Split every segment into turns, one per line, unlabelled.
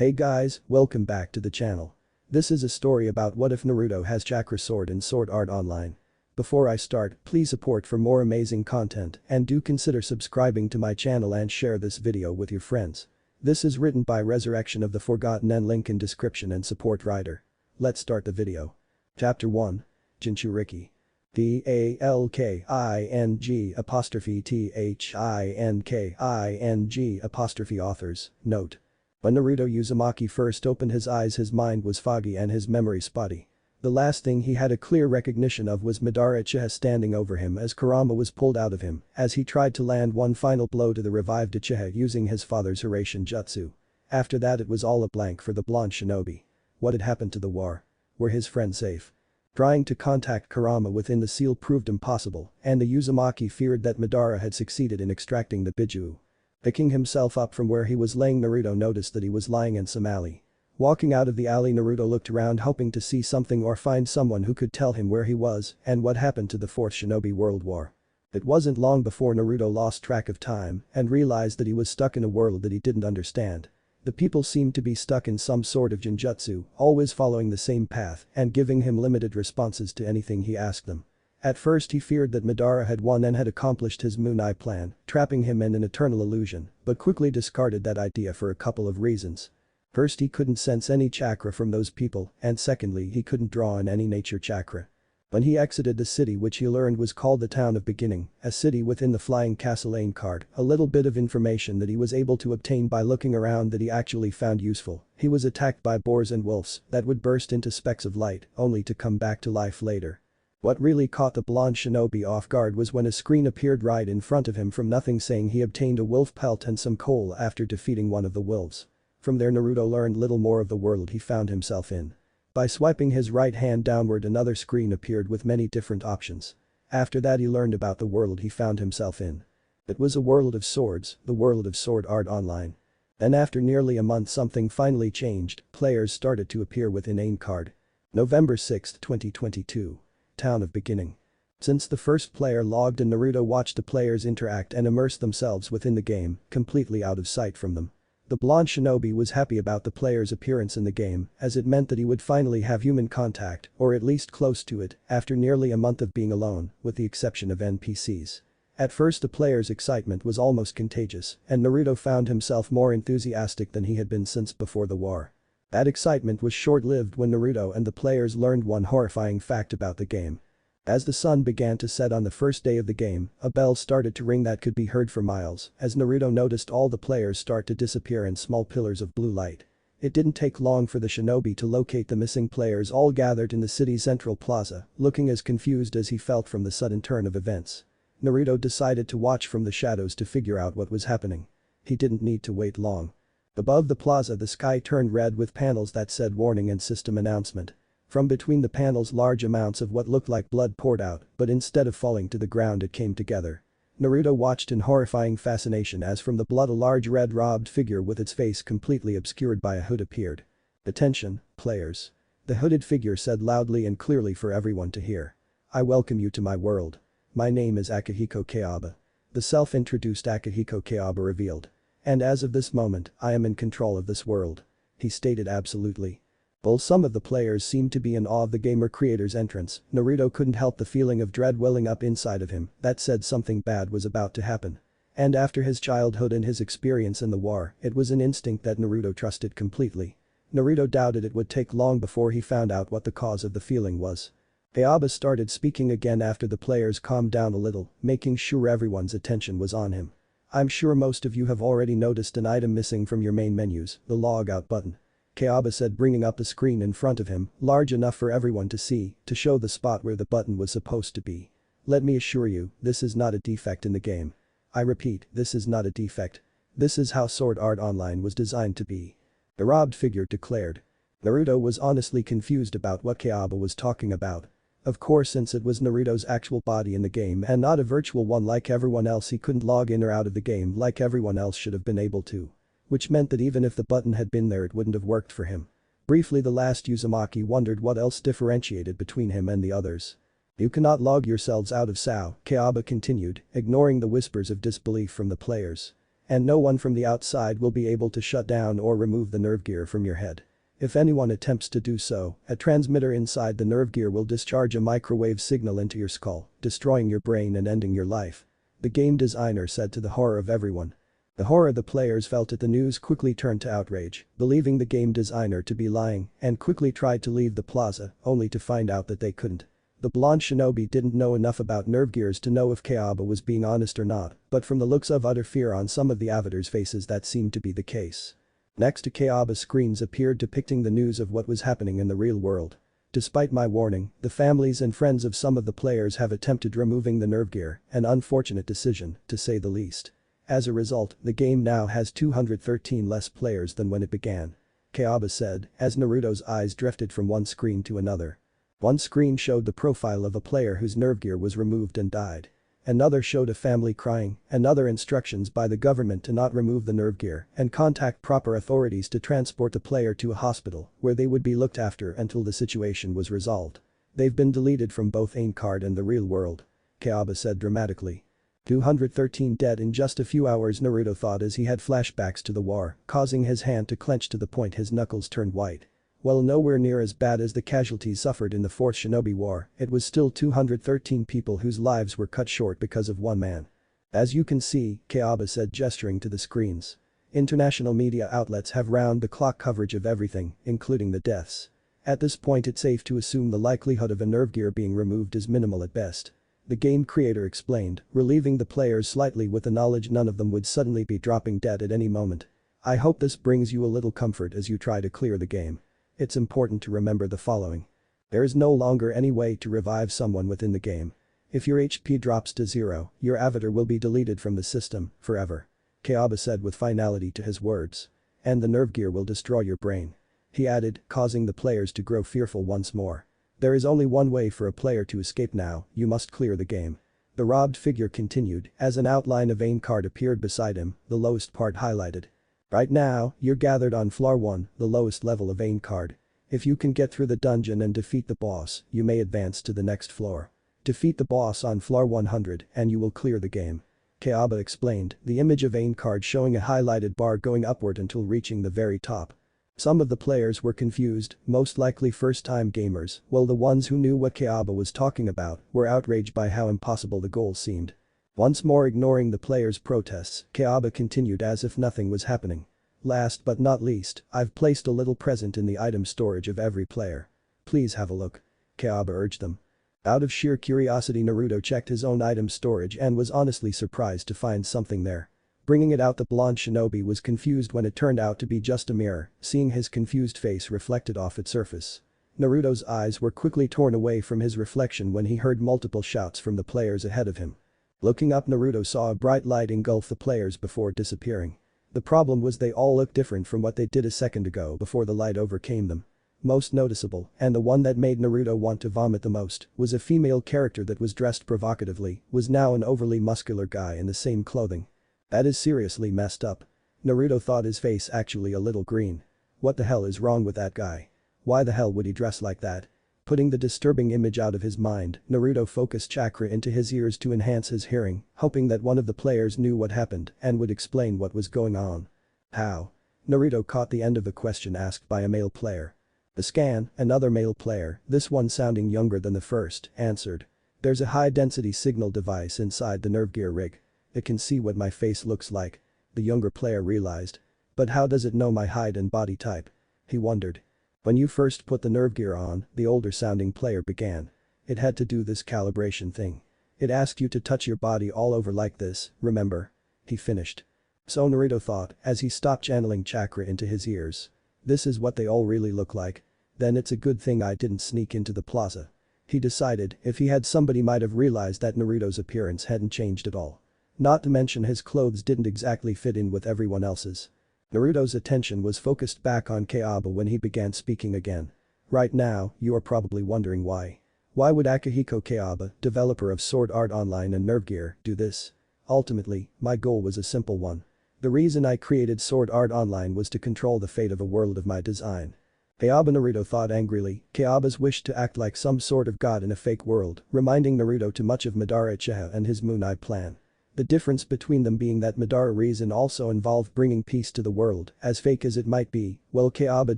Hey guys, welcome back to the channel. This is a story about what if Naruto has chakra sword in Sword Art Online. Before I start, please support for more amazing content and do consider subscribing to my channel and share this video with your friends. This is written by Resurrection of the Forgotten and link in description and support writer. Let's start the video. Chapter 1. Jinchuriki. VALKING''THINKING''. Authors, note. When Naruto Uzumaki first opened his eyes, his mind was foggy and his memory spotty. The last thing he had a clear recognition of was Madara Uchiha standing over him as Kurama was pulled out of him as he tried to land one final blow to the revived Uchiha using his father's Hiraishin jutsu. After that it was all a blank for the blonde shinobi. What had happened to the war? Were his friends safe? Trying to contact Kurama within the seal proved impossible and the Uzumaki feared that Madara had succeeded in extracting the Biju. Picking himself up from where he was laying, Naruto noticed that he was lying in some alley. Walking out of the alley, Naruto looked around hoping to see something or find someone who could tell him where he was and what happened to the Fourth Shinobi World War. It wasn't long before Naruto lost track of time and realized that he was stuck in a world that he didn't understand. The people seemed to be stuck in some sort of genjutsu, always following the same path and giving him limited responses to anything he asked them. At first he feared that Madara had won and had accomplished his Moon Eye plan, trapping him in an eternal illusion, but quickly discarded that idea for a couple of reasons. First, he couldn't sense any chakra from those people, and secondly, he couldn't draw on any nature chakra. When he exited the city, which he learned was called the Town of Beginning, a city within the Flying Castle Lane card, a little bit of information that he was able to obtain by looking around that he actually found useful. He was attacked by boars and wolves that would burst into specks of light only to come back to life later. What really caught the blonde shinobi off guard was when a screen appeared right in front of him from nothing saying he obtained a wolf pelt and some coal after defeating one of the wolves. From there Naruto learned little more of the world he found himself in. By swiping his right hand downward, another screen appeared with many different options. After that he learned about the world he found himself in. It was a world of swords, the world of Sword Art Online. Then after nearly a month something finally changed, players started to appear within AIM card. November 6, 2022. Town of Beginning. Since the first player logged in, Naruto watched the players interact and immerse themselves within the game, completely out of sight from them. The blonde shinobi was happy about the player's appearance in the game as it meant that he would finally have human contact, or at least close to it, after nearly a month of being alone, with the exception of NPCs. At first the player's excitement was almost contagious and Naruto found himself more enthusiastic than he had been since before the war. That excitement was short-lived when Naruto and the players learned one horrifying fact about the game. As the sun began to set on the first day of the game, a bell started to ring that could be heard for miles as Naruto noticed all the players start to disappear in small pillars of blue light. It didn't take long for the shinobi to locate the missing players, all gathered in the city's central plaza, looking as confused as he felt from the sudden turn of events. Naruto decided to watch from the shadows to figure out what was happening. He didn't need to wait long. Above the plaza the sky turned red with panels that said warning and system announcement. From between the panels large amounts of what looked like blood poured out, but instead of falling to the ground it came together. Naruto watched in horrifying fascination as from the blood a large red-robed figure with its face completely obscured by a hood appeared. "Attention, players." The hooded figure said loudly and clearly for everyone to hear. "I welcome you to my world. My name is Akihiko Kayaba." The self-introduced Akihiko Kayaba revealed. "And as of this moment, I am in control of this world," he stated absolutely. While some of the players seemed to be in awe of the gamer creator's entrance, Naruto couldn't help the feeling of dread welling up inside of him that said something bad was about to happen. And after his childhood and his experience in the war, it was an instinct that Naruto trusted completely. Naruto doubted it would take long before he found out what the cause of the feeling was. Kayaba started speaking again after the players calmed down a little, making sure everyone's attention was on him. "I'm sure most of you have already noticed an item missing from your main menus, the log out button," Kayaba said, bringing up the screen in front of him, large enough for everyone to see, to show the spot where the button was supposed to be. "Let me assure you, this is not a defect in the game. I repeat, this is not a defect. This is how Sword Art Online was designed to be," the robbed figure declared. Naruto was honestly confused about what Kayaba was talking about. Of course, since it was Naruto's actual body in the game and not a virtual one like everyone else, he couldn't log in or out of the game like everyone else should have been able to. Which meant that even if the button had been there it wouldn't have worked for him. Briefly the last Uzumaki wondered what else differentiated between him and the others. "You cannot log yourselves out of SAO," Kayaba continued, ignoring the whispers of disbelief from the players. and no one from the outside will be able to shut down or remove the nerve gear from your head. If anyone attempts to do so, a transmitter inside the nerve gear will discharge a microwave signal into your skull, destroying your brain and ending your life. The game designer said to the horror of everyone. The horror the players felt at the news quickly turned to outrage, believing the game designer to be lying, and quickly tried to leave the plaza, only to find out that they couldn't. The blonde shinobi didn't know enough about nerve gears to know if Kayaba was being honest or not, but from the looks of utter fear on some of the avatars' faces that seemed to be the case. Next to Kayaba, screens appeared depicting the news of what was happening in the real world. Despite my warning, the families and friends of some of the players have attempted removing the nerve gear, an unfortunate decision, to say the least. As a result, the game now has 213 less players than when it began. Kayaba said, as Naruto's eyes drifted from one screen to another. One screen showed the profile of a player whose nerve gear was removed and died. Another showed a family crying, another instructions by the government to not remove the nerve gear and contact proper authorities to transport the player to a hospital where they would be looked after until the situation was resolved. They've been deleted from both Aincard and the real world. Kayaba said dramatically. 213 dead in just a few hours, Naruto thought as he had flashbacks to the war, causing his hand to clench to the point his knuckles turned white. While nowhere near as bad as the casualties suffered in the Fourth Shinobi War, it was still 213 people whose lives were cut short because of one man. As you can see, Kayaba said, gesturing to the screens. International media outlets have round-the-clock coverage of everything, including the deaths. At this point it's safe to assume the likelihood of a nerve gear being removed is minimal at best. The game creator explained, relieving the players slightly with the knowledge none of them would suddenly be dropping dead at any moment. I hope this brings you a little comfort as you try to clear the game. It's important to remember the following. There is no longer any way to revive someone within the game. If your HP drops to 0, your avatar will be deleted from the system, forever. Kayaba said with finality to his words. And the nerve gear will destroy your brain. He added, causing the players to grow fearful once more. There is only one way for a player to escape now, you must clear the game. The robbed figure continued, as an outline of Aincard appeared beside him, the lowest part highlighted. Right now, you're gathered on floor 1, the lowest level of Aincard. If you can get through the dungeon and defeat the boss, you may advance to the next floor. Defeat the boss on floor 100 and you will clear the game. Kayaba explained, the image of Aincard showing a highlighted bar going upward until reaching the very top. Some of the players were confused, most likely first-time gamers, while the ones who knew what Kayaba was talking about were outraged by how impossible the goal seemed. Once more ignoring the players' protests, Kayaba continued as if nothing was happening. Last but not least, I've placed a little present in the item storage of every player. Please have a look. Kayaba urged them. Out of sheer curiosity, Naruto checked his own item storage and was honestly surprised to find something there. Bringing it out, the blonde shinobi was confused when it turned out to be just a mirror, seeing his confused face reflected off its surface. Naruto's eyes were quickly torn away from his reflection when he heard multiple shouts from the players ahead of him. Looking up, Naruto saw a bright light engulf the players before disappearing. The problem was they all looked different from what they did a second ago before the light overcame them. Most noticeable, and the one that made Naruto want to vomit the most, was a female character that was dressed provocatively, was now an overly muscular guy in the same clothing. That is seriously messed up. Naruto thought, his face actually a little green. What the hell is wrong with that guy? Why the hell would he dress like that? Putting the disturbing image out of his mind, Naruto focused chakra into his ears to enhance his hearing, hoping that one of the players knew what happened and would explain what was going on. How? Naruto caught the end of the question asked by a male player. The scan, another male player, this one sounding younger than the first, answered. There's a high-density signal device inside the nerve gear rig. It can see what my face looks like. The younger player realized. But how does it know my height and body type? He wondered. When you first put the nerve gear on, the older-sounding player began. It had to do this calibration thing. It asked you to touch your body all over like this, remember? He finished. So Naruto thought as he stopped channeling chakra into his ears. This is what they all really look like. Then it's a good thing I didn't sneak into the plaza. He decided if he had, somebody might have realized that Naruto's appearance hadn't changed at all. Not to mention his clothes didn't exactly fit in with everyone else's. Naruto's attention was focused back on Kayaba when he began speaking again. Right now, you are probably wondering why. Why would Akihiko Kayaba, developer of Sword Art Online and Nerve Gear, do this? Ultimately, my goal was a simple one. The reason I created Sword Art Online was to control the fate of a world of my design. Kayaba, Naruto thought angrily. Kayaba's wish to act like some sort of god in a fake world, reminding Naruto too much of Madara Uchiha and his Moon Eye plan. The difference between them being that Madara's reason also involved bringing peace to the world, as fake as it might be, while Kayaba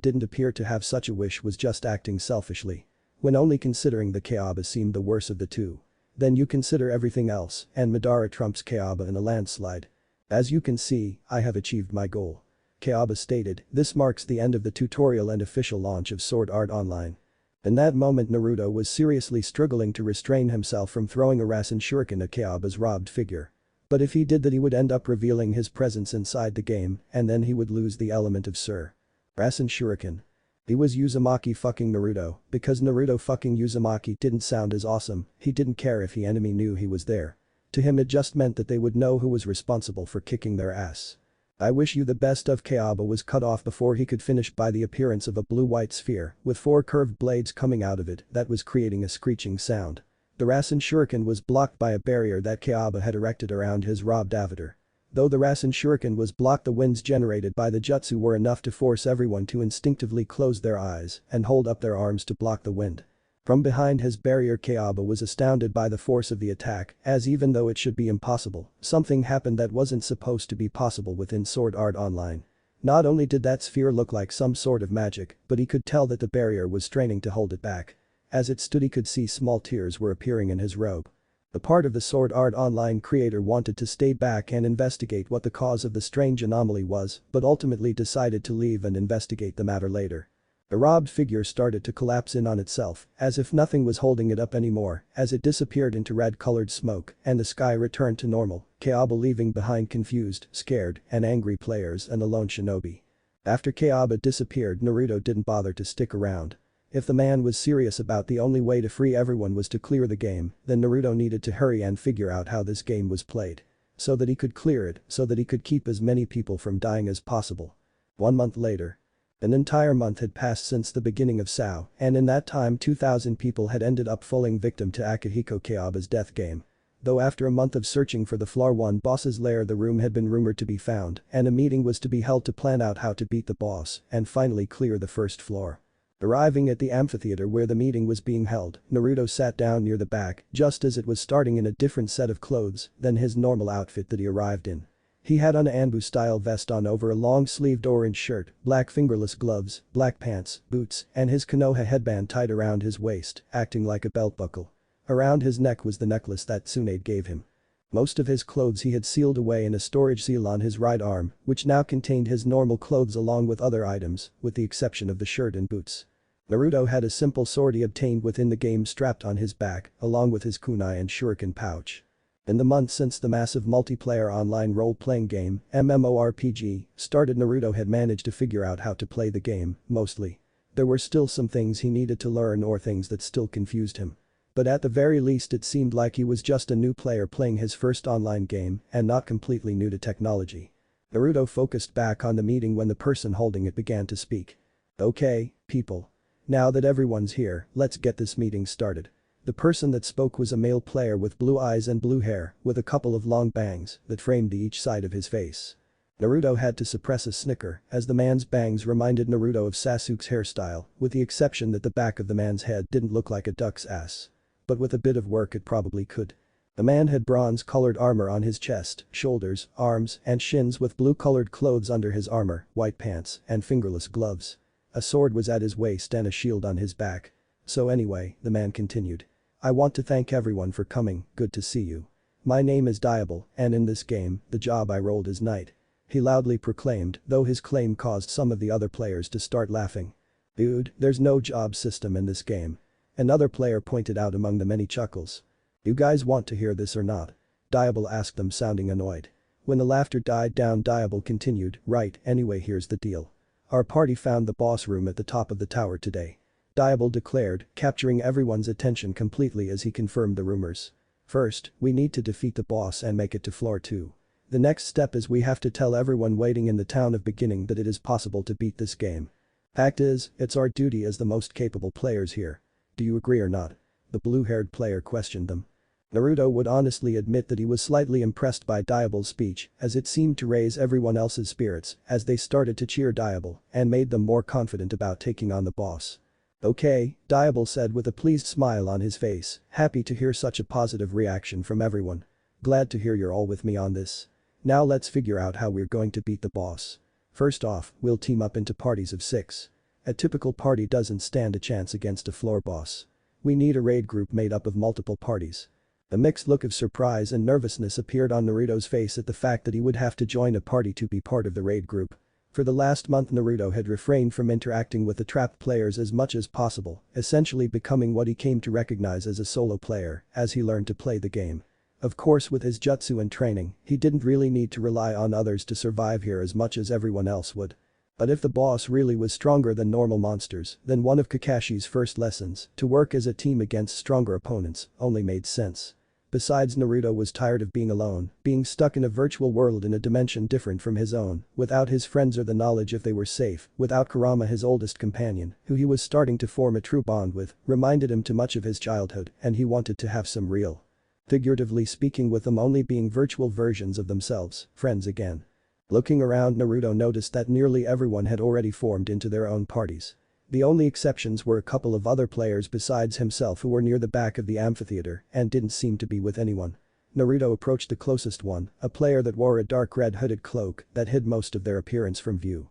didn't appear to have such a wish, was just acting selfishly. When only considering that Kayaba seemed the worse of the two. Then you consider everything else, and Madara trumps Kayaba in a landslide. As you can see, I have achieved my goal. Kayaba stated, this marks the end of the tutorial and official launch of Sword Art Online. In that moment Naruto was seriously struggling to restrain himself from throwing a Rasen Shuriken at Kayaba's robbed figure. But if he did that he would end up revealing his presence inside the game, and then he would lose the element of Sir Rasen Shuriken. He was Uzumaki fucking Naruto, because Naruto fucking Uzumaki didn't sound as awesome, he didn't care if the enemy knew he was there. To him it just meant that they would know who was responsible for kicking their ass. I wish you the best of. Kayaba was cut off before he could finish by the appearance of a blue-white sphere, with 4 curved blades coming out of it that was creating a screeching sound. The Rasen Shuriken was blocked by a barrier that Kayaba had erected around his robbed avatar. Though the Rasen Shuriken was blocked, the winds generated by the jutsu were enough to force everyone to instinctively close their eyes and hold up their arms to block the wind. From behind his barrier Kayaba was astounded by the force of the attack, as even though it should be impossible, something happened that wasn't supposed to be possible within Sword Art Online. Not only did that sphere look like some sort of magic, but he could tell that the barrier was straining to hold it back. As it stood he could see small tears were appearing in his robe. The part of the Sword Art Online creator wanted to stay back and investigate what the cause of the strange anomaly was, but ultimately decided to leave and investigate the matter later. The robbed figure started to collapse in on itself, as if nothing was holding it up anymore, as it disappeared into red-colored smoke, and the sky returned to normal, Kayaba leaving behind confused, scared, and angry players and a lone shinobi. After Kayaba disappeared, Naruto didn't bother to stick around. If the man was serious about the only way to free everyone was to clear the game, then Naruto needed to hurry and figure out how this game was played. So that he could clear it, so that he could keep as many people from dying as possible. 1 month later. An entire month had passed since the beginning of SAO, and in that time 2,000 people had ended up falling victim to Akihiko Kayaba's death game. Though after a month of searching for the Floor 1 boss's lair, the room had been rumored to be found, and a meeting was to be held to plan out how to beat the boss and finally clear the first floor. Arriving at the amphitheater where the meeting was being held, Naruto sat down near the back just as it was starting in a different set of clothes than his normal outfit that he arrived in. He had an Anbu-style vest on over a long-sleeved orange shirt, black fingerless gloves, black pants, boots, and his Konoha headband tied around his waist, acting like a belt buckle. Around his neck was the necklace that Tsunade gave him. Most of his clothes he had sealed away in a storage seal on his right arm, which now contained his normal clothes along with other items, with the exception of the shirt and boots. Naruto had a simple sword he obtained within the game strapped on his back, along with his kunai and shuriken pouch. In the months since the massive multiplayer online role-playing game, MMORPG, started, Naruto had managed to figure out how to play the game, mostly. There were still some things he needed to learn or things that still confused him. But at the very least it seemed like he was just a new player playing his first online game and not completely new to technology. Naruto focused back on the meeting when the person holding it began to speak. Okay, people. Now that everyone's here, let's get this meeting started. The person that spoke was a male player with blue eyes and blue hair, with a couple of long bangs that framed each side of his face. Naruto had to suppress a snicker, as the man's bangs reminded Naruto of Sasuke's hairstyle, with the exception that the back of the man's head didn't look like a duck's ass. But with a bit of work it probably could. The man had bronze-colored armor on his chest, shoulders, arms, and shins, with blue-colored clothes under his armor, white pants, and fingerless gloves. A sword was at his waist and a shield on his back. So anyway, the man continued. I want to thank everyone for coming, good to see you. My name is Diable, and in this game, the job I rolled is knight. He loudly proclaimed, though his claim caused some of the other players to start laughing. Dude, there's no job system in this game. Another player pointed out among the many chuckles. You guys want to hear this or not? Diable asked them, sounding annoyed. When the laughter died down, Diable continued, right, anyway, here's the deal. Our party found the boss room at the top of the tower today. Diable declared, capturing everyone's attention completely as he confirmed the rumors. First, we need to defeat the boss and make it to floor 2. The next step is we have to tell everyone waiting in the town of Beginning that it is possible to beat this game. Fact is, it's our duty as the most capable players here. Do you agree or not? The blue-haired player questioned them. Naruto would honestly admit that he was slightly impressed by Diable's speech, as it seemed to raise everyone else's spirits as they started to cheer Diable and made them more confident about taking on the boss. Okay, Diable said with a pleased smile on his face, happy to hear such a positive reaction from everyone. Glad to hear you're all with me on this. Now let's figure out how we're going to beat the boss. First off, we'll team up into parties of 6. A typical party doesn't stand a chance against a floor boss. We need a raid group made up of multiple parties. A mixed look of surprise and nervousness appeared on Naruto's face at the fact that he would have to join a party to be part of the raid group. For the last month Naruto had refrained from interacting with the trapped players as much as possible, essentially becoming what he came to recognize as a solo player as he learned to play the game. Of course with his jutsu and training, he didn't really need to rely on others to survive here as much as everyone else would. But if the boss really was stronger than normal monsters, then one of Kakashi's first lessons, to work as a team against stronger opponents, only made sense. Besides, Naruto was tired of being alone, being stuck in a virtual world in a dimension different from his own, without his friends or the knowledge if they were safe, without Kurama, his oldest companion, who he was starting to form a true bond with, reminded him too much of his childhood, and he wanted to have some real, figuratively speaking, with them only being virtual versions of themselves, friends again. Looking around, Naruto noticed that nearly everyone had already formed into their own parties. The only exceptions were a couple of other players besides himself who were near the back of the amphitheater and didn't seem to be with anyone. Naruto approached the closest one, a player that wore a dark red hooded cloak that hid most of their appearance from view.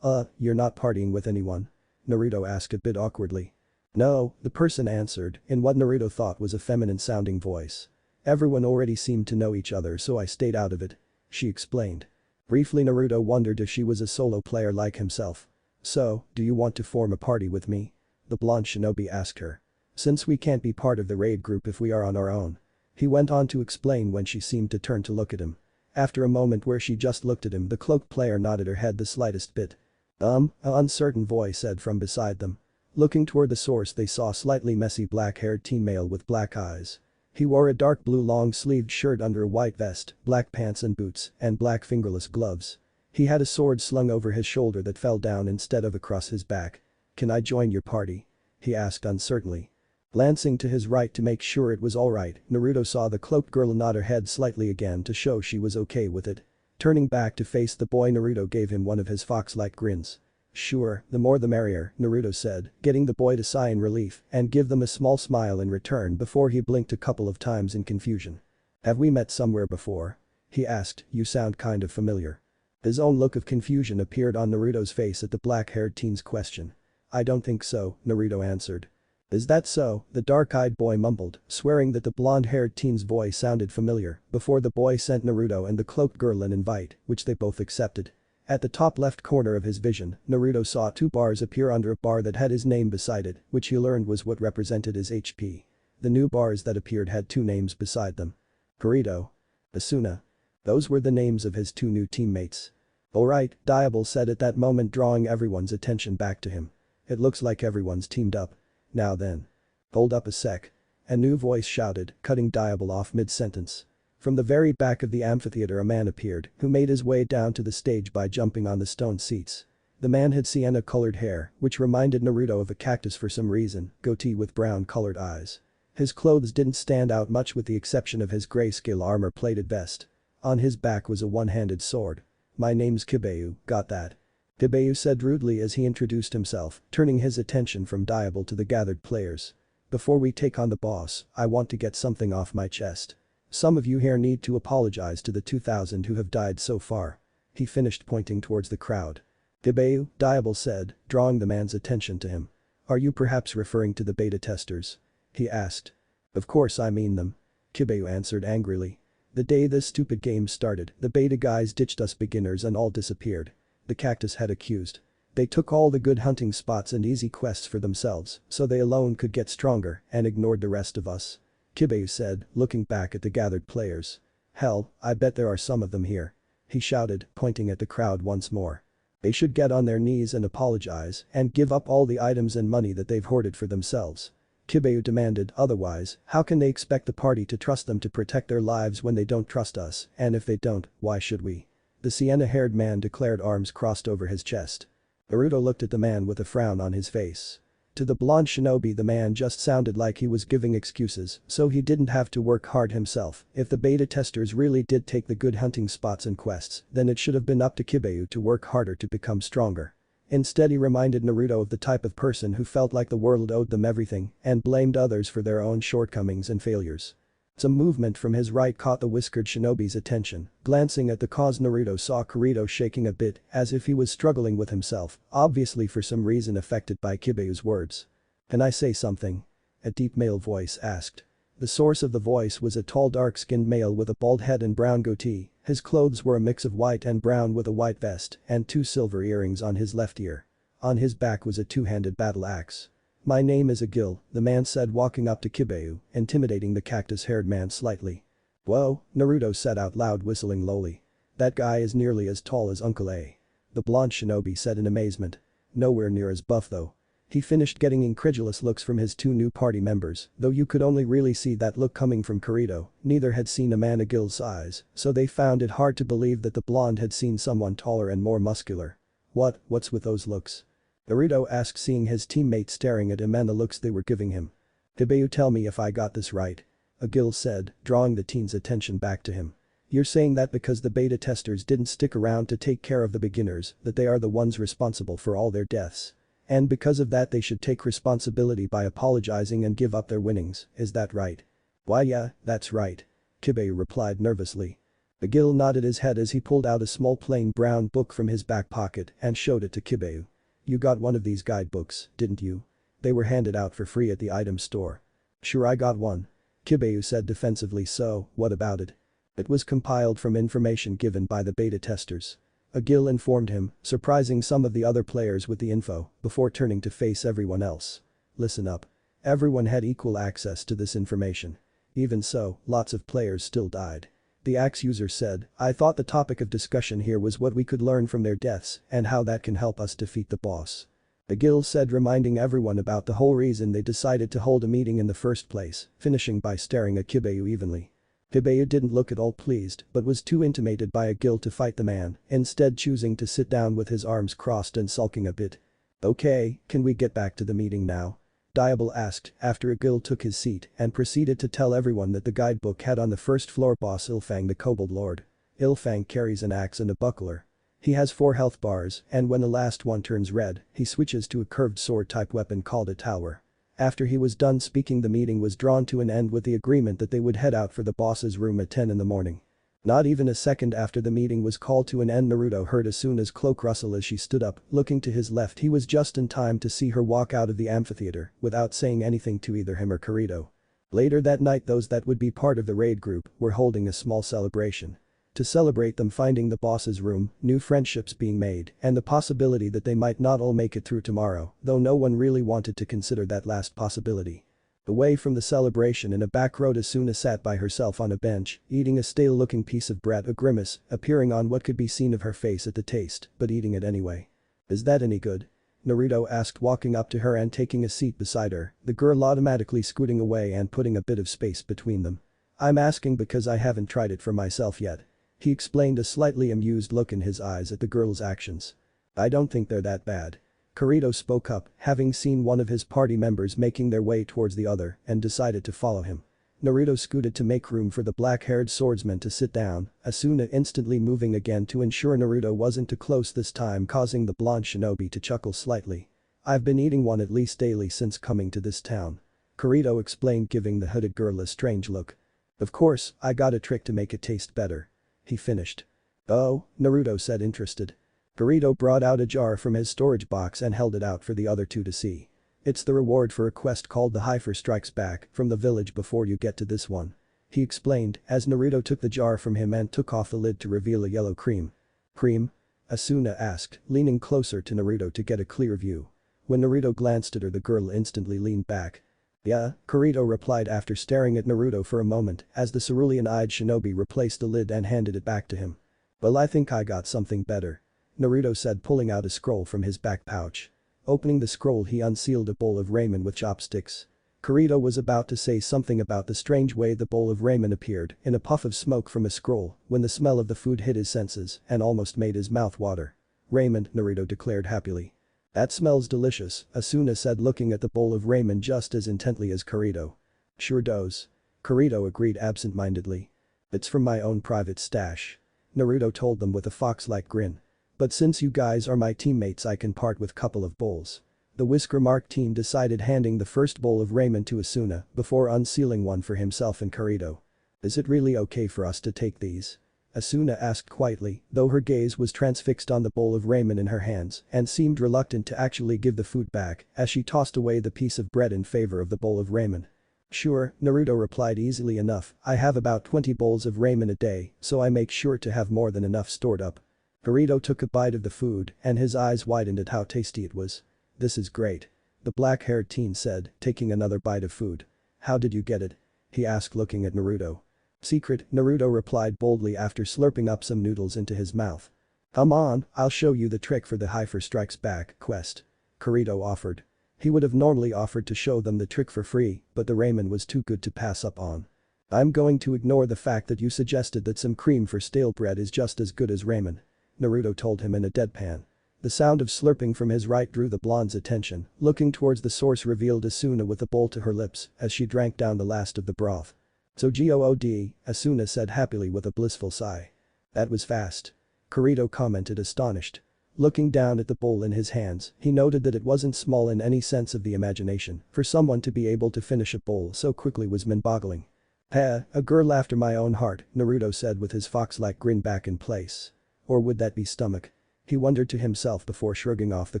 You're not partying with anyone?" Naruto asked a bit awkwardly. "No," the person answered, in what Naruto thought was a feminine sounding voice. "Everyone already seemed to know each other, so I stayed out of it," she explained. Briefly Naruto wondered if she was a solo player like himself. "So, do you want to form a party with me?" the blonde shinobi asked her. "Since we can't be part of the raid group if we are on our own," he went on to explain when she seemed to turn to look at him. After a moment where she just looked at him, the cloaked player nodded her head the slightest bit. An uncertain voice said from beside them. Looking toward the source they saw a slightly messy black-haired teen male with black eyes. He wore a dark blue long-sleeved shirt under a white vest, black pants and boots, and black fingerless gloves. He had a sword slung over his shoulder that fell down instead of across his back. "Can I join your party?" he asked uncertainly. Glancing to his right to make sure it was alright, Naruto saw the cloaked girl nod her head slightly again to show she was okay with it. Turning back to face the boy, Naruto gave him one of his fox-like grins. "Sure, the more the merrier," Naruto said, getting the boy to sigh in relief and give them a small smile in return before he blinked a couple of times in confusion. "Have we met somewhere before?" he asked. "You sound kind of familiar." His own look of confusion appeared on Naruto's face at the black-haired teen's question. "I don't think so," Naruto answered. "Is that so?" the dark-eyed boy mumbled, swearing that the blonde-haired teen's voice sounded familiar, before the boy sent Naruto and the cloaked girl an invite, which they both accepted. At the top left corner of his vision, Naruto saw 2 bars appear under a bar that had his name beside it, which he learned was what represented his HP. The new bars that appeared had 2 names beside them. Burrito. Asuna. Those were the names of his 2 new teammates. "Alright," Diable said at that moment, drawing everyone's attention back to him. "It looks like everyone's teamed up. Now then. Hold up a sec." A new voice shouted, cutting Diable off mid-sentence. From the very back of the amphitheater a man appeared, who made his way down to the stage by jumping on the stone seats. The man had sienna-colored hair, which reminded Naruto of a cactus for some reason, goatee with brown-colored eyes. His clothes didn't stand out much with the exception of his grayscale armor-plated vest. On his back was a one-handed sword. "My name's Kibayu, got that?" Kibayu said rudely as he introduced himself, turning his attention from Diable to the gathered players. "Before we take on the boss, I want to get something off my chest. Some of you here need to apologize to the 2,000 who have died so far." He finished pointing towards the crowd. "Kibayu," Diable said, drawing the man's attention to him. "Are you perhaps referring to the beta testers?" he asked. "Of course I mean them," Kibayu answered angrily. "The day this stupid game started, the beta guys ditched us beginners and all disappeared," the cactus head accused. "They took all the good hunting spots and easy quests for themselves, so they alone could get stronger and ignored the rest of us," Kibayu said, looking back at the gathered players. "Hell, I bet there are some of them here," he shouted, pointing at the crowd once more. "They should get on their knees and apologize and give up all the items and money that they've hoarded for themselves," Kibayu demanded. "Otherwise, how can they expect the party to trust them to protect their lives when they don't trust us, and if they don't, why should we?" the sienna-haired man declared, arms crossed over his chest. Naruto looked at the man with a frown on his face. To the blonde shinobi the man just sounded like he was giving excuses, so he didn't have to work hard himself. If the beta testers really did take the good hunting spots and quests, then it should have been up to Kibayu to work harder to become stronger. Instead he reminded Naruto of the type of person who felt like the world owed them everything and blamed others for their own shortcomings and failures. Some movement from his right caught the whiskered shinobi's attention. Glancing at the cause, Naruto saw Kirito shaking a bit as if he was struggling with himself, obviously for some reason affected by Kibeu's words. "Can I say something?" a deep male voice asked. The source of the voice was a tall dark-skinned male with a bald head and brown goatee. His clothes were a mix of white and brown with a white vest and 2 silver earrings on his left ear. On his back was a 2-handed battle axe. "My name is Agil," the man said, walking up to Kibeu, intimidating the cactus-haired man slightly. "Whoa," Naruto said out loud, whistling lowly. "That guy is nearly as tall as Uncle A." The blonde shinobi said in amazement. "Nowhere near as buff though." He finished getting incredulous looks from his 2 new party members, though you could only really see that look coming from Kirito. Neither had seen a man Agil's size, so they found it hard to believe that the blonde had seen someone taller and more muscular. What's with those looks?" Naruto asked, seeing his teammates staring at him and the looks they were giving him. "Kibeu, tell me if I got this right," Agil said, drawing the teen's attention back to him. "You're saying that because the beta testers didn't stick around to take care of the beginners, that they are the ones responsible for all their deaths. And because of that they should take responsibility by apologizing and give up their winnings, is that right?" "Why yeah, that's right," Kibeu replied nervously. Agil nodded his head as he pulled out a small plain brown book from his back pocket and showed it to Kibeu. "You got one of these guidebooks, didn't you? They were handed out for free at the item store." "Sure, I got one," Kibeu said defensively. "So, what about it?" "It was compiled from information given by the beta testers," Agil informed him, surprising some of the other players with the info before turning to face everyone else. "Listen up. Everyone had equal access to this information. Even so, lots of players still died." The axe user said, "I thought the topic of discussion here was what we could learn from their deaths and how that can help us defeat the boss." Agil said, reminding everyone about the whole reason they decided to hold a meeting in the first place, finishing by staring at Kibeu evenly. Kibeu didn't look at all pleased but was too intimidated by Agil to fight the man, instead choosing to sit down with his arms crossed and sulking a bit. "Okay, can we get back to the meeting now?" Diable asked after Agil took his seat and proceeded to tell everyone that the guidebook had on the first floor boss Ilfang the Kobold Lord. Ilfang carries an axe and a buckler. He has 4 health bars and when the last one turns red, he switches to a curved sword type weapon called a tower. After he was done speaking, the meeting was drawn to an end with the agreement that they would head out for the boss's room at 10 in the morning. Not even a second after the meeting was called to an end, Naruto heard Asuna's cloak rustle as she stood up. Looking to his left, he was just in time to see her walk out of the amphitheater without saying anything to either him or Kirito. Later that night, those that would be part of the raid group were holding a small celebration. To celebrate them finding the boss's room, new friendships being made, and the possibility that they might not all make it through tomorrow, though no one really wanted to consider that last possibility. Away from the celebration in a back road, Asuna sat by herself on a bench, eating a stale-looking piece of bread, a grimace appearing on what could be seen of her face at the taste, but eating it anyway. "Is that any good?" Naruto asked, walking up to her and taking a seat beside her, the girl automatically scooting away and putting a bit of space between them. "I'm asking because I haven't tried it for myself yet," he explained, a slightly amused look in his eyes at the girl's actions. "I don't think they're that bad." Kirito spoke up, having seen one of his party members making their way towards the other and decided to follow him. Naruto scooted to make room for the black-haired swordsman to sit down, Asuna instantly moving again to ensure Naruto wasn't too close this time, causing the blonde shinobi to chuckle slightly. "I've been eating one at least daily since coming to this town," Kirito explained, giving the hooded girl a strange look. "Of course, I got a trick to make it taste better," he finished. "Oh?" Naruto said, interested. Kirito brought out a jar from his storage box and held it out for the other two to see. "It's the reward for a quest called the Heifer Strikes Back from the village before you get to this one," he explained as Naruto took the jar from him and took off the lid to reveal a yellow cream. "Cream?" Asuna asked, leaning closer to Naruto to get a clear view. When Naruto glanced at her, the girl instantly leaned back. "Yeah," Kirito replied after staring at Naruto for a moment as the cerulean-eyed shinobi replaced the lid and handed it back to him. "Well, I think I got something better," Naruto said, pulling out a scroll from his back pouch. Opening the scroll, he unsealed a bowl of ramen with chopsticks. Kirito was about to say something about the strange way the bowl of ramen appeared in a puff of smoke from a scroll when the smell of the food hit his senses and almost made his mouth water. "Ramen," Naruto declared happily. "That smells delicious," Asuna said, looking at the bowl of ramen just as intently as Kirito. "Sure does," Kirito agreed absent-mindedly. "It's from my own private stash," Naruto told them with a fox-like grin. "But since you guys are my teammates, I can part with couple of bowls." The Whisker Mark team decided, handing the first bowl of ramen to Asuna before unsealing one for himself and Kirito. Is it really okay for us to take these? Asuna asked quietly, though her gaze was transfixed on the bowl of ramen in her hands and seemed reluctant to actually give the food back as she tossed away the piece of bread in favor of the bowl of ramen. Sure, Naruto replied easily enough, I have about 20 bowls of ramen a day, so I make sure to have more than enough stored up. Kirito took a bite of the food and his eyes widened at how tasty it was. This is great. The black-haired teen said, taking another bite of food. How did you get it? He asked looking at Naruto. Secret, Naruto replied boldly after slurping up some noodles into his mouth. Come on, I'll show you the trick for the Heifer Strikes Back quest. Kirito offered. He would have normally offered to show them the trick for free, but the ramen was too good to pass up on. I'm going to ignore the fact that you suggested that some cream for stale bread is just as good as ramen. Naruto told him in a deadpan. The sound of slurping from his right drew the blonde's attention, looking towards the source revealed Asuna with a bowl to her lips as she drank down the last of the broth. So good, Asuna said happily with a blissful sigh. That was fast. Kirito commented astonished. Looking down at the bowl in his hands, he noted that it wasn't small in any sense of the imagination, for someone to be able to finish a bowl so quickly was mind-boggling. A girl after my own heart, Naruto said with his fox-like grin back in place. Or would that be stomach? He wondered to himself before shrugging off the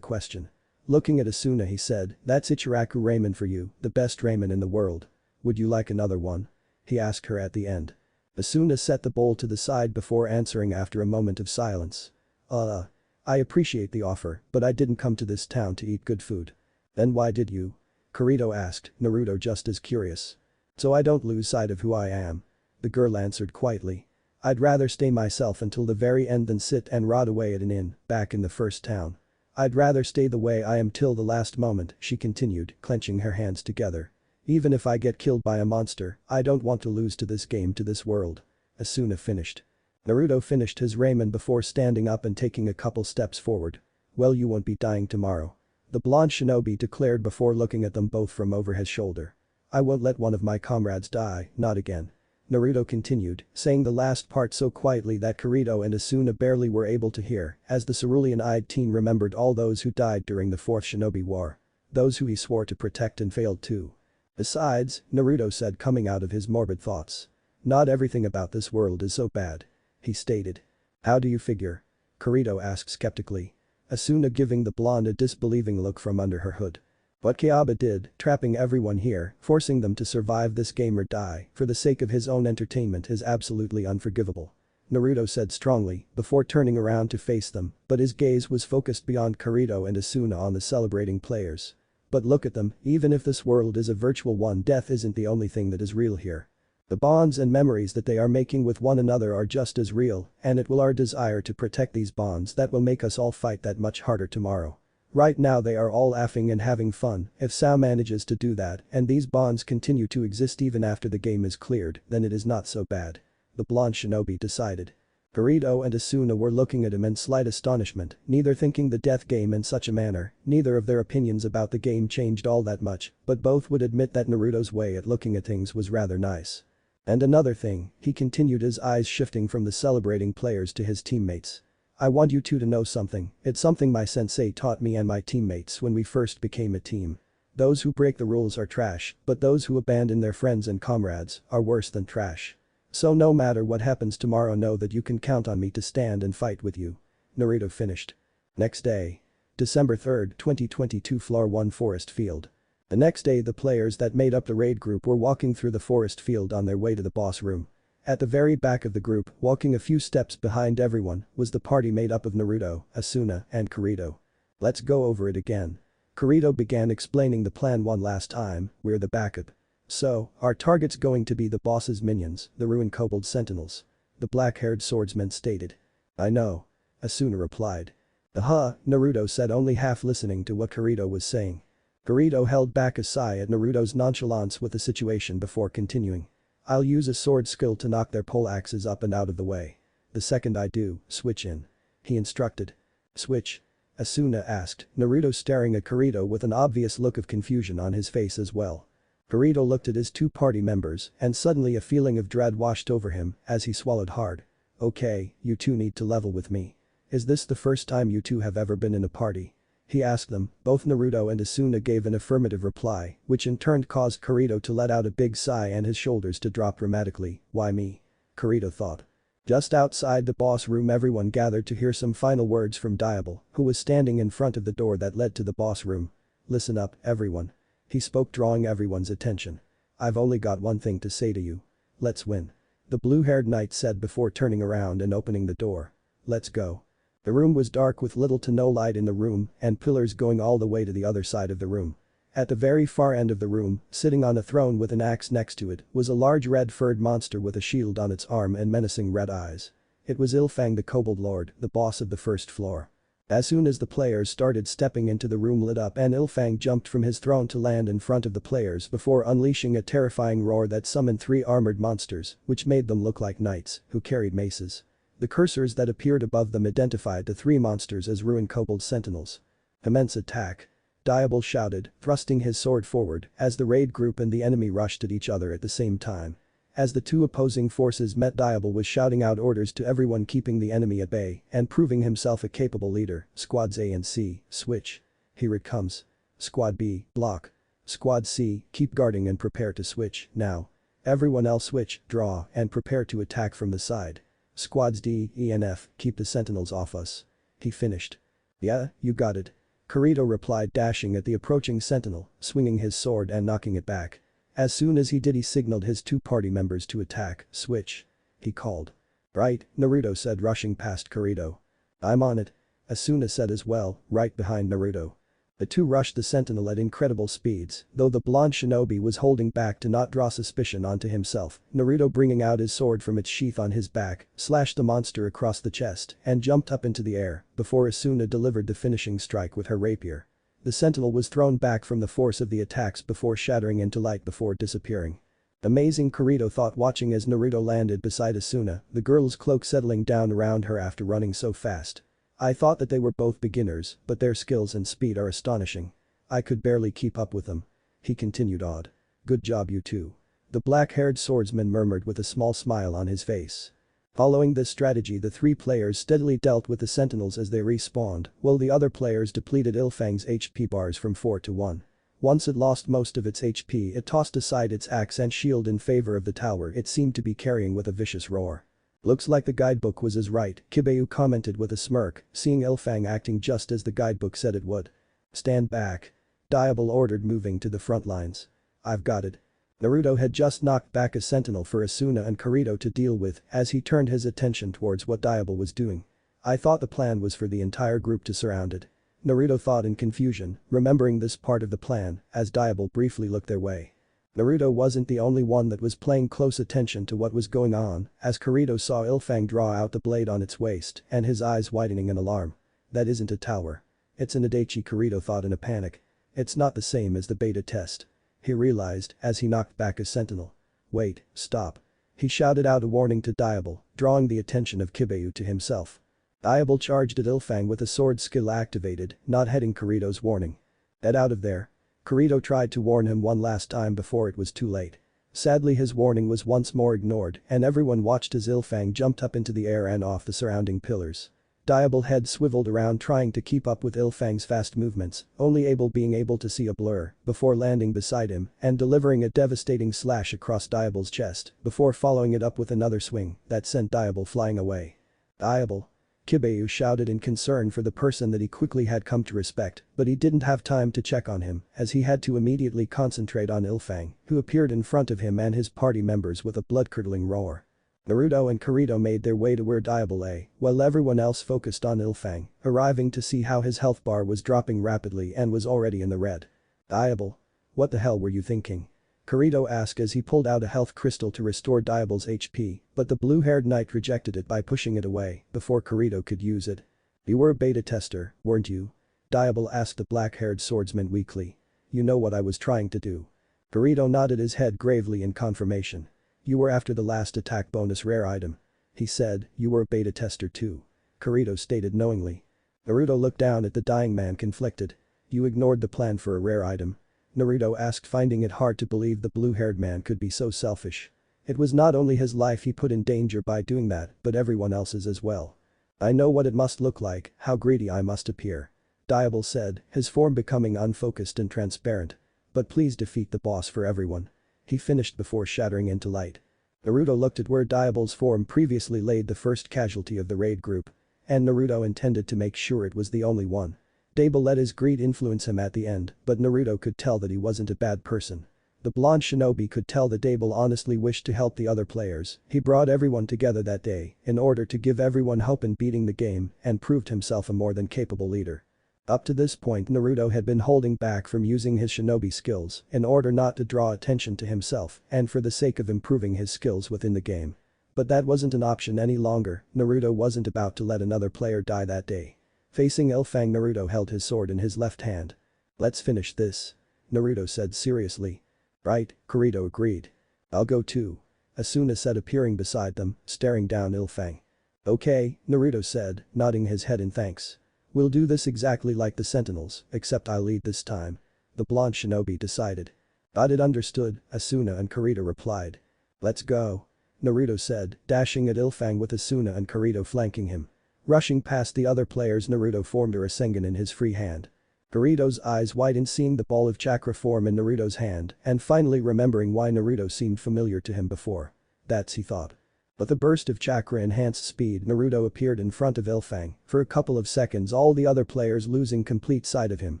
question. Looking at Asuna he said, that's Ichiraku ramen for you, the best ramen in the world. Would you like another one? He asked her at the end. Asuna set the bowl to the side before answering after a moment of silence. I appreciate the offer, but I didn't come to this town to eat good food. Then why did you? Kirito asked, Naruto just as curious. So I don't lose sight of who I am. The girl answered quietly. I'd rather stay myself until the very end than sit and rot away at an inn, back in the first town. I'd rather stay the way I am till the last moment, she continued, clenching her hands together. Even if I get killed by a monster, I don't want to lose to this game, to this world. Asuna finished. Naruto finished his ramen before standing up and taking a couple steps forward. Well, you won't be dying tomorrow. The blonde shinobi declared before looking at them both from over his shoulder. I won't let one of my comrades die, not again. Naruto continued, saying the last part so quietly that Kirito and Asuna barely were able to hear, as the cerulean-eyed teen remembered all those who died during the Fourth Shinobi War. Those who he swore to protect and failed to. Besides, Naruto said coming out of his morbid thoughts. Not everything about this world is so bad. He stated. How do you figure? Kirito asked skeptically. Asuna giving the blonde a disbelieving look from under her hood. What Kayaba did, trapping everyone here, forcing them to survive this game or die, for the sake of his own entertainment is absolutely unforgivable. Naruto said strongly, before turning around to face them, but his gaze was focused beyond Kirito and Asuna on the celebrating players. But look at them, even if this world is a virtual one, death isn't the only thing that is real here. The bonds and memories that they are making with one another are just as real, and it will our desire to protect these bonds that will make us all fight that much harder tomorrow. Right now they are all laughing and having fun. If Sao manages to do that and these bonds continue to exist even after the game is cleared, then it is not so bad. The blonde shinobi decided. Kirito and Asuna were looking at him in slight astonishment, neither thinking the death game in such a manner, neither of their opinions about the game changed all that much, but both would admit that Naruto's way at looking at things was rather nice. And another thing, he continued, his eyes shifting from the celebrating players to his teammates. I want you two to know something, it's something my sensei taught me and my teammates when we first became a team. Those who break the rules are trash, but those who abandon their friends and comrades are worse than trash. So no matter what happens tomorrow, know that you can count on me to stand and fight with you. Naruto finished. Next day. December 3, 2022, Floor 1 Forest Field. The next day the players that made up the raid group were walking through the forest field on their way to the boss room. At the very back of the group, walking a few steps behind everyone, was the party made up of Naruto, Asuna, and Kirito. Let's go over it again. Kirito began explaining the plan one last time, we're the backup. So, our target's going to be the boss's minions, the ruined kobold sentinels. The black-haired swordsman stated. I know. Asuna replied. Naruto said, only half listening to what Kirito was saying. Kirito held back a sigh at Naruto's nonchalance with the situation before continuing. I'll use a sword skill to knock their pole axes up and out of the way. The second I do, switch in. He instructed. Switch? Asuna asked, Naruto staring at Kirito with an obvious look of confusion on his face as well. Kirito looked at his two party members and suddenly a feeling of dread washed over him as he swallowed hard. Okay, you two need to level with me. Is this the first time you two have ever been in a party? He asked them. Both Naruto and Asuna gave an affirmative reply, which in turn caused Kirito to let out a big sigh and his shoulders to drop dramatically. Why me? Kirito thought. Just outside the boss room everyone gathered to hear some final words from Diable, who was standing in front of the door that led to the boss room. Listen up, everyone. He spoke, drawing everyone's attention. I've only got one thing to say to you. Let's win. The blue-haired knight said before turning around and opening the door. Let's go. The room was dark with little to no light in the room and pillars going all the way to the other side of the room. At the very far end of the room, sitting on a throne with an axe next to it, was a large red-furred monster with a shield on its arm and menacing red eyes. It was Ilfang the Kobold Lord, the boss of the first floor. As soon as the players started stepping into the room lit up and Ilfang jumped from his throne to land in front of the players before unleashing a terrifying roar that summoned 3 armored monsters, which made them look like knights who carried maces. The cursors that appeared above them identified the 3 monsters as ruined kobold sentinels. Immense attack. Diable shouted, thrusting his sword forward as the raid group and the enemy rushed at each other at the same time. As the 2 opposing forces met, Diable was shouting out orders to everyone, keeping the enemy at bay and proving himself a capable leader. Squads A and C, switch. Here it comes. Squad B, block. Squad C, keep guarding and prepare to switch, now. Everyone else switch, draw, and prepare to attack from the side. Squads D, E and F, keep the sentinels off us. He finished. Yeah, you got it. Kirito replied, dashing at the approaching sentinel, swinging his sword and knocking it back. As soon as he did, he signaled his 2 party members to attack. Switch. He called. Right, Naruto said, rushing past Kirito. I'm on it. Asuna said as well, right behind Naruto. The 2 rushed the sentinel at incredible speeds, though the blonde shinobi was holding back to not draw suspicion onto himself. Naruto, bringing out his sword from its sheath on his back, slashed the monster across the chest and jumped up into the air before Asuna delivered the finishing strike with her rapier. The sentinel was thrown back from the force of the attacks before shattering into light before disappearing. Amazing, Kirito thought, watching as Naruto landed beside Asuna, the girl's cloak settling down around her after running so fast. I thought that they were both beginners, but their skills and speed are astonishing. I could barely keep up with them. He continued, awed. Good job, you two. The black-haired swordsman murmured with a small smile on his face. Following this strategy, the 3 players steadily dealt with the sentinels as they respawned, while the other players depleted Ilfang's HP bars from 4 to 1. Once it lost most of its HP, it tossed aside its axe and shield in favor of the tower it seemed to be carrying with a vicious roar. Looks like the guidebook was as right, Kibeyu commented with a smirk, seeing Ilfang acting just as the guidebook said it would. Stand back. Diable ordered, moving to the front lines. I've got it. Naruto had just knocked back a sentinel for Asuna and Kirito to deal with as he turned his attention towards what Diable was doing. I thought the plan was for the entire group to surround it. Naruto thought in confusion, remembering this part of the plan as Diable briefly looked their way. Naruto wasn't the only one that was paying close attention to what was going on as Kirito saw Ilfang draw out the blade on its waist and his eyes widening in alarm. That isn't a tower. It's an Adachi, Kirito thought in a panic. It's not the same as the beta test. He realized as he knocked back a sentinel. Wait, stop. He shouted out a warning to Diable, drawing the attention of Kibeyu to himself. Diable charged at Ilfang with a sword skill activated, not heeding Kirito's warning. Get out of there. Kirito tried to warn him one last time before it was too late. Sadly, his warning was once more ignored and everyone watched as Ilfang jumped up into the air and off the surrounding pillars. Diable head swiveled around trying to keep up with Ilfang's fast movements, only being able to see a blur before landing beside him and delivering a devastating slash across Diable's chest before following it up with another swing that sent Diable flying away. Diable. Kibeyu shouted in concern for the person that he quickly had come to respect, but he didn't have time to check on him as he had to immediately concentrate on Ilfang, who appeared in front of him and his party members with a blood-curdling roar. Naruto and Kirito made their way to where Diable lay, while everyone else focused on Ilfang, arriving to see how his health bar was dropping rapidly and was already in the red. Diable. What the hell were you thinking? Kirito asked as he pulled out a health crystal to restore Diable's HP, but the blue-haired knight rejected it by pushing it away before Kirito could use it. You were a beta tester, weren't you? Diable asked the black-haired swordsman weakly. You know what I was trying to do. Kirito nodded his head gravely in confirmation. You were after the last attack bonus rare item. He said, you were a beta tester too. Kirito stated knowingly. Naruto looked down at the dying man, conflicted. You ignored the plan for a rare item? Naruto asked, finding it hard to believe the blue-haired man could be so selfish. It was not only his life he put in danger by doing that, but everyone else's as well. I know what it must look like, how greedy I must appear. Diable said, his form becoming unfocused and transparent. But please defeat the boss for everyone. He finished before shattering into light. Naruto looked at where Diable's form previously laid the first casualty of the raid group. And Naruto intended to make sure it was the only one. Diable let his greed influence him at the end, but Naruto could tell that he wasn't a bad person. The blonde shinobi could tell that Diable honestly wished to help the other players. He brought everyone together that day in order to give everyone hope in beating the game and proved himself a more than capable leader. Up to this point Naruto had been holding back from using his shinobi skills in order not to draw attention to himself and for the sake of improving his skills within the game. But that wasn't an option any longer. Naruto wasn't about to let another player die that day. Facing Ilfang, Naruto held his sword in his left hand. "Let's finish this," Naruto said seriously. "Right," Kirito agreed. "I'll go too," Asuna said, appearing beside them, staring down Ilfang. "Okay," Naruto said, nodding his head in thanks. "We'll do this exactly like the Sentinels, except I'll lead this time," the blonde shinobi decided. "Got it, understood," Asuna and Kirito replied. "Let's go," Naruto said, dashing at Ilfang with Asuna and Kirito flanking him. Rushing past the other players, Naruto formed a Rasengan in his free hand. Kirito's eyes widened seeing the ball of chakra form in Naruto's hand and finally remembering why Naruto seemed familiar to him before. That's, he thought. With a burst of chakra enhanced speed, Naruto appeared in front of Ilfang, for a couple of seconds all the other players losing complete sight of him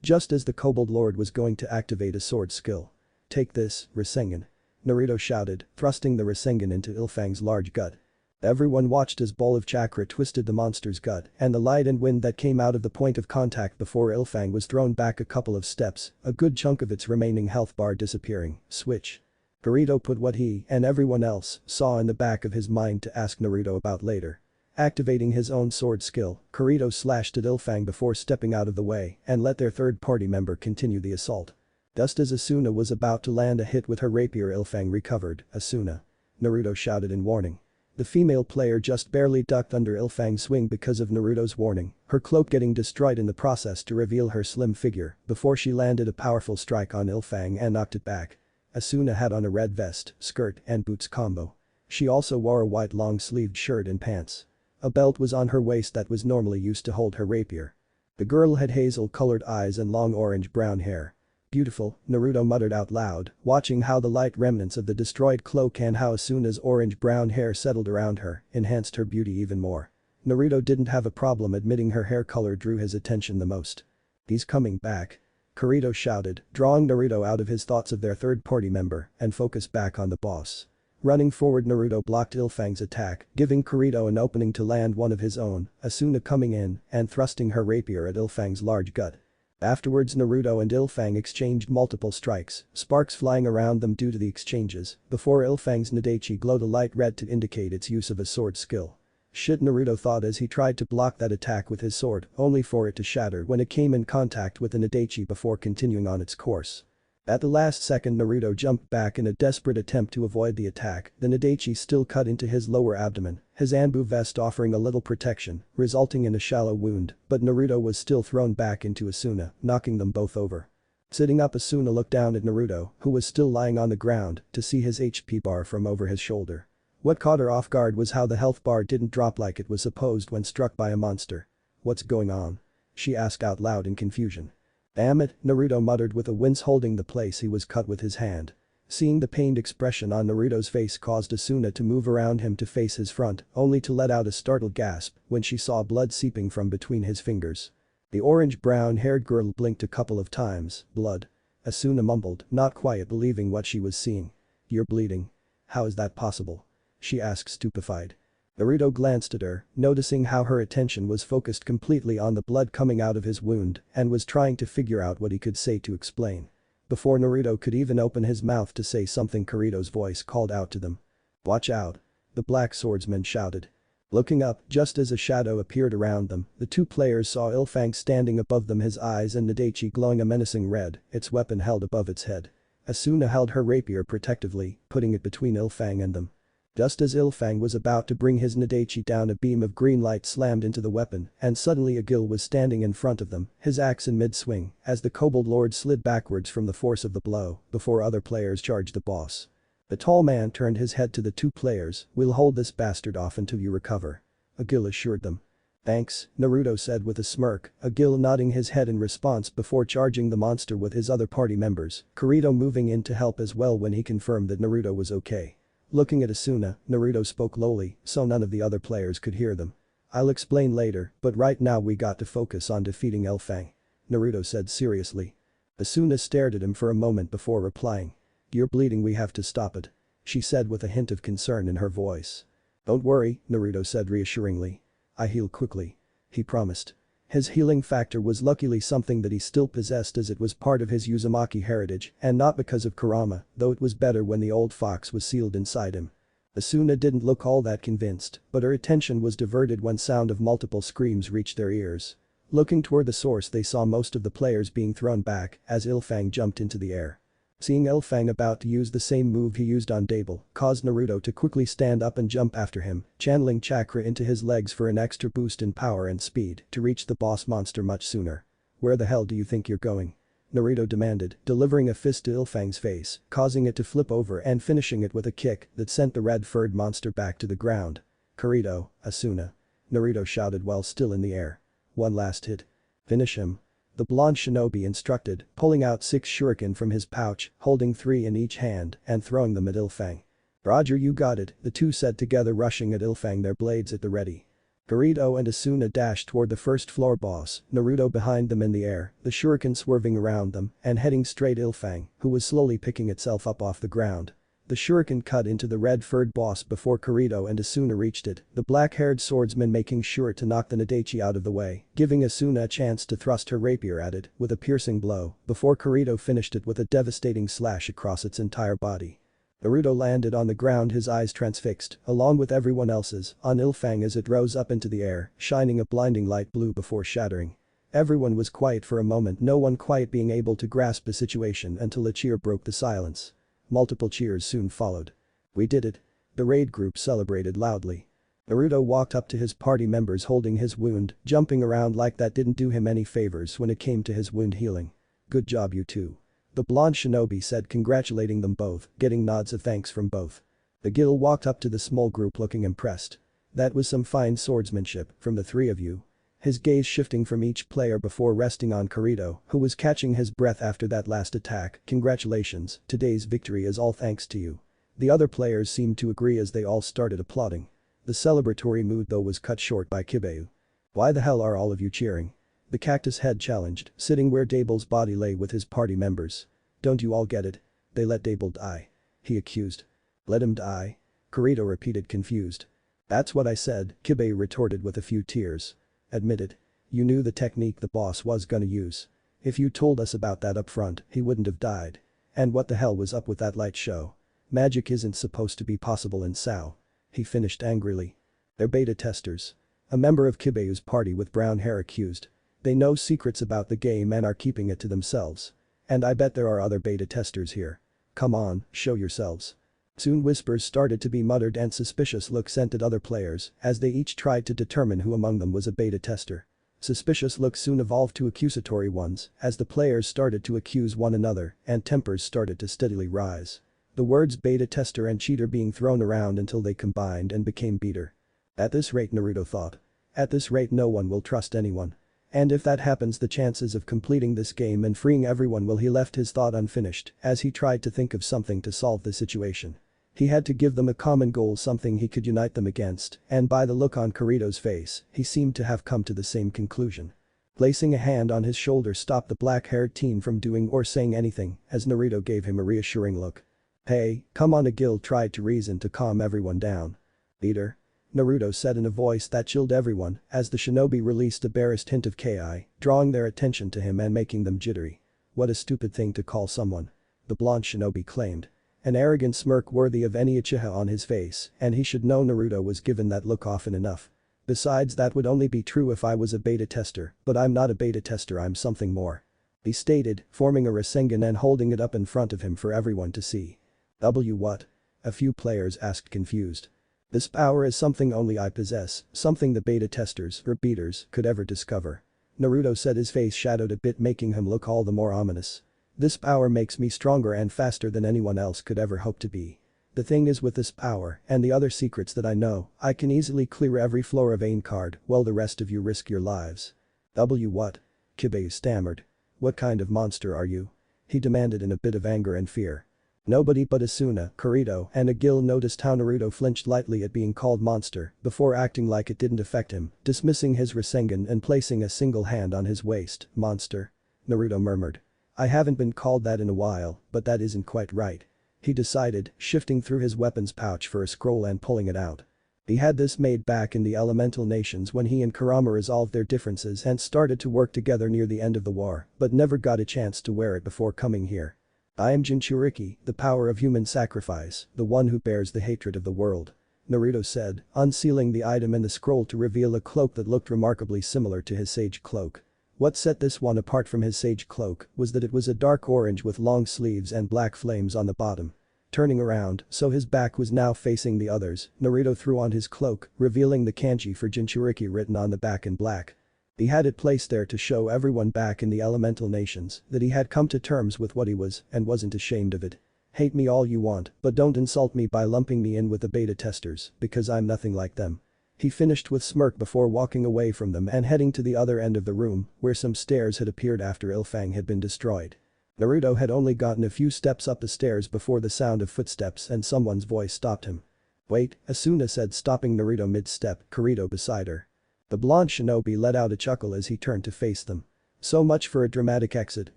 just as the Kobold Lord was going to activate a sword skill. "Take this, Rasengan," Naruto shouted, thrusting the Rasengan into Ilfang's large gut. Everyone watched as ball of chakra twisted the monster's gut and the light and wind that came out of the point of contact before Ilfang was thrown back a couple of steps, a good chunk of its remaining health bar disappearing. Switch. Kirito put what he and everyone else saw in the back of his mind to ask Naruto about later. Activating his own sword skill, Kirito slashed at Ilfang before stepping out of the way and let their third-party member continue the assault. Just as Asuna was about to land a hit with her rapier, Ilfang recovered. "Asuna," Naruto shouted in warning. The female player just barely ducked under Ilfang's swing because of Naruto's warning, her cloak getting destroyed in the process to reveal her slim figure before she landed a powerful strike on Ilfang and knocked it back. Asuna had on a red vest, skirt and boots combo. She also wore a white long-sleeved shirt and pants. A belt was on her waist that was normally used to hold her rapier. The girl had hazel-colored eyes and long orange-brown hair. "Beautiful," Naruto muttered out loud, watching how the light remnants of the destroyed cloak and how Asuna's orange-brown hair settled around her enhanced her beauty even more. Naruto didn't have a problem admitting her hair color drew his attention the most. "He's coming back," Kirito shouted, drawing Naruto out of his thoughts of their third-party member and focused back on the boss. Running forward, Naruto blocked Ilfang's attack, giving Kirito an opening to land one of his own, Asuna coming in and thrusting her rapier at Ilfang's large gut. Afterwards Naruto and Ilfang exchanged multiple strikes, sparks flying around them due to the exchanges, before Ilfang's Nadachi glowed a light red to indicate its use of a sword skill. "Shit," Naruto thought as he tried to block that attack with his sword, only for it to shatter when it came in contact with the Nadachi before continuing on its course. At the last second Naruto jumped back in a desperate attempt to avoid the attack, the Nadachi still cut into his lower abdomen, his Anbu vest offering a little protection, resulting in a shallow wound, but Naruto was still thrown back into Asuna, knocking them both over. Sitting up, Asuna looked down at Naruto, who was still lying on the ground, to see his HP bar from over his shoulder. What caught her off guard was how the health bar didn't drop like it was supposed when struck by a monster. "What's going on?" she asked out loud in confusion. "Damn it," Naruto muttered with a wince, holding the place he was cut with his hand. Seeing the pained expression on Naruto's face caused Asuna to move around him to face his front, only to let out a startled gasp when she saw blood seeping from between his fingers. The orange-brown-haired girl blinked a couple of times. "Blood?" Asuna mumbled, not quite believing what she was seeing. "You're bleeding. How is that possible?" she asked, stupefied. Naruto glanced at her, noticing how her attention was focused completely on the blood coming out of his wound and was trying to figure out what he could say to explain. Before Naruto could even open his mouth to say something, Kirito's voice called out to them. "Watch out," the black swordsman shouted. Looking up, just as a shadow appeared around them, the two players saw Ilfang standing above them, his eyes and Nadachi glowing a menacing red, its weapon held above its head. Asuna held her rapier protectively, putting it between Ilfang and them. Just as Ilfang was about to bring his Nadachi down, a beam of green light slammed into the weapon and suddenly a Gil was standing in front of them, his axe in mid-swing, as the Kobold Lord slid backwards from the force of the blow before other players charged the boss. The tall man turned his head to the two players. "We'll hold this bastard off until you recover," a Gil assured them. Thanks, Naruto said with a smirk, a Gil nodding his head in response before charging the monster with his other party members, Kirito moving in to help as well when he confirmed that Naruto was okay. Looking at Asuna, Naruto spoke lowly, so none of the other players could hear them. I'll explain later, but right now we got to focus on defeating Elfang. Naruto said seriously. Asuna stared at him for a moment before replying. You're bleeding, we have to stop it. She said with a hint of concern in her voice. Don't worry, Naruto said reassuringly. I heal quickly. He promised. His healing factor was luckily something that he still possessed as it was part of his Uzumaki heritage and not because of Kurama, though it was better when the old fox was sealed inside him. Asuna didn't look all that convinced, but her attention was diverted when sound of multiple screams reached their ears. Looking toward the source, they saw most of the players being thrown back as Ilfang jumped into the air. Seeing Ilfang about to use the same move he used on Dable caused Naruto to quickly stand up and jump after him, channeling chakra into his legs for an extra boost in power and speed to reach the boss monster much sooner. Where the hell do you think you're going? Naruto demanded, delivering a fist to Ilfang's face, causing it to flip over and finishing it with a kick that sent the red-furred monster back to the ground. Kirito, Asuna. Naruto shouted while still in the air. One last hit. Finish him. The blonde shinobi instructed, pulling out 6 shuriken from his pouch, holding 3 in each hand and throwing them at Ilfang. Roger, you got it, the two said together, rushing at Ilfang, their blades at the ready. Kirito and Asuna dashed toward the first floor boss, Naruto behind them in the air, the shuriken swerving around them and heading straight Ilfang, who was slowly picking itself up off the ground. The shuriken cut into the red-furred boss before Kirito and Asuna reached it, the black-haired swordsman making sure to knock the Nadachi out of the way, giving Asuna a chance to thrust her rapier at it with a piercing blow before Kirito finished it with a devastating slash across its entire body. Naruto landed on the ground, his eyes transfixed, along with everyone else's, on Ilfang as it rose up into the air, shining a blinding light blue before shattering. Everyone was quiet for a moment, no one quite being able to grasp the situation until a cheer broke the silence. Multiple cheers soon followed. We did it. The raid group celebrated loudly. Naruto walked up to his party members holding his wound, jumping around like that didn't do him any favors when it came to his wound healing. Good job, you two. The blonde shinobi said, congratulating them both, getting nods of thanks from both. The Gil walked up to the small group looking impressed. That was some fine swordsmanship from the 3 of you. His gaze shifting from each player before resting on Kirito, who was catching his breath after that last attack. Congratulations, today's victory is all thanks to you. The other players seemed to agree as they all started applauding. The celebratory mood though was cut short by Kibeu. Why the hell are all of you cheering? The cactus head challenged, sitting where Dable's body lay with his party members. Don't you all get it? They let Dable die. He accused. Let him die? Kirito repeated, confused. That's what I said, Kibeu retorted with a few tears. Admit it. You knew the technique the boss was gonna use. If you told us about that up front, he wouldn't have died. And what the hell was up with that light show? Magic isn't supposed to be possible in Sao. He finished angrily. They're beta testers. A member of Kibeu's party with brown hair accused. They know secrets about the game and are keeping it to themselves. And I bet there are other beta testers here. Come on, show yourselves. Soon whispers started to be muttered and suspicious looks sent at other players as they each tried to determine who among them was a beta tester. Suspicious looks soon evolved to accusatory ones as the players started to accuse one another and tempers started to steadily rise. The words beta tester and cheater being thrown around until they combined and became beater. At this rate, Naruto thought. At this rate no one will trust anyone. And if that happens, the chances of completing this game and freeing everyone will. He left his thought unfinished as he tried to think of something to solve the situation. He had to give them a common goal, something he could unite them against, and by the look on Kirito's face, he seemed to have come to the same conclusion. Placing a hand on his shoulder stopped the black-haired teen from doing or saying anything as Naruto gave him a reassuring look. Hey, come on, a Gil tried to reason to calm everyone down. Leader? Naruto said in a voice that chilled everyone as the shinobi released a barest hint of ki, drawing their attention to him and making them jittery. What a stupid thing to call someone. The blonde shinobi claimed. An arrogant smirk worthy of any Uchiha on his face, and he should know Naruto was given that look often enough. Besides, that would only be true if I was a beta tester, but I'm not a beta tester, I'm something more. He stated, forming a Rasengan and holding it up in front of him for everyone to see. What? A few players asked confused. This power is something only I possess, something the beta testers, or beaters, could ever discover. Naruto said, his face shadowed a bit, making him look all the more ominous. This power makes me stronger and faster than anyone else could ever hope to be. The thing is with this power and the other secrets that I know, I can easily clear every Flora Vein card while the rest of you risk your lives. What? Kibe stammered. What kind of monster are you? He demanded in a bit of anger and fear. Nobody but Asuna, Kurito, and Agil noticed how Naruto flinched lightly at being called monster before acting like it didn't affect him, dismissing his Rasengan and placing a single hand on his waist. Monster? Naruto murmured. I haven't been called that in a while, but that isn't quite right. He decided, shifting through his weapons pouch for a scroll and pulling it out. He had this made back in the elemental nations when he and Kurama resolved their differences and started to work together near the end of the war, but never got a chance to wear it before coming here. I am Jinchuriki, the power of human sacrifice, the one who bears the hatred of the world. Naruto said, unsealing the item in the scroll to reveal a cloak that looked remarkably similar to his sage cloak. What set this one apart from his sage cloak was that it was a dark orange with long sleeves and black flames on the bottom. Turning around, so his back was now facing the others, Naruto threw on his cloak, revealing the kanji for Jinchuriki written on the back in black. He had it placed there to show everyone back in the elemental nations that he had come to terms with what he was and wasn't ashamed of it. Hate me all you want, but don't insult me by lumping me in with the beta testers, because I'm nothing like them. He finished with smirk before walking away from them and heading to the other end of the room, where some stairs had appeared after Ilfang had been destroyed. Naruto had only gotten a few steps up the stairs before the sound of footsteps and someone's voice stopped him. Wait, Asuna said, stopping Naruto mid-step, Kurito beside her. The blonde shinobi let out a chuckle as he turned to face them. So much for a dramatic exit,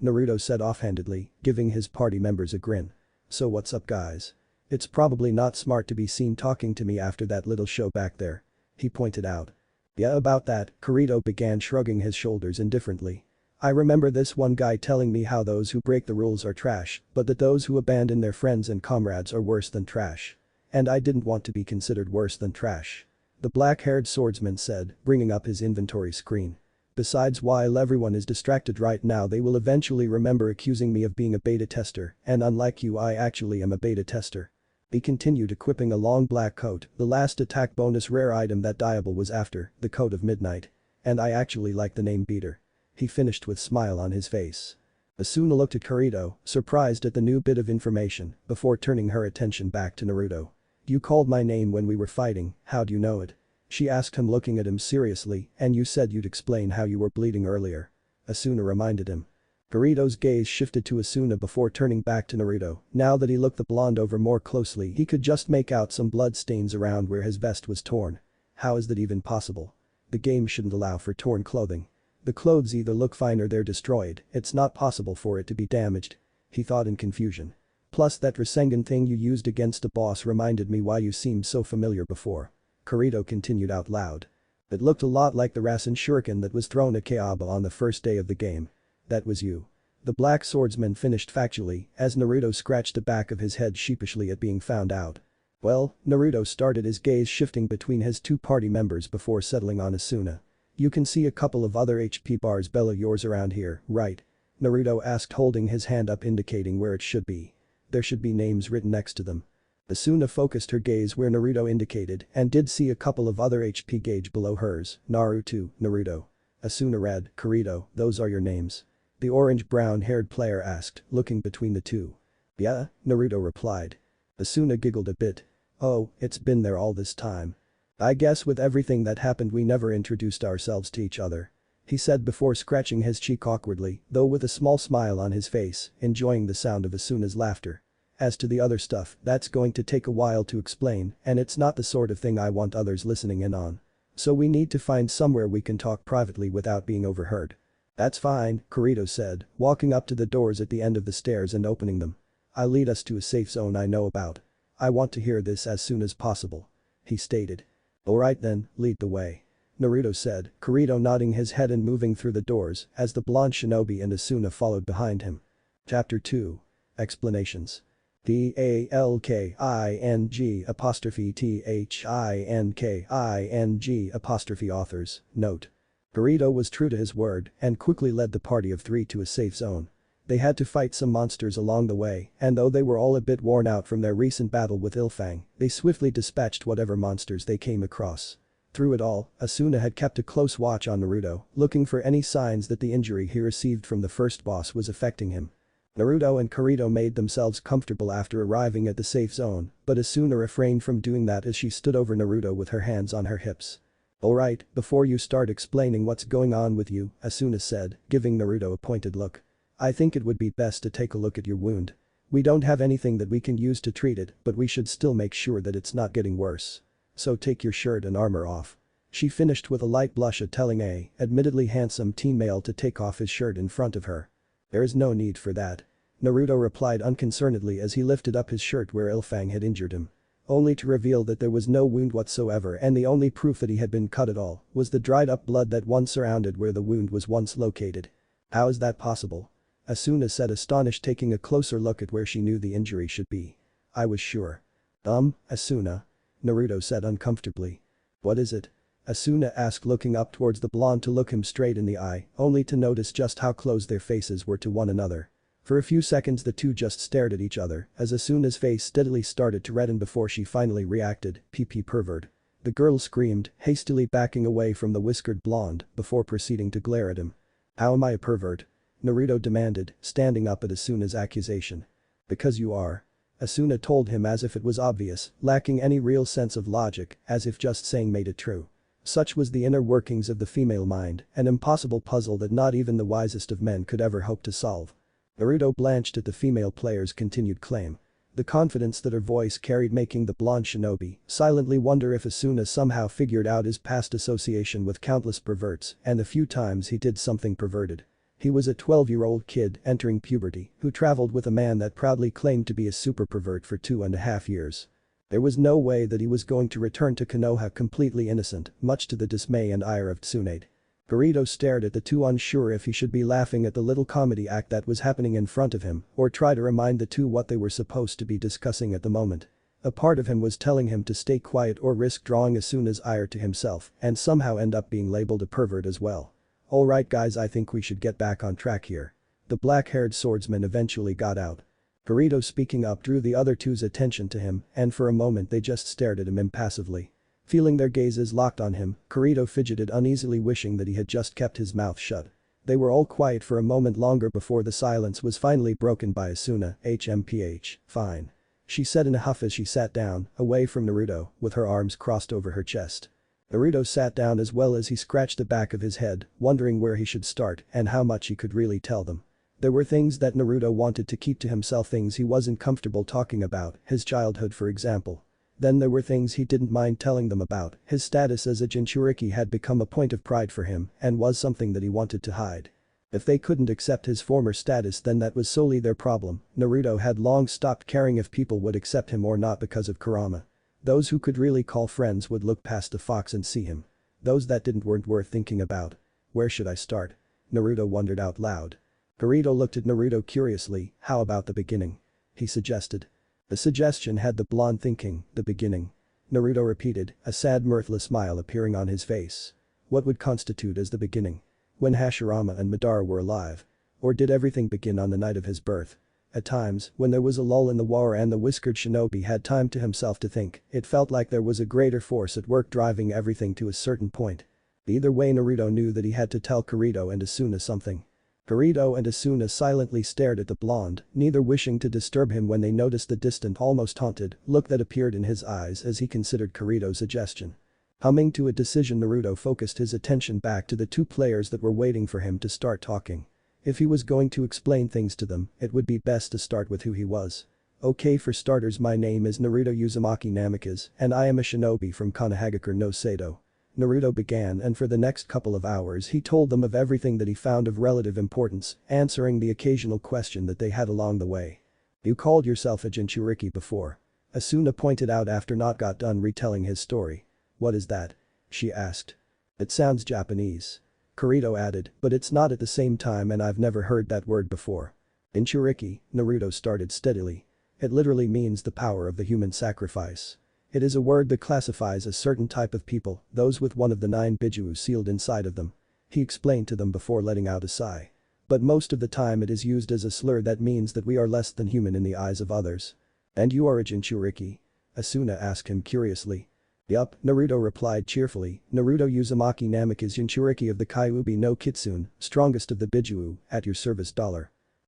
Naruto said offhandedly, giving his party members a grin. So what's up guys? It's probably not smart to be seen talking to me after that little show back there. He pointed out. Yeah, about that, Kurito began shrugging his shoulders indifferently. I remember this one guy telling me how those who break the rules are trash, but that those who abandon their friends and comrades are worse than trash. And I didn't want to be considered worse than trash. The black-haired swordsman said, bringing up his inventory screen. Besides, while everyone is distracted right now, they will eventually remember accusing me of being a beta tester, and unlike you, I actually am a beta tester. He continued, equipping a long black coat, the last attack bonus rare item that Diable was after, the Coat of Midnight. And I actually like the name Beater. He finished with smile on his face. Asuna looked at Kurito, surprised at the new bit of information, before turning her attention back to Naruto. You called my name when we were fighting, how'd you know it? She asked him, looking at him seriously, and you said you'd explain how you were bleeding earlier. Asuna reminded him. Kurito's gaze shifted to Asuna before turning back to Naruto. Now that he looked the blonde over more closely, he could just make out some blood stains around where his vest was torn. How is that even possible? The game shouldn't allow for torn clothing. The clothes either look fine or they're destroyed, it's not possible for it to be damaged. He thought in confusion. Plus that Rasengan thing you used against the boss reminded me why you seemed so familiar before. Kurito continued out loud. It looked a lot like the Rasen shuriken that was thrown at Kayaba on the first day of the game. That was you. The black swordsman finished factually, as Naruto scratched the back of his head sheepishly at being found out. Well, Naruto started, his gaze shifting between his two party members before settling on Asuna. You can see a couple of other HP bars below yours around here, right? Naruto asked, holding his hand up indicating where it should be. There should be names written next to them. Asuna focused her gaze where Naruto indicated and did see a couple of other HP gauge below hers, Naruto, Naruto. Asuna read, Kurito, those are your names. The orange-brown-haired player asked, looking between the two. Yeah, Naruto replied. Asuna giggled a bit. Oh, it's been there all this time. I guess with everything that happened we never introduced ourselves to each other. He said before scratching his cheek awkwardly, though with a small smile on his face, enjoying the sound of Asuna's laughter. As to the other stuff, that's going to take a while to explain, and it's not the sort of thing I want others listening in on. So we need to find somewhere we can talk privately without being overheard. That's fine, Kurito said, walking up to the doors at the end of the stairs and opening them. I'll lead us to a safe zone I know about. I want to hear this as soon as possible. He stated. Alright then, lead the way. Naruto said, Kurito nodding his head and moving through the doors as the blonde shinobi and Asuna followed behind him. Chapter 2. Explanations. DALKING_THINKING authors, note. Kurito was true to his word and quickly led the party of 3 to a safe zone. They had to fight some monsters along the way, and though they were all a bit worn out from their recent battle with Ilfang, they swiftly dispatched whatever monsters they came across. Through it all, Asuna had kept a close watch on Naruto, looking for any signs that the injury he received from the first boss was affecting him. Naruto and Kirito made themselves comfortable after arriving at the safe zone, but Asuna refrained from doing that as she stood over Naruto with her hands on her hips. "Alright, before you start explaining what's going on with you," Asuna said, giving Naruto a pointed look. "I think it would be best to take a look at your wound. We don't have anything that we can use to treat it, but we should still make sure that it's not getting worse. So take your shirt and armor off." She finished with a light blush at telling a, admittedly handsome teen male to take off his shirt in front of her. "There is no need for that," Naruto replied unconcernedly as he lifted up his shirt where Ilfang had injured him. Only to reveal that there was no wound whatsoever and the only proof that he had been cut at all was the dried up blood that once surrounded where the wound was once located. "How is that possible?" Asuna said, astonished, taking a closer look at where she knew the injury should be. "I was sure." Asuna," Naruto said uncomfortably. "What is it?" Asuna asked, looking up towards the blonde to look him straight in the eye, only to notice just how close their faces were to one another. For a few seconds the two just stared at each other as Asuna's face steadily started to redden before she finally reacted, "PP pervert." The girl screamed, hastily backing away from the whiskered blonde before proceeding to glare at him. "How am I a pervert?" Naruto demanded, standing up at Asuna's accusation. "Because you are." Asuna told him as if it was obvious, lacking any real sense of logic, as if just saying made it true. Such was the inner workings of the female mind, an impossible puzzle that not even the wisest of men could ever hope to solve. Naruto blanched at the female player's continued claim. The confidence that her voice carried making the blonde shinobi silently wonder if Asuna somehow figured out his past association with countless perverts and the few times he did something perverted. He was a 12-year-old kid entering puberty who traveled with a man that proudly claimed to be a super pervert for 2.5 years. There was no way that he was going to return to Konoha completely innocent, much to the dismay and ire of Tsunade. Kirito stared at the two, unsure if he should be laughing at the little comedy act that was happening in front of him or try to remind the two what they were supposed to be discussing at the moment. A part of him was telling him to stay quiet or risk drawing Asuna's ire to himself and somehow end up being labeled a pervert as well. "Alright guys, I think we should get back on track here." The black-haired swordsman eventually got out. Kirito speaking up drew the other two's attention to him and for a moment they just stared at him impassively. Feeling their gazes locked on him, Kirito fidgeted uneasily, wishing that he had just kept his mouth shut. They were all quiet for a moment longer before the silence was finally broken by Asuna. "HMPH, fine," she said in a huff as she sat down, away from Naruto, with her arms crossed over her chest. Naruto sat down as well as he scratched the back of his head, wondering where he should start and how much he could really tell them. There were things that Naruto wanted to keep to himself, things he wasn't comfortable talking about, his childhood for example. Then there were things he didn't mind telling them about, his status as a Jinchuriki had become a point of pride for him and was something that he wanted to hide. If they couldn't accept his former status, then that was solely their problem. Naruto had long stopped caring if people would accept him or not because of Kurama. Those who could really call friends would look past the fox and see him. Those that didn't weren't worth thinking about. "Where should I start?" Naruto wondered out loud. Kirito looked at Naruto curiously. "How about the beginning?" he suggested. The suggestion had the blonde thinking, "The beginning?" Naruto repeated, a sad mirthless smile appearing on his face. What would constitute as the beginning? When Hashirama and Madara were alive? Or did everything begin on the night of his birth? At times, when there was a lull in the war and the whiskered shinobi had time to himself to think, it felt like there was a greater force at work driving everything to a certain point. Either way, Naruto knew that he had to tell Kirito and Asuna something. Kirito and Asuna silently stared at the blonde, neither wishing to disturb him when they noticed the distant, almost haunted look that appeared in his eyes as he considered Kirito's suggestion. Coming to a decision, Naruto focused his attention back to the two players that were waiting for him to start talking. If he was going to explain things to them, it would be best to start with who he was. "Okay, for starters, my name is Naruto Uzumaki Namikaze and I am a shinobi from Konohagakure no Sado." Naruto began, and for the next couple of hours he told them of everything that he found of relative importance, answering the occasional question that they had along the way. "You called yourself a Jinchuriki before," Asuna pointed out after not got done retelling his story. "What is that?" she asked. "It sounds Japanese," Kirito added, "but it's not at the same time and I've never heard that word before." "Jinchuriki," Naruto started steadily. "It literally means the power of the human sacrifice. It is a word that classifies a certain type of people, those with one of the 9 Bijuu sealed inside of them." He explained to them before letting out a sigh. "But most of the time it is used as a slur that means that we are less than human in the eyes of others." "And you are a Jinchuriki?" Asuna asked him curiously. "Yup," Naruto replied cheerfully. "Naruto Uzumaki Namikaze, Jinchuriki of the Kyuubi no Kitsune, strongest of the Bijuu, at your service.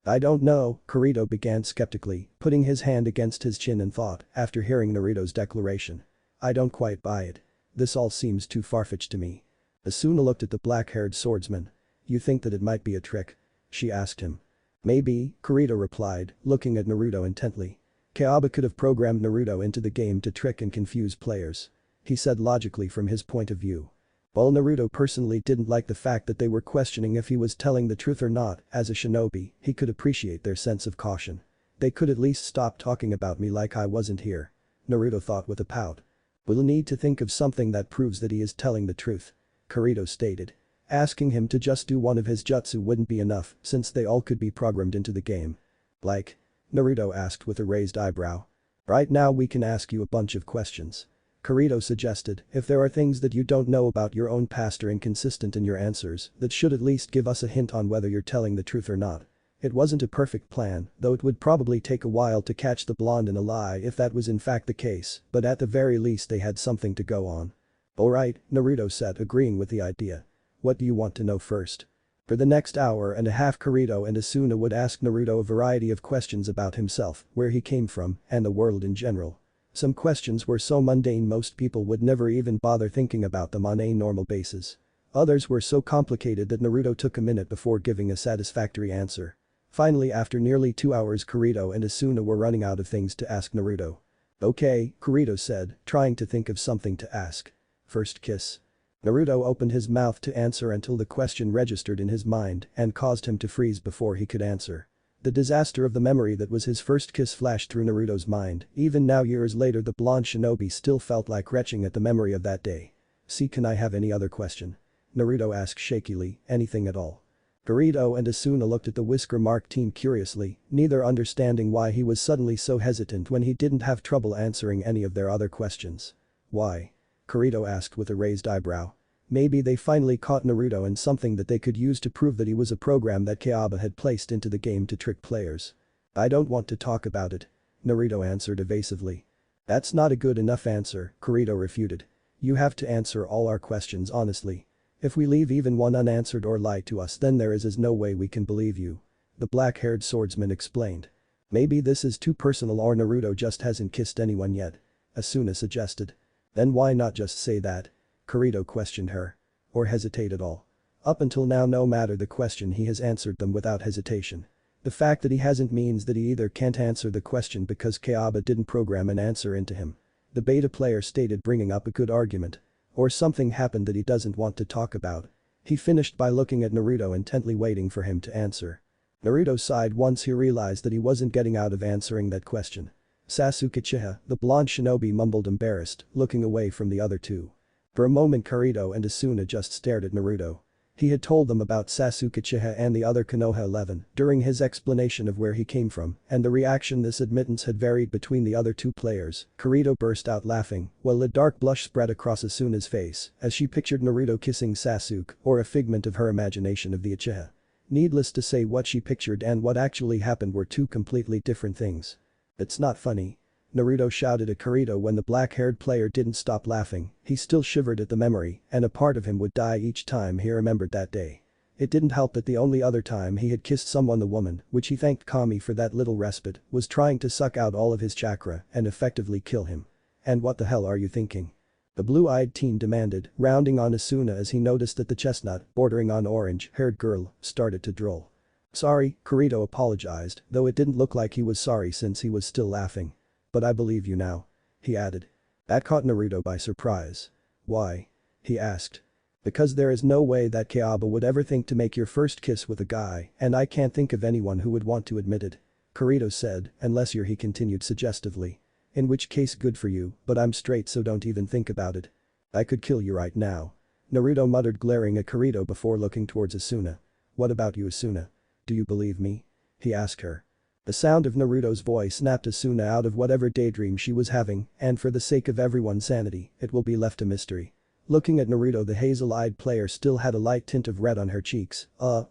I don't know, Kirito began skeptically, putting his hand against his chin in thought after hearing Naruto's declaration. I don't quite buy it. This all seems too far-fetched to me. Asuna looked at the black-haired swordsman. You think that it might be a trick? She asked him. Maybe, Kirito replied, looking at Naruto intently. Kayaba could have programmed Naruto into the game to trick and confuse players. He said logically from his point of view. While Naruto personally didn't like the fact that they were questioning if he was telling the truth or not, as a shinobi, he could appreciate their sense of caution. They could at least stop talking about me like I wasn't here. Naruto thought with a pout. We'll need to think of something that proves that he is telling the truth. Kirito stated. Asking him to just do one of his jutsu wouldn't be enough since they all could be programmed into the game. Like? Naruto asked with a raised eyebrow. Right now we can ask you a bunch of questions. Kirito suggested, if there are things that you don't know about your own past or inconsistent in your answers, that should at least give us a hint on whether you're telling the truth or not. It wasn't a perfect plan, though it would probably take a while to catch the blonde in a lie if that was in fact the case, but at the very least they had something to go on. Alright, Naruto said, agreeing with the idea. What do you want to know first? For the next hour and a half Kirito and Asuna would ask Naruto a variety of questions about himself, where he came from, and the world in general. Some questions were so mundane most people would never even bother thinking about them on a normal basis. Others were so complicated that Naruto took a minute before giving a satisfactory answer. Finally, after nearly 2 hours, Kirito and Asuna were running out of things to ask Naruto. Okay, Kirito said, trying to think of something to ask. First kiss. Naruto opened his mouth to answer until the question registered in his mind and caused him to freeze before he could answer. The disaster of the memory that was his first kiss flashed through Naruto's mind. Even now years later the blonde shinobi still felt like retching at the memory of that day. See, can I have any other question? Naruto asked shakily, anything at all. Kirito and Asuna looked at the whisker mark team curiously, neither understanding why he was suddenly so hesitant when he didn't have trouble answering any of their other questions. Why? Kirito asked with a raised eyebrow. Maybe they finally caught Naruto in something that they could use to prove that he was a program that Kayaba had placed into the game to trick players. I don't want to talk about it. Naruto answered evasively. That's not a good enough answer, Kirito refuted. You have to answer all our questions honestly. If we leave even one unanswered or lie to us, then there is no way we can believe you. The black-haired swordsman explained. Maybe this is too personal or Naruto just hasn't kissed anyone yet. Asuna suggested. Then why not just say that? Kirito questioned her. Or hesitate at all. Up until now, no matter the question, he has answered them without hesitation. The fact that he hasn't means that he either can't answer the question because Kayaba didn't program an answer into him. The beta player stated, bringing up a good argument. Or something happened that he doesn't want to talk about. He finished by looking at Naruto intently, waiting for him to answer. Naruto sighed once he realized that he wasn't getting out of answering that question. Sasuke Uchiha, the blonde shinobi, mumbled, embarrassed, looking away from the other two. For a moment Kirito and Asuna just stared at Naruto. He had told them about Sasuke Uchiha and the other Konoha 11 during his explanation of where he came from, and the reaction this admittance had varied between the other two players. Kirito burst out laughing, while a dark blush spread across Asuna's face as she pictured Naruto kissing Sasuke, or a figment of her imagination of the Uchiha. Needless to say, what she pictured and what actually happened were two completely different things. It's not funny. Naruto shouted at Kirito when the black-haired player didn't stop laughing. He still shivered at the memory, and a part of him would die each time he remembered that day. It didn't help that the only other time he had kissed someone, the woman, which he thanked Kami for that little respite, was trying to suck out all of his chakra and effectively kill him. And what the hell are you thinking? The blue-eyed teen demanded, rounding on Asuna as he noticed that the chestnut, bordering on orange-haired girl, started to drool. Sorry, Kirito apologized, though it didn't look like he was sorry since he was still laughing. But I believe you now. He added. That caught Naruto by surprise. Why? He asked. Because there is no way that Kayaba would ever think to make your first kiss with a guy, and I can't think of anyone who would want to admit it. Kirito said, unless you're, he continued suggestively. In which case good for you, but I'm straight, so don't even think about it. I could kill you right now. Naruto muttered, glaring at Kirito before looking towards Asuna. What about you, Asuna? Do you believe me? He asked her. The sound of Naruto's voice snapped Asuna out of whatever daydream she was having, and for the sake of everyone's sanity, it will be left a mystery. Looking at Naruto, the hazel-eyed player still had a light tint of red on her cheeks. Of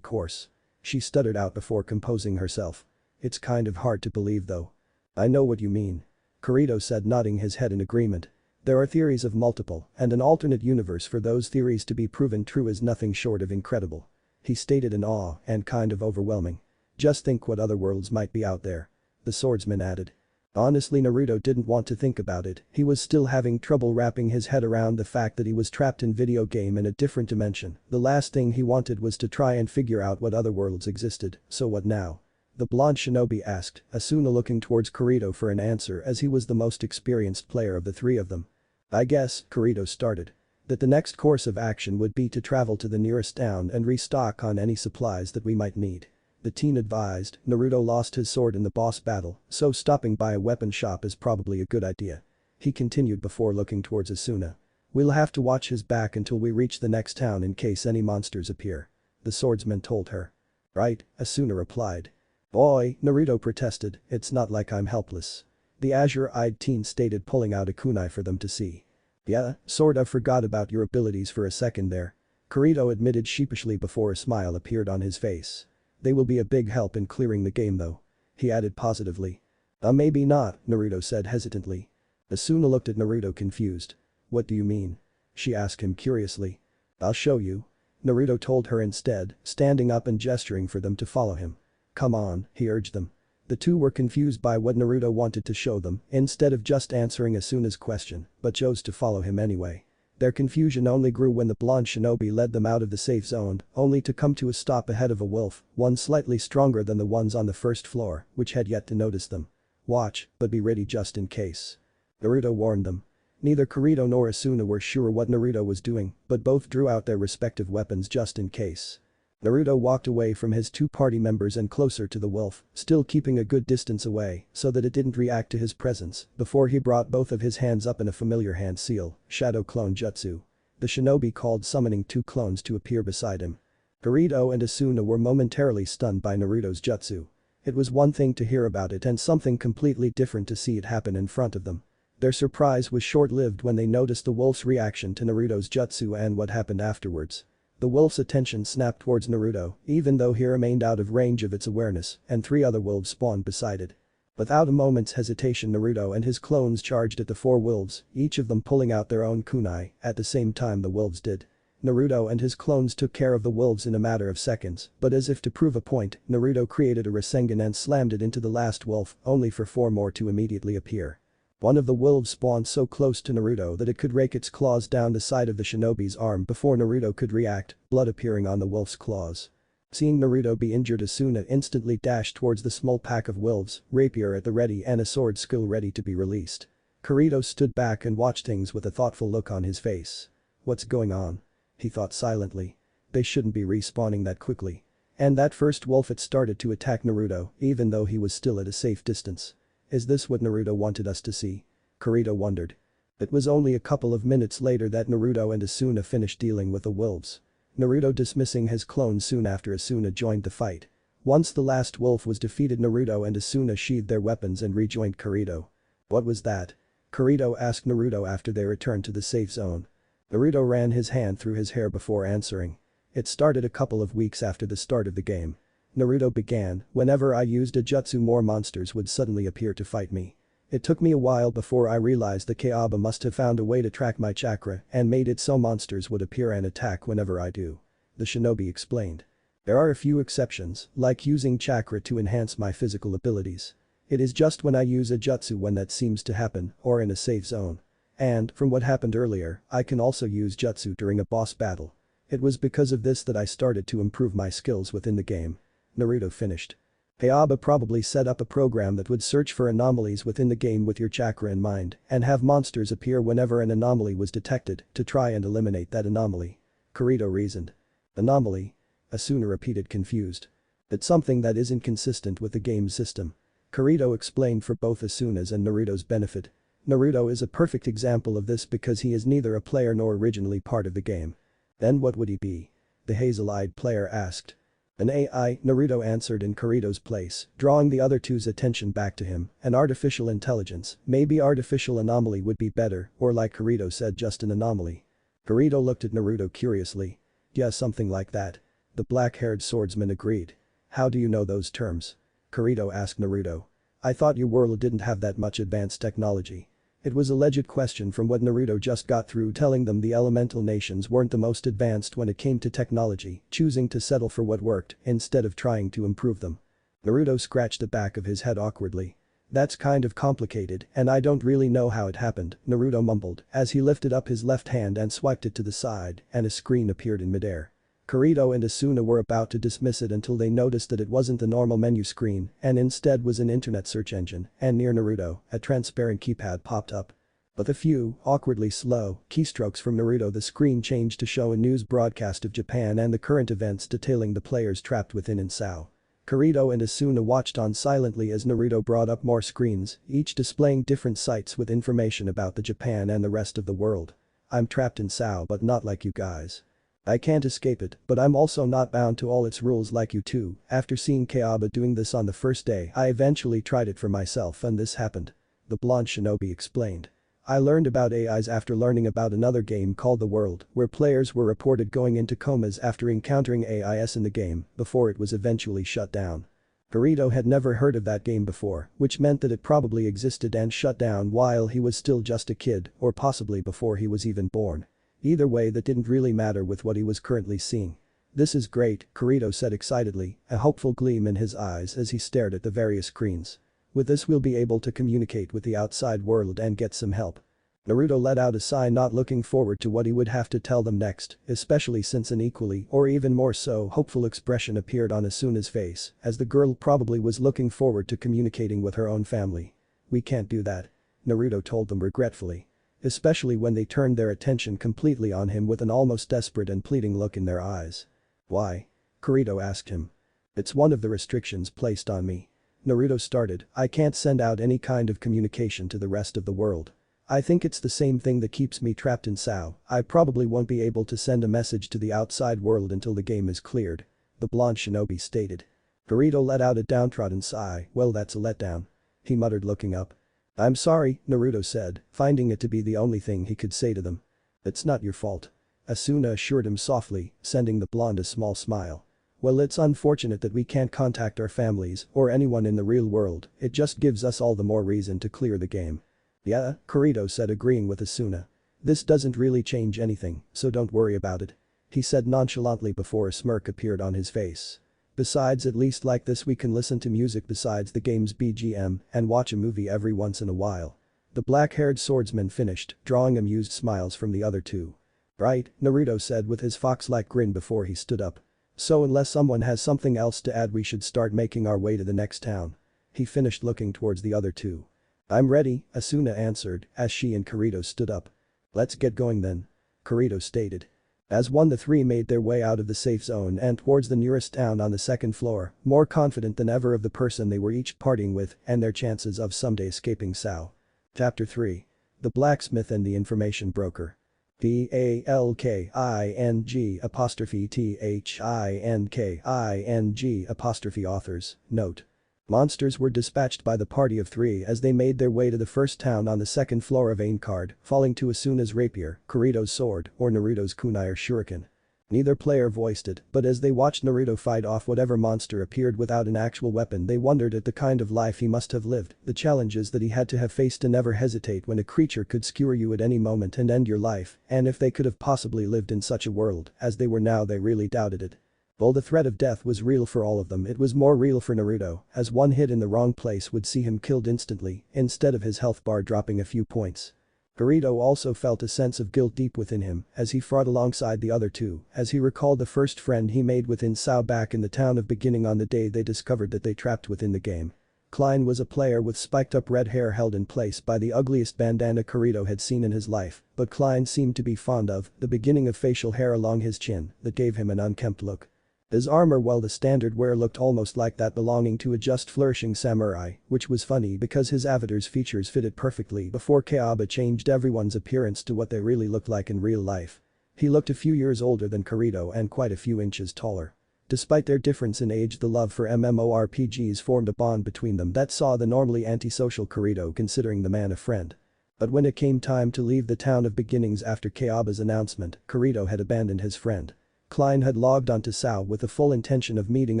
course. She stuttered out before composing herself. It's kind of hard to believe though. I know what you mean. Kirito said, nodding his head in agreement. There are theories of multiple and an alternate universe. For those theories to be proven true is nothing short of incredible. He stated in awe and kind of overwhelming. Just think what other worlds might be out there. The swordsman added. Honestly, Naruto didn't want to think about it, he was still having trouble wrapping his head around the fact that he was trapped in video game in a different dimension. The last thing he wanted was to try and figure out what other worlds existed, so what now? The blonde shinobi asked, Asuna looking towards Kirito for an answer as he was the most experienced player of the three of them. I guess, Kirito started. That the next course of action would be to travel to the nearest town and restock on any supplies that we might need. The teen advised. Naruto lost his sword in the boss battle, so stopping by a weapon shop is probably a good idea. He continued before looking towards Asuna. We'll have to watch his back until we reach the next town in case any monsters appear. The swordsman told her. Right, Asuna replied. Boy, Naruto protested, it's not like I'm helpless. The azure-eyed teen stated, pulling out a kunai for them to see. Yeah, sorta forgot about your abilities for a second there. Kirito admitted sheepishly before a smile appeared on his face. They will be a big help in clearing the game though. He added positively. Maybe not, Naruto said hesitantly. Asuna looked at Naruto confused. What do you mean? She asked him curiously. I'll show you. Naruto told her instead, standing up and gesturing for them to follow him. Come on, he urged them. The two were confused by what Naruto wanted to show them instead of just answering Asuna's question, but chose to follow him anyway. Their confusion only grew when the blonde shinobi led them out of the safe zone, only to come to a stop ahead of a wolf, one slightly stronger than the ones on the first floor, which had yet to notice them. Watch, but be ready just in case. Naruto warned them. Neither Kirito nor Asuna were sure what Naruto was doing, but both drew out their respective weapons just in case. Naruto walked away from his two party members and closer to the wolf, still keeping a good distance away so that it didn't react to his presence, before he brought both of his hands up in a familiar hand seal, Shadow Clone Jutsu. The shinobi called, summoning two clones to appear beside him. Kirito and Asuna were momentarily stunned by Naruto's jutsu. It was one thing to hear about it and something completely different to see it happen in front of them. Their surprise was short-lived when they noticed the wolf's reaction to Naruto's jutsu and what happened afterwards. The wolf's attention snapped towards Naruto, even though he remained out of range of its awareness, and three other wolves spawned beside it. Without a moment's hesitation, Naruto and his clones charged at the four wolves, each of them pulling out their own kunai at the same time the wolves did. Naruto and his clones took care of the wolves in a matter of seconds, but as if to prove a point, Naruto created a Rasengan and slammed it into the last wolf, only for four more to immediately appear. One of the wolves spawned so close to Naruto that it could rake its claws down the side of the shinobi's arm before Naruto could react, blood appearing on the wolf's claws. Seeing Naruto be injured, Asuna instantly dashed towards the small pack of wolves, rapier at the ready and a sword skill ready to be released. Kirito stood back and watched things with a thoughtful look on his face. What's going on? He thought silently. They shouldn't be respawning that quickly. And that first wolf had started to attack Naruto, even though he was still at a safe distance. Is this what Naruto wanted us to see? Kirito wondered. It was only a couple of minutes later that Naruto and Asuna finished dealing with the wolves. Naruto dismissing his clones soon after Asuna joined the fight. Once the last wolf was defeated, Naruto and Asuna sheathed their weapons and rejoined Kirito. What was that? Kirito asked Naruto after they returned to the safe zone. Naruto ran his hand through his hair before answering. It started a couple of weeks after the start of the game. Naruto began, whenever I used a jutsu more monsters would suddenly appear to fight me. It took me a while before I realized the Kaiba must have found a way to track my chakra and made it so monsters would appear and attack whenever I do. The shinobi explained. There are a few exceptions, like using chakra to enhance my physical abilities. It is just when I use a jutsu when that seems to happen, or in a safe zone. And, from what happened earlier, I can also use jutsu during a boss battle. It was because of this that I started to improve my skills within the game. Naruto finished. Kaiba probably set up a program that would search for anomalies within the game with your chakra in mind and have monsters appear whenever an anomaly was detected to try and eliminate that anomaly. Kirito reasoned. Anomaly? Asuna repeated confused. It's something that isn't consistent with the game's system. Kirito explained for both Asuna's and Naruto's benefit. Naruto is a perfect example of this because he is neither a player nor originally part of the game. Then what would he be? The hazel-eyed player asked. An AI, Naruto answered in Kirito's place, drawing the other two's attention back to him, an artificial intelligence, maybe artificial anomaly would be better, or like Kirito said, just an anomaly. Kirito looked at Naruto curiously. Yeah, something like that. The black-haired swordsman agreed. How do you know those terms? Kirito asked Naruto. I thought your world didn't have that much advanced technology. It was a legit question from what Naruto just got through telling them the elemental nations weren't the most advanced when it came to technology, choosing to settle for what worked instead of trying to improve them. Naruto scratched the back of his head awkwardly. That's kind of complicated and I don't really know how it happened, Naruto mumbled as he lifted up his left hand and swiped it to the side and a screen appeared in midair. Kirito and Asuna were about to dismiss it until they noticed that it wasn't the normal menu screen and instead was an internet search engine, and near Naruto, a transparent keypad popped up. With a few, awkwardly slow, keystrokes from Naruto, the screen changed to show a news broadcast of Japan and the current events detailing the players trapped within in Sao. Kirito and Asuna watched on silently as Naruto brought up more screens, each displaying different sites with information about the Japan and the rest of the world. I'm trapped in Sao but not like you guys. I can't escape it, but I'm also not bound to all its rules like you two. After seeing Kayaba doing this on the first day, I eventually tried it for myself and this happened. The blonde shinobi explained. I learned about AIs after learning about another game called The World, where players were reported going into comas after encountering AIs in the game before it was eventually shut down. Kirito had never heard of that game before, which meant that it probably existed and shut down while he was still just a kid or possibly before he was even born. Either way, that didn't really matter with what he was currently seeing. This is great, Kirito said excitedly, a hopeful gleam in his eyes as he stared at the various screens. With this we'll be able to communicate with the outside world and get some help. Naruto let out a sigh, not looking forward to what he would have to tell them next, especially since an equally or even more so hopeful expression appeared on Asuna's face as the girl probably was looking forward to communicating with her own family. We can't do that, Naruto told them regretfully. Especially when they turned their attention completely on him with an almost desperate and pleading look in their eyes. Why? Kirito asked him. It's one of the restrictions placed on me. Naruto started, I can't send out any kind of communication to the rest of the world. I think it's the same thing that keeps me trapped in Sao. I probably won't be able to send a message to the outside world until the game is cleared. The blonde shinobi stated. Kirito let out a downtrodden sigh, well that's a letdown. He muttered looking up. I'm sorry, Naruto said, finding it to be the only thing he could say to them. It's not your fault. Asuna assured him softly, sending the blonde a small smile. Well, it's unfortunate that we can't contact our families or anyone in the real world, it just gives us all the more reason to clear the game. Yeah, Kirito said, agreeing with Asuna. This doesn't really change anything, so don't worry about it. He said nonchalantly before a smirk appeared on his face. Besides, at least like this we can listen to music besides the game's BGM and watch a movie every once in a while. The black-haired swordsman finished, drawing amused smiles from the other two. Right, Naruto said with his fox-like grin before he stood up. So unless someone has something else to add, we should start making our way to the next town. He finished looking towards the other two. I'm ready, Asuna answered as she and Kirito stood up. Let's get going then. Kirito stated. As one, the three made their way out of the safe zone and towards the nearest town on the second floor, more confident than ever of the person they were each partying with and their chances of someday escaping Sao. Chapter 3. The Blacksmith and the Information Broker. BALKING_THING Authors, note. Monsters were dispatched by the party of three as they made their way to the first town on the second floor of Aincard, falling to Asuna's rapier, Kirito's sword, or Naruto's kunai or shuriken. Neither player voiced it, but as they watched Naruto fight off whatever monster appeared without an actual weapon, they wondered at the kind of life he must have lived, the challenges that he had to have faced to never hesitate when a creature could skewer you at any moment and end your life, and if they could have possibly lived in such a world as they were now, they really doubted it. While the threat of death was real for all of them, it was more real for Naruto, as one hit in the wrong place would see him killed instantly, instead of his health bar dropping a few points. Kirito also felt a sense of guilt deep within him as he fought alongside the other two, as he recalled the first friend he made within Sao back in the town of beginning on the day they discovered that they trapped within the game. Klein was a player with spiked up red hair held in place by the ugliest bandana Kirito had seen in his life, but Klein seemed to be fond of the beginning of facial hair along his chin that gave him an unkempt look. His armor, while the standard wear, looked almost like that belonging to a just flourishing samurai, which was funny because his avatar's features fitted perfectly before Kayaba changed everyone's appearance to what they really looked like in real life. He looked a few years older than Kirito and quite a few inches taller. Despite their difference in age, the love for MMORPGs formed a bond between them that saw the normally antisocial Kirito considering the man a friend. But when it came time to leave the town of beginnings after Kayaba's announcement, Kirito had abandoned his friend. Klein had logged onto Sao with the full intention of meeting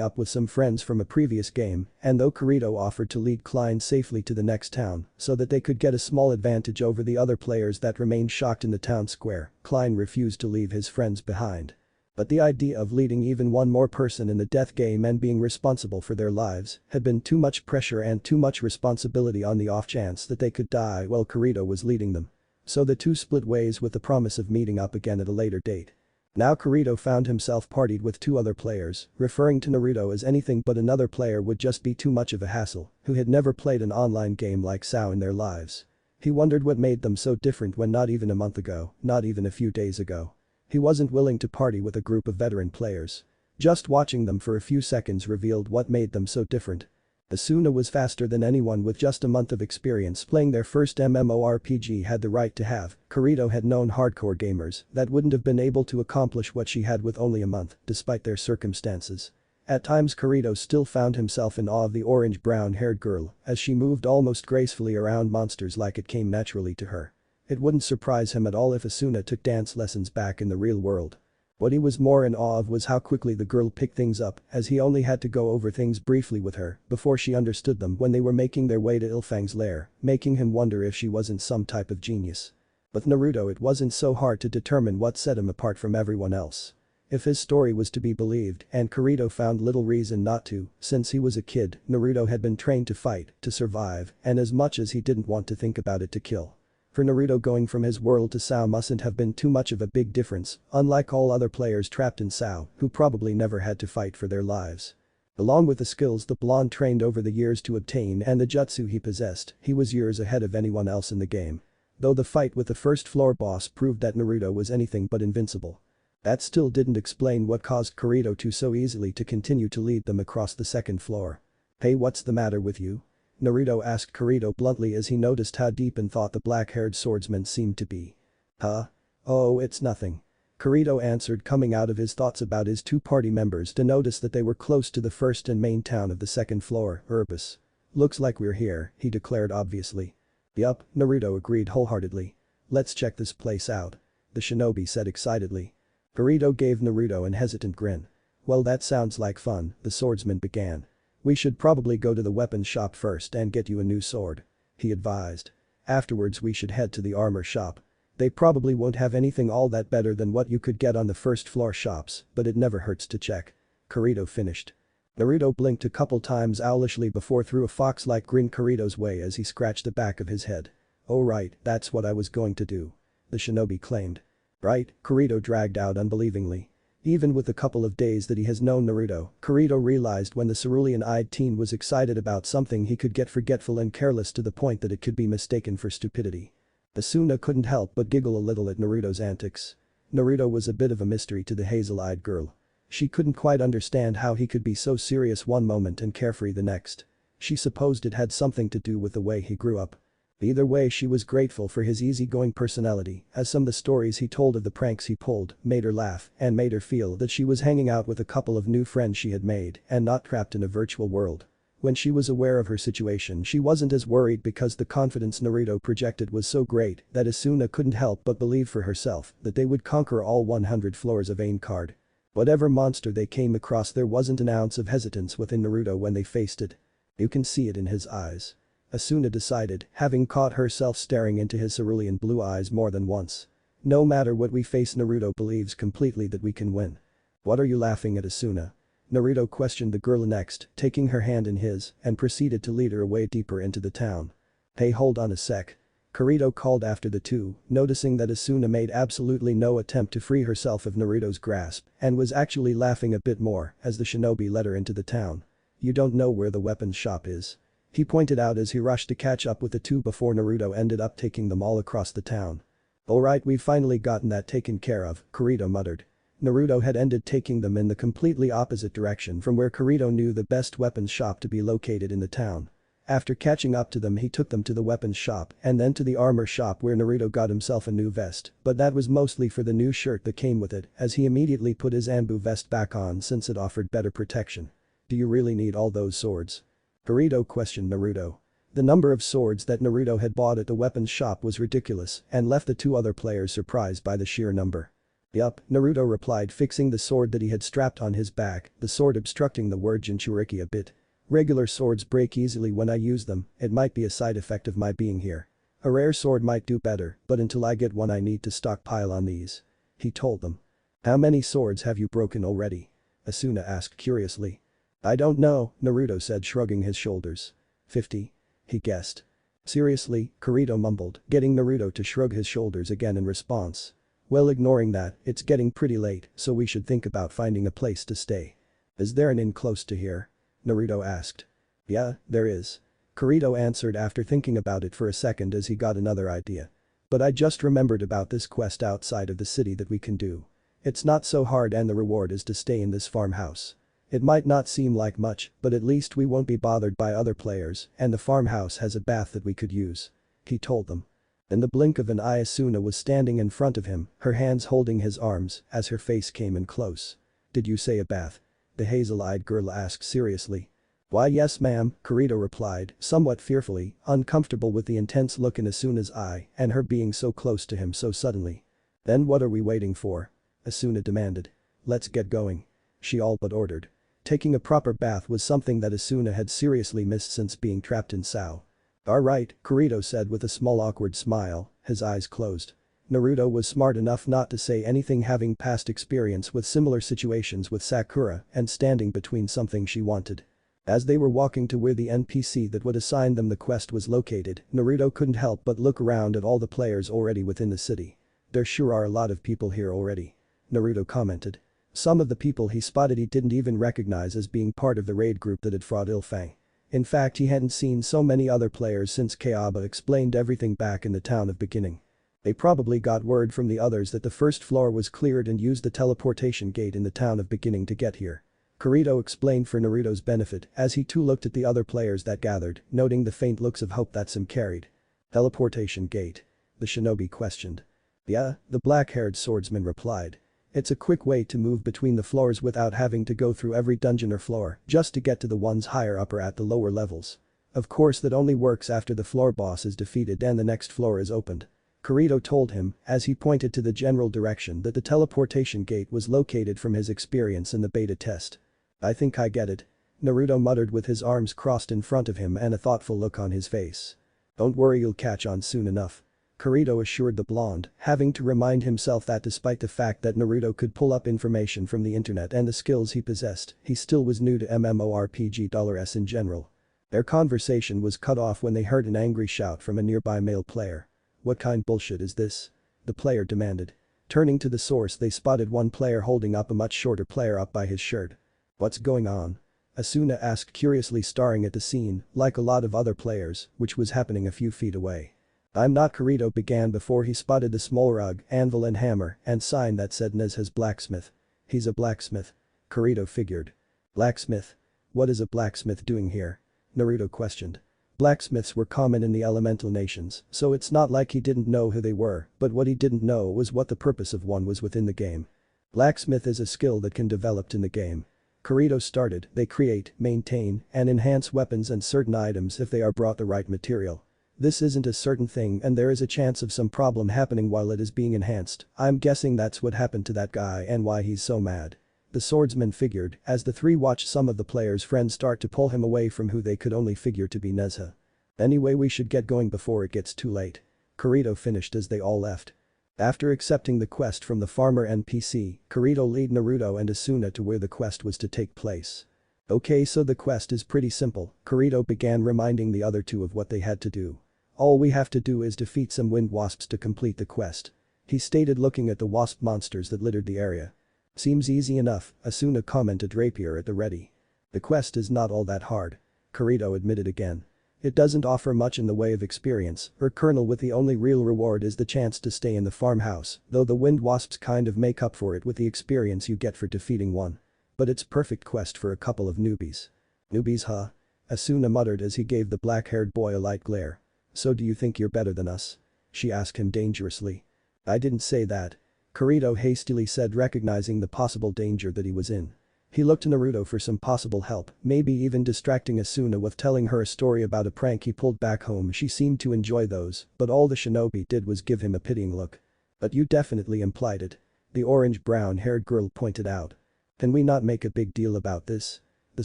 up with some friends from a previous game, and though Kirito offered to lead Klein safely to the next town so that they could get a small advantage over the other players that remained shocked in the town square, Klein refused to leave his friends behind. But the idea of leading even one more person in the death game and being responsible for their lives had been too much pressure and too much responsibility on the off chance that they could die while Kirito was leading them. So the two split ways with the promise of meeting up again at a later date. Now Kirito found himself partied with two other players, referring to Naruto as anything but another player would just be too much of a hassle, who had never played an online game like SAO in their lives. He wondered what made them so different when not even a month ago, not even a few days ago. He wasn't willing to party with a group of veteran players. Just watching them for a few seconds revealed what made them so different. Asuna was faster than anyone with just a month of experience playing their first MMORPG had the right to have. Kirito had known hardcore gamers that wouldn't have been able to accomplish what she had with only a month, despite their circumstances. At times Kirito still found himself in awe of the orange-brown-haired girl as she moved almost gracefully around monsters like it came naturally to her. It wouldn't surprise him at all if Asuna took dance lessons back in the real world. What he was more in awe of was how quickly the girl picked things up, as he only had to go over things briefly with her before she understood them when they were making their way to Ilfang's lair, making him wonder if she wasn't some type of genius. With Naruto it wasn't so hard to determine what set him apart from everyone else. If his story was to be believed, and Kirito found little reason not to, since he was a kid, Naruto had been trained to fight, to survive, and as much as he didn't want to think about it, to kill. For Naruto, going from his world to SAO mustn't have been too much of a big difference, unlike all other players trapped in SAO who probably never had to fight for their lives. Along with the skills the blonde trained over the years to obtain and the jutsu he possessed, he was years ahead of anyone else in the game. Though the fight with the first floor boss proved that Naruto was anything but invincible. That still didn't explain what caused Kirito to so easily to continue to lead them across the second floor. "Hey, what's the matter with you?" Naruto asked Kirito bluntly as he noticed how deep in thought the black-haired swordsman seemed to be. "Huh? Oh, it's nothing." Kirito answered, coming out of his thoughts about his two party members to notice that they were close to the first and main town of the second floor, Urbis. "Looks like we're here," he declared obviously. "Yup," Naruto agreed wholeheartedly. "Let's check this place out," the shinobi said excitedly. Kirito gave Naruto an hesitant grin. "Well, that sounds like fun," the swordsman began. "We should probably go to the weapons shop first and get you a new sword," he advised. "Afterwards we should head to the armor shop. They probably won't have anything all that better than what you could get on the first floor shops, but it never hurts to check," Kirito finished. Naruto blinked a couple times owlishly before threw a fox-like grin Kirito's way as he scratched the back of his head. "Oh right, that's what I was going to do," the shinobi claimed. "Right?" Kirito dragged out unbelievingly. Even with the couple of days that he has known Naruto, Kirito realized when the cerulean-eyed teen was excited about something he could get forgetful and careless to the point that it could be mistaken for stupidity. Asuna couldn't help but giggle a little at Naruto's antics. Naruto was a bit of a mystery to the hazel-eyed girl. She couldn't quite understand how he could be so serious one moment and carefree the next. She supposed it had something to do with the way he grew up. Either way, she was grateful for his easygoing personality, as some of the stories he told of the pranks he pulled made her laugh and made her feel that she was hanging out with a couple of new friends she had made and not trapped in a virtual world. When she was aware of her situation, she wasn't as worried because the confidence Naruto projected was so great that Asuna couldn't help but believe for herself that they would conquer all 100 floors of Aincard. Whatever monster they came across, there wasn't an ounce of hesitance within Naruto when they faced it. You can see it in his eyes, Asuna decided, having caught herself staring into his cerulean blue eyes more than once. "No matter what we face, Naruto believes completely that we can win." "What are you laughing at, Asuna?" Naruto questioned the girl next, taking her hand in his and proceeded to lead her away deeper into the town. "Hey, hold on a sec." Kirito called after the two, noticing that Asuna made absolutely no attempt to free herself of Naruto's grasp and was actually laughing a bit more as the shinobi led her into the town. "You don't know where the weapons shop is?" he pointed out as he rushed to catch up with the two before Naruto ended up taking them all across the town. "Alright, we've finally gotten that taken care of," Kirito muttered. Naruto had ended taking them in the completely opposite direction from where Kirito knew the best weapons shop to be located in the town. After catching up to them, he took them to the weapons shop and then to the armor shop where Naruto got himself a new vest, but that was mostly for the new shirt that came with it as he immediately put his Anbu vest back on since it offered better protection. "Do you really need all those swords?" Kirito questioned Naruto. The number of swords that Naruto had bought at the weapons shop was ridiculous and left the two other players surprised by the sheer number. "Yup," Naruto replied, fixing the sword that he had strapped on his back, the sword obstructing the word Jinchuriki a bit. "Regular swords break easily when I use them, it might be a side effect of my being here. A rare sword might do better, but until I get one I need to stockpile on these," he told them. How many swords have you broken already? Asuna asked curiously. I don't know, Naruto said shrugging his shoulders. 50. He guessed. Seriously, Kirito mumbled, getting Naruto to shrug his shoulders again in response. Well, ignoring that, it's getting pretty late, so we should think about finding a place to stay. Is there an inn close to here? Naruto asked. Yeah, there is. Kirito answered after thinking about it for a second as he got another idea. But I just remembered about this quest outside of the city that we can do. It's not so hard and the reward is to stay in this farmhouse. It might not seem like much, but at least we won't be bothered by other players and the farmhouse has a bath that we could use. He told them. In the blink of an eye Asuna was standing in front of him, her hands holding his arms as her face came in close. Did you say a bath? The hazel-eyed girl asked seriously. Why yes ma'am, Kirito replied, somewhat fearfully, uncomfortable with the intense look in Asuna's eye and her being so close to him so suddenly. Then what are we waiting for? Asuna demanded. Let's get going. She all but ordered. Taking a proper bath was something that Asuna had seriously missed since being trapped in Sao. Alright, Kirito said with a small awkward smile, his eyes closed. Naruto was smart enough not to say anything having past experience with similar situations with Sakura and standing between something she wanted. As they were walking to where the NPC that would assign them the quest was located, Naruto couldn't help but look around at all the players already within the city. There sure are a lot of people here already. Naruto commented. Some of the people he spotted he didn't even recognize as being part of the raid group that had fought Ilfang. In fact he hadn't seen so many other players since Kayaba explained everything back in the town of beginning. They probably got word from the others that the first floor was cleared and used the teleportation gate in the town of beginning to get here. Kirito explained for Naruto's benefit as he too looked at the other players that gathered, noting the faint looks of hope that some carried. Teleportation gate? The shinobi questioned. Yeah, the black-haired swordsman replied. It's a quick way to move between the floors without having to go through every dungeon or floor just to get to the ones higher up or at the lower levels. Of course that only works after the floor boss is defeated and the next floor is opened. Kirito told him as he pointed to the general direction that the teleportation gate was located from his experience in the beta test. I think I get it. Naruto muttered with his arms crossed in front of him and a thoughtful look on his face. Don't worry, you'll catch on soon enough. Kirito assured the blonde, having to remind himself that despite the fact that Naruto could pull up information from the internet and the skills he possessed, he still was new to MMORPG in general. Their conversation was cut off when they heard an angry shout from a nearby male player. What kind bullshit is this? The player demanded. Turning to the source they spotted one player holding up a much shorter player up by his shirt. What's going on? Asuna asked curiously, staring at the scene, like a lot of other players, which was happening a few feet away. I'm not, Kirito began before he spotted the small rug, anvil and hammer and sign that said Nezha's blacksmith. He's a blacksmith. Kirito figured. Blacksmith? What is a blacksmith doing here? Naruto questioned. Blacksmiths were common in the elemental nations, so it's not like he didn't know who they were, but what he didn't know was what the purpose of one was within the game. Blacksmith is a skill that can developed in the game. Kirito started, they create, maintain, and enhance weapons and certain items if they are brought the right material. This isn't a certain thing and there is a chance of some problem happening while it is being enhanced. I'm guessing that's what happened to that guy and why he's so mad. The swordsman figured as the three watched some of the players' friends start to pull him away from who they could only figure to be Nezha. Anyway, we should get going before it gets too late. Kirito finished as they all left. After accepting the quest from the farmer NPC, Kirito led Naruto and Asuna to where the quest was to take place. Okay, so the quest is pretty simple, Kirito began reminding the other two of what they had to do. All we have to do is defeat some wind wasps to complete the quest. He stated looking at the wasp monsters that littered the area. Seems easy enough, Asuna commented, rapier at the ready. The quest is not all that hard. Kirito admitted again. It doesn't offer much in the way of experience or kernel, with the only real reward is the chance to stay in the farmhouse, though the wind wasps kind of make up for it with the experience you get for defeating one. But it's perfect quest for a couple of newbies. Newbies, huh? Asuna muttered as he gave the black-haired boy a light glare. So do you think you're better than us? She asked him dangerously. I didn't say that. Kirito hastily said, recognizing the possible danger that he was in. He looked to Naruto for some possible help, maybe even distracting Asuna with telling her a story about a prank he pulled back home. She seemed to enjoy those, but all the shinobi did was give him a pitying look. But you definitely implied it. The orange-brown-haired girl pointed out. Can we not make a big deal about this? The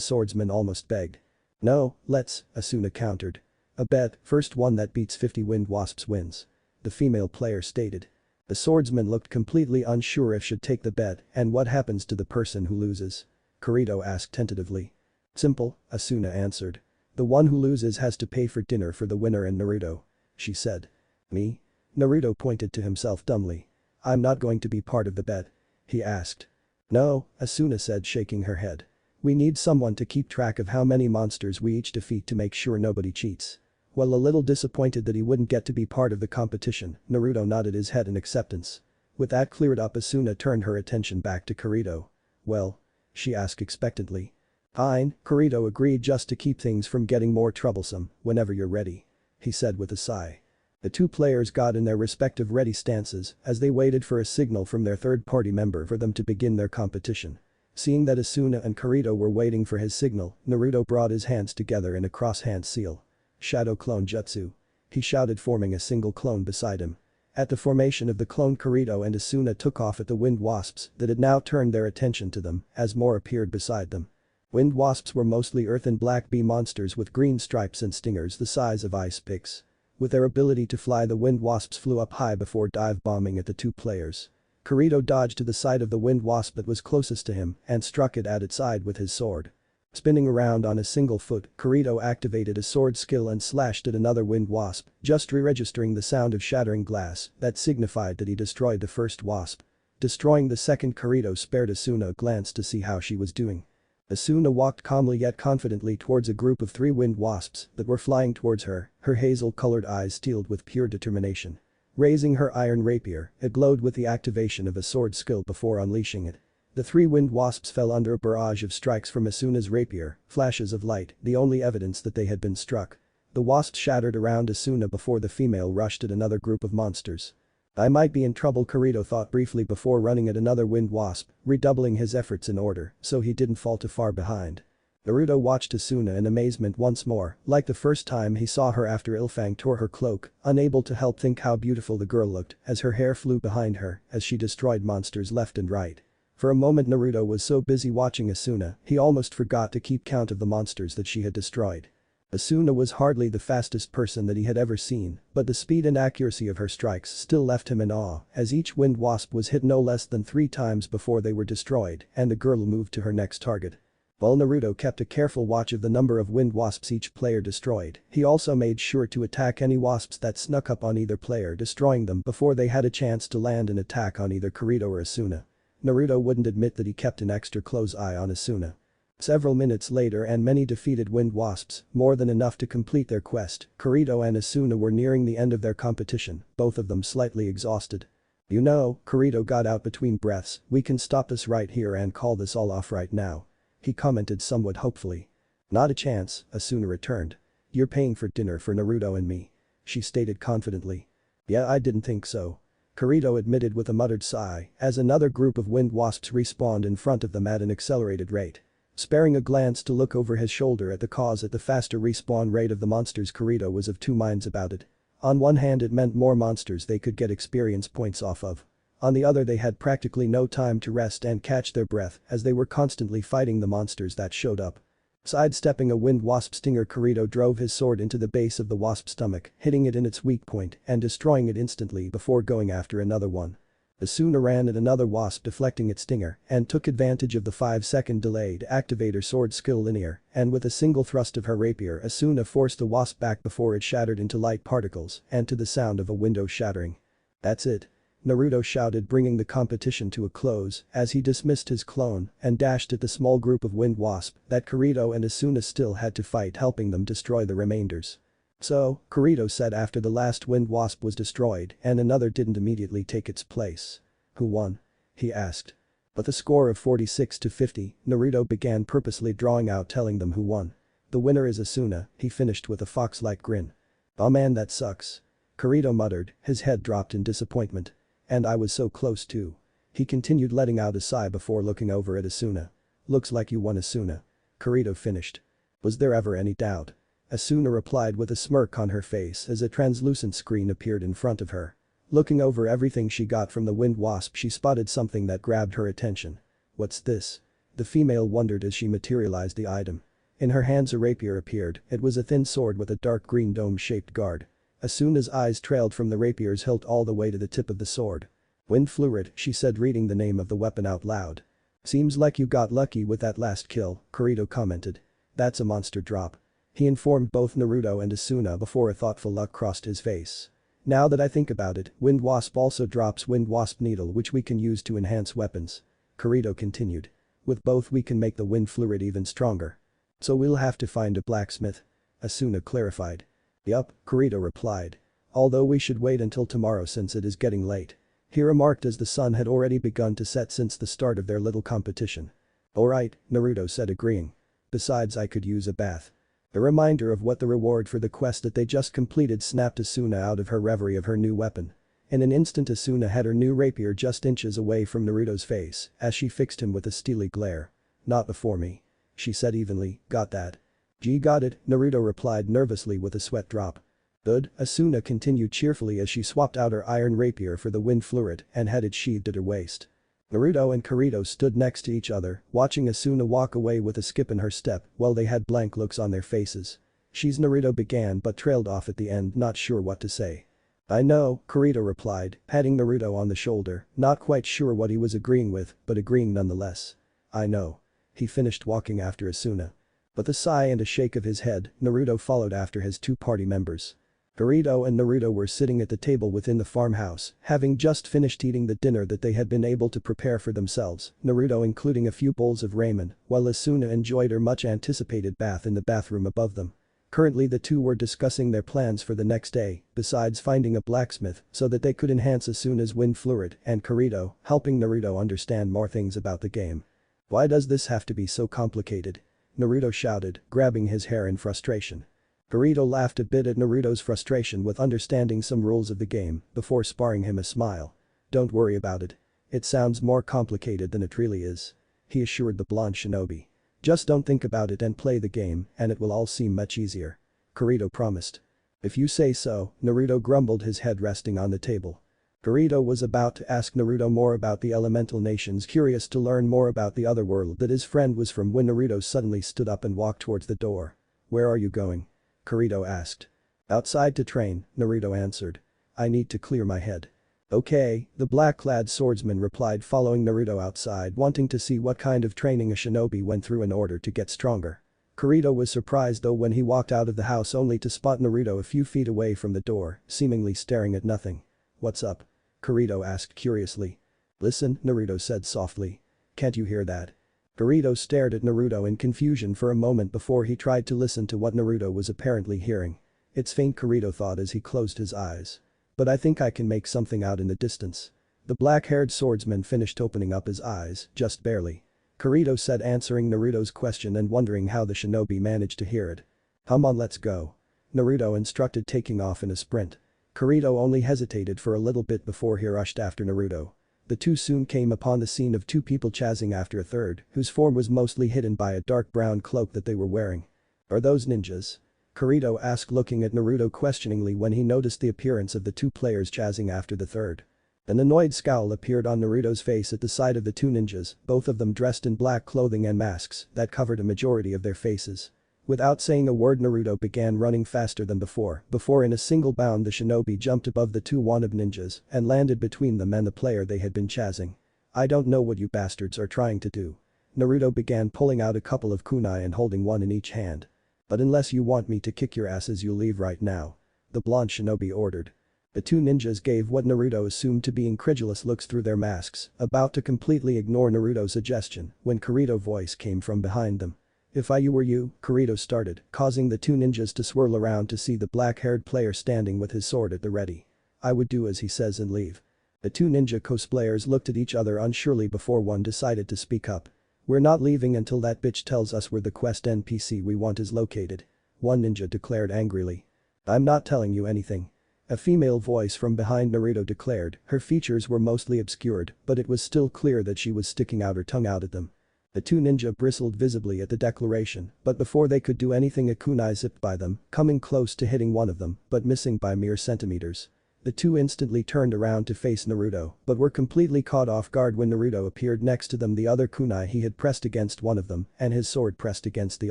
swordsman almost begged. No, let's, Asuna countered. A bet, first one that beats 50 wind wasps wins. The female player stated. The swordsman looked completely unsure if should take the bet and what happens to the person who loses. Kirito asked tentatively. Simple, Asuna answered. The one who loses has to pay for dinner for the winner and Naruto. She said. Me? Naruto pointed to himself dumbly. I'm not going to be part of the bet. He asked. No, Asuna said shaking her head. We need someone to keep track of how many monsters we each defeat to make sure nobody cheats. While a little disappointed that he wouldn't get to be part of the competition, Naruto nodded his head in acceptance. With that cleared up, Asuna turned her attention back to Kirito. Well? She asked expectantly. Fine, Kirito agreed just to keep things from getting more troublesome, whenever you're ready. He said with a sigh. The two players got in their respective ready stances as they waited for a signal from their third-party member for them to begin their competition. Seeing that Asuna and Kirito were waiting for his signal, Naruto brought his hands together in a cross-hand seal. Shadow Clone Jutsu. He shouted, forming a single clone beside him. At the formation of the clone, Kirito and Asuna took off at the wind wasps that had now turned their attention to them as more appeared beside them. Wind wasps were mostly earth and black bee monsters with green stripes and stingers the size of ice picks. With their ability to fly, the wind wasps flew up high before dive bombing at the two players. Kirito dodged to the side of the wind wasp that was closest to him and struck it at its side with his sword. Spinning around on a single foot, Kirito activated a sword skill and slashed at another wind wasp, just re-registering the sound of shattering glass that signified that he destroyed the first wasp. Destroying the second, Kirito spared Asuna a glance to see how she was doing. Asuna walked calmly yet confidently towards a group of 3 wind wasps that were flying towards her, her hazel-colored eyes steeled with pure determination. Raising her iron rapier, it glowed with the activation of a sword skill before unleashing it. The 3 wind wasps fell under a barrage of strikes from Asuna's rapier, flashes of light, the only evidence that they had been struck. The wasps shattered around Asuna before the female rushed at another group of monsters. I might be in trouble, Kirito thought briefly before running at another wind wasp, redoubling his efforts in order so he didn't fall too far behind. Naruto watched Asuna in amazement once more, like the first time he saw her after Ilfang tore her cloak, unable to help think how beautiful the girl looked as her hair flew behind her as she destroyed monsters left and right. For a moment Naruto was so busy watching Asuna, he almost forgot to keep count of the monsters that she had destroyed. Asuna was hardly the fastest person that he had ever seen, but the speed and accuracy of her strikes still left him in awe as each wind wasp was hit no less than 3 times before they were destroyed and the girl moved to her next target. While Naruto kept a careful watch of the number of wind wasps each player destroyed, he also made sure to attack any wasps that snuck up on either player, destroying them before they had a chance to land an attack on either Kirito or Asuna. Naruto wouldn't admit that he kept an extra close eye on Asuna. Several minutes later and many defeated wind wasps, more than enough to complete their quest, Kirito and Asuna were nearing the end of their competition, both of them slightly exhausted. You know, Kirito got out between breaths, we can stop this right here and call this all off right now. He commented somewhat hopefully. Not a chance, Asuna returned. You're paying for dinner for Naruto and me. She stated confidently. Yeah, I didn't think so. Kirito admitted with a muttered sigh as another group of wind wasps respawned in front of them at an accelerated rate. Sparing a glance to look over his shoulder at the cause at the faster respawn rate of the monsters, Kirito was of 2 minds about it. On one hand it meant more monsters they could get experience points off of. On the other they had practically no time to rest and catch their breath as they were constantly fighting the monsters that showed up. Sidestepping a wind wasp stinger, Kirito drove his sword into the base of the wasp's stomach, hitting it in its weak point and destroying it instantly before going after another one. Asuna ran at another wasp, deflecting its stinger and took advantage of the 5-second delay to activate her sword skill linear, and with a single thrust of her rapier Asuna forced the wasp back before it shattered into light particles and to the sound of a window shattering. That's it. Naruto shouted, bringing the competition to a close as he dismissed his clone and dashed at the small group of wind wasp that Kirito and Asuna still had to fight, helping them destroy the remainders. So, Kirito said after the last wind wasp was destroyed and another didn't immediately take its place. Who won? He asked. With a score of 46-50, Naruto began purposely drawing out, telling them who won. The winner is Asuna, he finished with a fox-like grin. Oh man, that sucks. Kirito muttered, his head dropped in disappointment. And I was so close too. He continued, letting out a sigh before looking over at Asuna. Looks like you won, Asuna. Kirito finished. Was there ever any doubt? Asuna replied with a smirk on her face as a translucent screen appeared in front of her. Looking over everything she got from the wind wasp, she spotted something that grabbed her attention. What's this? The female wondered as she materialized the item. In her hands a rapier appeared. It was a thin sword with a dark green dome-shaped guard. Asuna's eyes trailed from the rapier's hilt all the way to the tip of the sword. Wind fluid, she said, reading the name of the weapon out loud. Seems like you got lucky with that last kill, Kirito commented. That's a monster drop. He informed both Naruto and Asuna before a thoughtful look crossed his face. Now that I think about it, Wind Wasp also drops Wind Wasp Needle, which we can use to enhance weapons. Kirito continued. With both we can make the wind fluid even stronger. So we'll have to find a blacksmith. Asuna clarified. Yup, Kirito replied. Although we should wait until tomorrow since it is getting late. He remarked as the sun had already begun to set since the start of their little competition. Alright, Naruto said, agreeing. Besides, I could use a bath. A reminder of what the reward for the quest that they just completed snapped Asuna out of her reverie of her new weapon. In an instant Asuna had her new rapier just inches away from Naruto's face as she fixed him with a steely glare. Not before me. She said evenly, got that? Gee, got it, Naruto replied nervously with a sweat drop. Good, Asuna continued cheerfully as she swapped out her iron rapier for the wind fluid and had it sheathed at her waist. Naruto and Kirito stood next to each other, watching Asuna walk away with a skip in her step while they had blank looks on their faces. She's Naruto began but trailed off at the end, not sure what to say. I know, Kirito replied, patting Naruto on the shoulder, not quite sure what he was agreeing with, but agreeing nonetheless. I know. He finished walking after Asuna. With a sigh and a shake of his head, Naruto followed after his two party members. Kirito and Naruto were sitting at the table within the farmhouse, having just finished eating the dinner that they had been able to prepare for themselves, Naruto including a few bowls of ramen, while Asuna enjoyed her much anticipated bath in the bathroom above them. Currently the two were discussing their plans for the next day, besides finding a blacksmith so that they could enhance Asuna's wind fluid and Kirito helping Naruto understand more things about the game. Why does this have to be so complicated? Naruto shouted, grabbing his hair in frustration. Kirito laughed a bit at Naruto's frustration with understanding some rules of the game before sparring him a smile. Don't worry about it. It sounds more complicated than it really is. He assured the blonde shinobi. Just don't think about it and play the game and it will all seem much easier. Kirito promised. If you say so, Naruto grumbled, his head resting on the table. Kirito was about to ask Naruto more about the elemental nations, curious to learn more about the other world that his friend was from, when Naruto suddenly stood up and walked towards the door. Where are you going? Kirito asked. Outside to train, Naruto answered. I need to clear my head. Okay, the black-clad swordsman replied, following Naruto outside, wanting to see what kind of training a shinobi went through in order to get stronger. Kirito was surprised though when he walked out of the house only to spot Naruto a few feet away from the door, seemingly staring at nothing. What's up? Kirito asked curiously. Listen, Naruto said softly. Can't you hear that? Kirito stared at Naruto in confusion for a moment before he tried to listen to what Naruto was apparently hearing. It's faint, Kirito thought as he closed his eyes. But I think I can make something out in the distance. The black-haired swordsman finished opening up his eyes, just barely. Kirito said, answering Naruto's question and wondering how the shinobi managed to hear it. Come on, let's go. Naruto instructed, taking off in a sprint. Kirito only hesitated for a little bit before he rushed after Naruto. The two soon came upon the scene of two people chasing after a third, whose form was mostly hidden by a dark brown cloak that they were wearing. Are those ninjas? Kirito asked, looking at Naruto questioningly when he noticed the appearance of the two players chasing after the third. An annoyed scowl appeared on Naruto's face at the sight of the two ninjas, both of them dressed in black clothing and masks that covered a majority of their faces. Without saying a word, Naruto began running faster than before in a single bound the shinobi jumped above the two wannabe ninjas and landed between them and the player they had been chasing. I don't know what you bastards are trying to do. Naruto began pulling out a couple of kunai and holding one in each hand. But unless you want me to kick your asses, you leave right now. The blonde shinobi ordered. The two ninjas gave what Naruto assumed to be incredulous looks through their masks, about to completely ignore Naruto's suggestion when Kirito's voice came from behind them. If I were you, Kirito started, causing the two ninjas to swirl around to see the black-haired player standing with his sword at the ready. I would do as he says and leave. The two ninja cosplayers looked at each other unsurely before one decided to speak up. We're not leaving until that bitch tells us where the quest NPC we want is located. One ninja declared angrily. I'm not telling you anything. A female voice from behind Naruto declared, her features were mostly obscured, but it was still clear that she was sticking out her tongue out at them. The two ninja bristled visibly at the declaration, but before they could do anything a kunai zipped by them, coming close to hitting one of them, but missing by mere centimeters. The two instantly turned around to face Naruto, but were completely caught off guard when Naruto appeared next to them, the other kunai he had pressed against one of them, and his sword pressed against the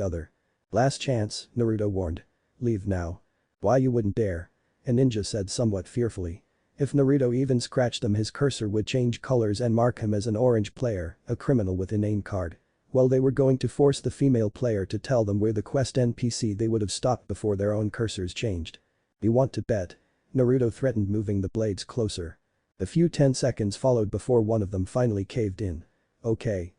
other. Last chance, Naruto warned. Leave now. Why, you wouldn't dare. A ninja said somewhat fearfully. If Naruto even scratched them, his cursor would change colors and mark him as an orange player, a criminal with inane card. Well, they were going to force the female player to tell them where the quest NPC they would have stopped before their own cursors changed. You want to bet? Naruto threatened, moving the blades closer. A few 10 seconds followed before one of them finally caved in. Okay,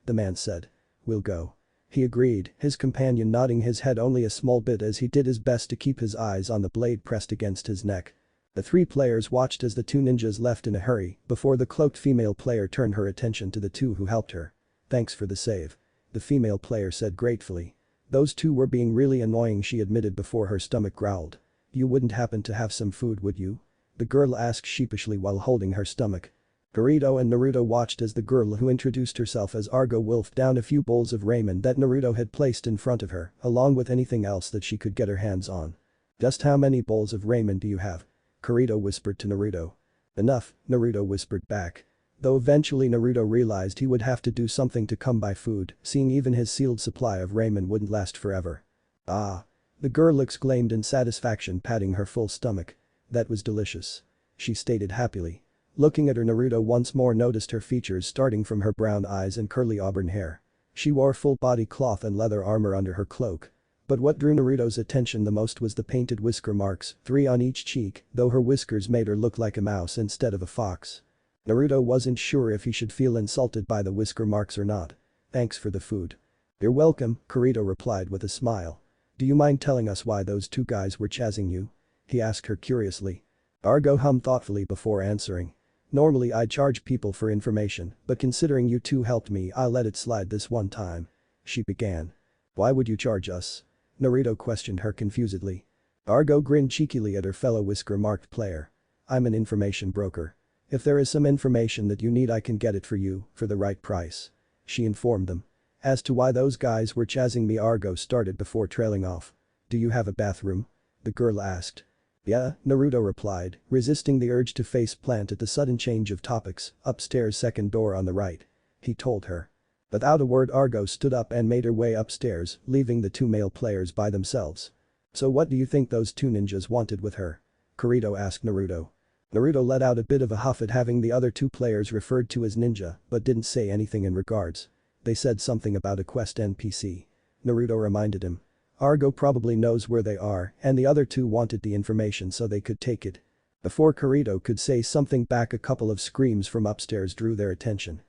the man said. We'll go. He agreed, his companion nodding his head only a small bit as he did his best to keep his eyes on the blade pressed against his neck. The three players watched as the two ninjas left in a hurry before the cloaked female player turned her attention to the two who helped her. Thanks for the save. The female player said gratefully. Those two were being really annoying, she admitted before her stomach growled. You wouldn't happen to have some food, would you? The girl asked sheepishly while holding her stomach. Kirito and Naruto watched as the girl who introduced herself as Argo wolfed down a few bowls of ramen that Naruto had placed in front of her, along with anything else that she could get her hands on. Just how many bowls of ramen do you have? Kirito whispered to Naruto. Enough, Naruto whispered back. Though eventually Naruto realized he would have to do something to come by food, seeing even his sealed supply of ramen wouldn't last forever. Ah! The girl exclaimed in satisfaction, patting her full stomach. That was delicious. She stated happily. Looking at her, Naruto once more noticed her features starting from her brown eyes and curly auburn hair. She wore full body cloth and leather armor under her cloak. But what drew Naruto's attention the most was the painted whisker marks, 3 on each cheek, though her whiskers made her look like a mouse instead of a fox. Naruto wasn't sure if he should feel insulted by the whisker marks or not. Thanks for the food. You're welcome, Kirito replied with a smile. Do you mind telling us why those two guys were chasing you? He asked her curiously. Argo hummed thoughtfully before answering. Normally I'd charge people for information, but considering you two helped me, I'll let it slide this one time. She began. Why would you charge us? Naruto questioned her confusedly. Argo grinned cheekily at her fellow whisker-marked player. I'm an information broker. If there is some information that you need, I can get it for you, for the right price. She informed them. As to why those guys were chasing me, Argo started before trailing off. Do you have a bathroom? The girl asked. Yeah, Naruto replied, resisting the urge to face plant at the sudden change of topics. Upstairs, second door on the right. He told her. Without a word, Argo stood up and made her way upstairs, leaving the two male players by themselves. So what do you think those two ninjas wanted with her? Kirito asked Naruto. Naruto let out a bit of a huff at having the other two players referred to as ninja, but didn't say anything in regards. They said something about a quest NPC. Naruto reminded him. Argo probably knows where they are, and the other two wanted the information so they could take it. Before Kirito could say something back, a couple of screams from upstairs drew their attention.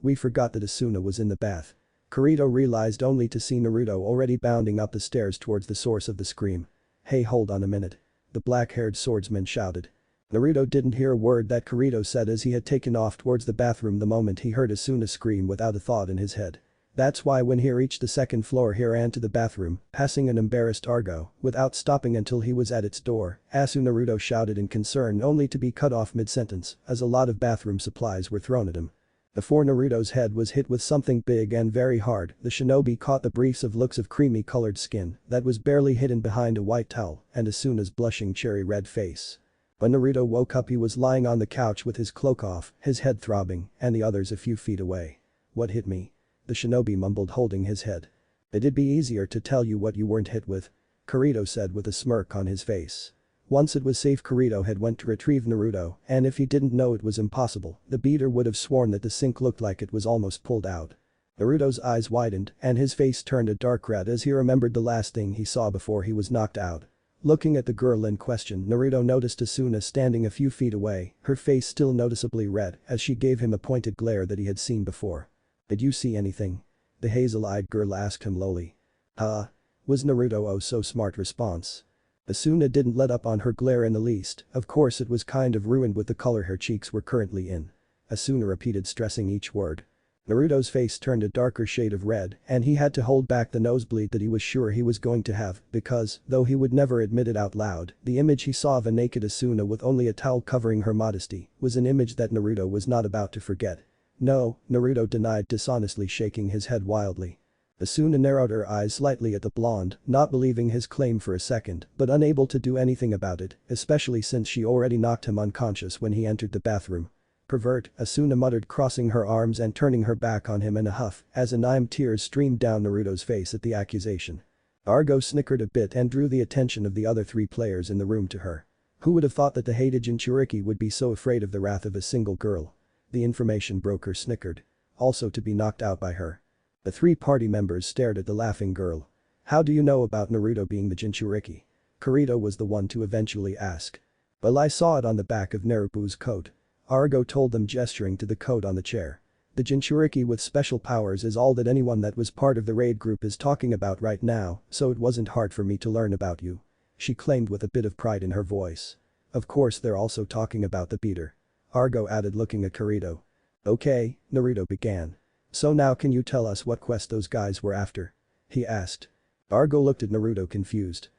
We forgot that Asuna was in the bath. Kirito realized only to see Naruto already bounding up the stairs towards the source of the scream. Hey, hold on a minute. The black-haired swordsman shouted. Naruto didn't hear a word that Kirito said as he had taken off towards the bathroom the moment he heard Asuna scream without a thought in his head. That's why when he reached the second floor, he ran to the bathroom, passing an embarrassed Argo, without stopping until he was at its door. Asu, Naruto shouted in concern only to be cut off mid-sentence as a lot of bathroom supplies were thrown at him. Before Naruto's head was hit with something big and very hard, the shinobi caught the briefs of looks of creamy-colored skin that was barely hidden behind a white towel and Asuna's blushing cherry-red face. When Naruto woke up, he was lying on the couch with his cloak off, his head throbbing, and the others a few feet away. What hit me? The shinobi mumbled, holding his head. It'd be easier to tell you what you weren't hit with, Kirito said with a smirk on his face. Once it was safe, Kirito had went to retrieve Naruto, and if he didn't know it was impossible, the beater would have sworn that the sink looked like it was almost pulled out. Naruto's eyes widened and his face turned a dark red as he remembered the last thing he saw before he was knocked out. Looking at the girl in question, Naruto noticed Asuna standing a few feet away, her face still noticeably red as she gave him a pointed glare that he had seen before. Did you see anything? The hazel-eyed girl asked him lowly. Huh? Was Naruto oh so smart response. Asuna didn't let up on her glare in the least, of course it was kind of ruined with the color her cheeks were currently in. Asuna repeated, stressing each word. Naruto's face turned a darker shade of red and he had to hold back the nosebleed that he was sure he was going to have because, though he would never admit it out loud, the image he saw of a naked Asuna with only a towel covering her modesty was an image that Naruto was not about to forget. No, Naruto denied dishonestly, shaking his head wildly. Asuna narrowed her eyes slightly at the blonde, not believing his claim for a second, but unable to do anything about it, especially since she already knocked him unconscious when he entered the bathroom. Pervert, Asuna muttered, crossing her arms and turning her back on him in a huff as anime tears streamed down Naruto's face at the accusation. Argo snickered a bit and drew the attention of the other three players in the room to her. Who would have thought that the hated Jinchuriki would be so afraid of the wrath of a single girl? The information broker snickered. Also to be knocked out by her. The three party members stared at the laughing girl. How do you know about Naruto being the Jinchuriki? Kirito was the one to eventually ask. Well, I saw it on the back of Naruto's coat. Argo told them, gesturing to the coat on the chair. The Jinchuriki with special powers is all that anyone that was part of the raid group is talking about right now, so it wasn't hard for me to learn about you. She claimed with a bit of pride in her voice. Of course they're also talking about the beater. Argo added, looking at Kirito. Okay, Naruto began. So now can you tell us what quest those guys were after? He asked. Argo looked at Naruto confused.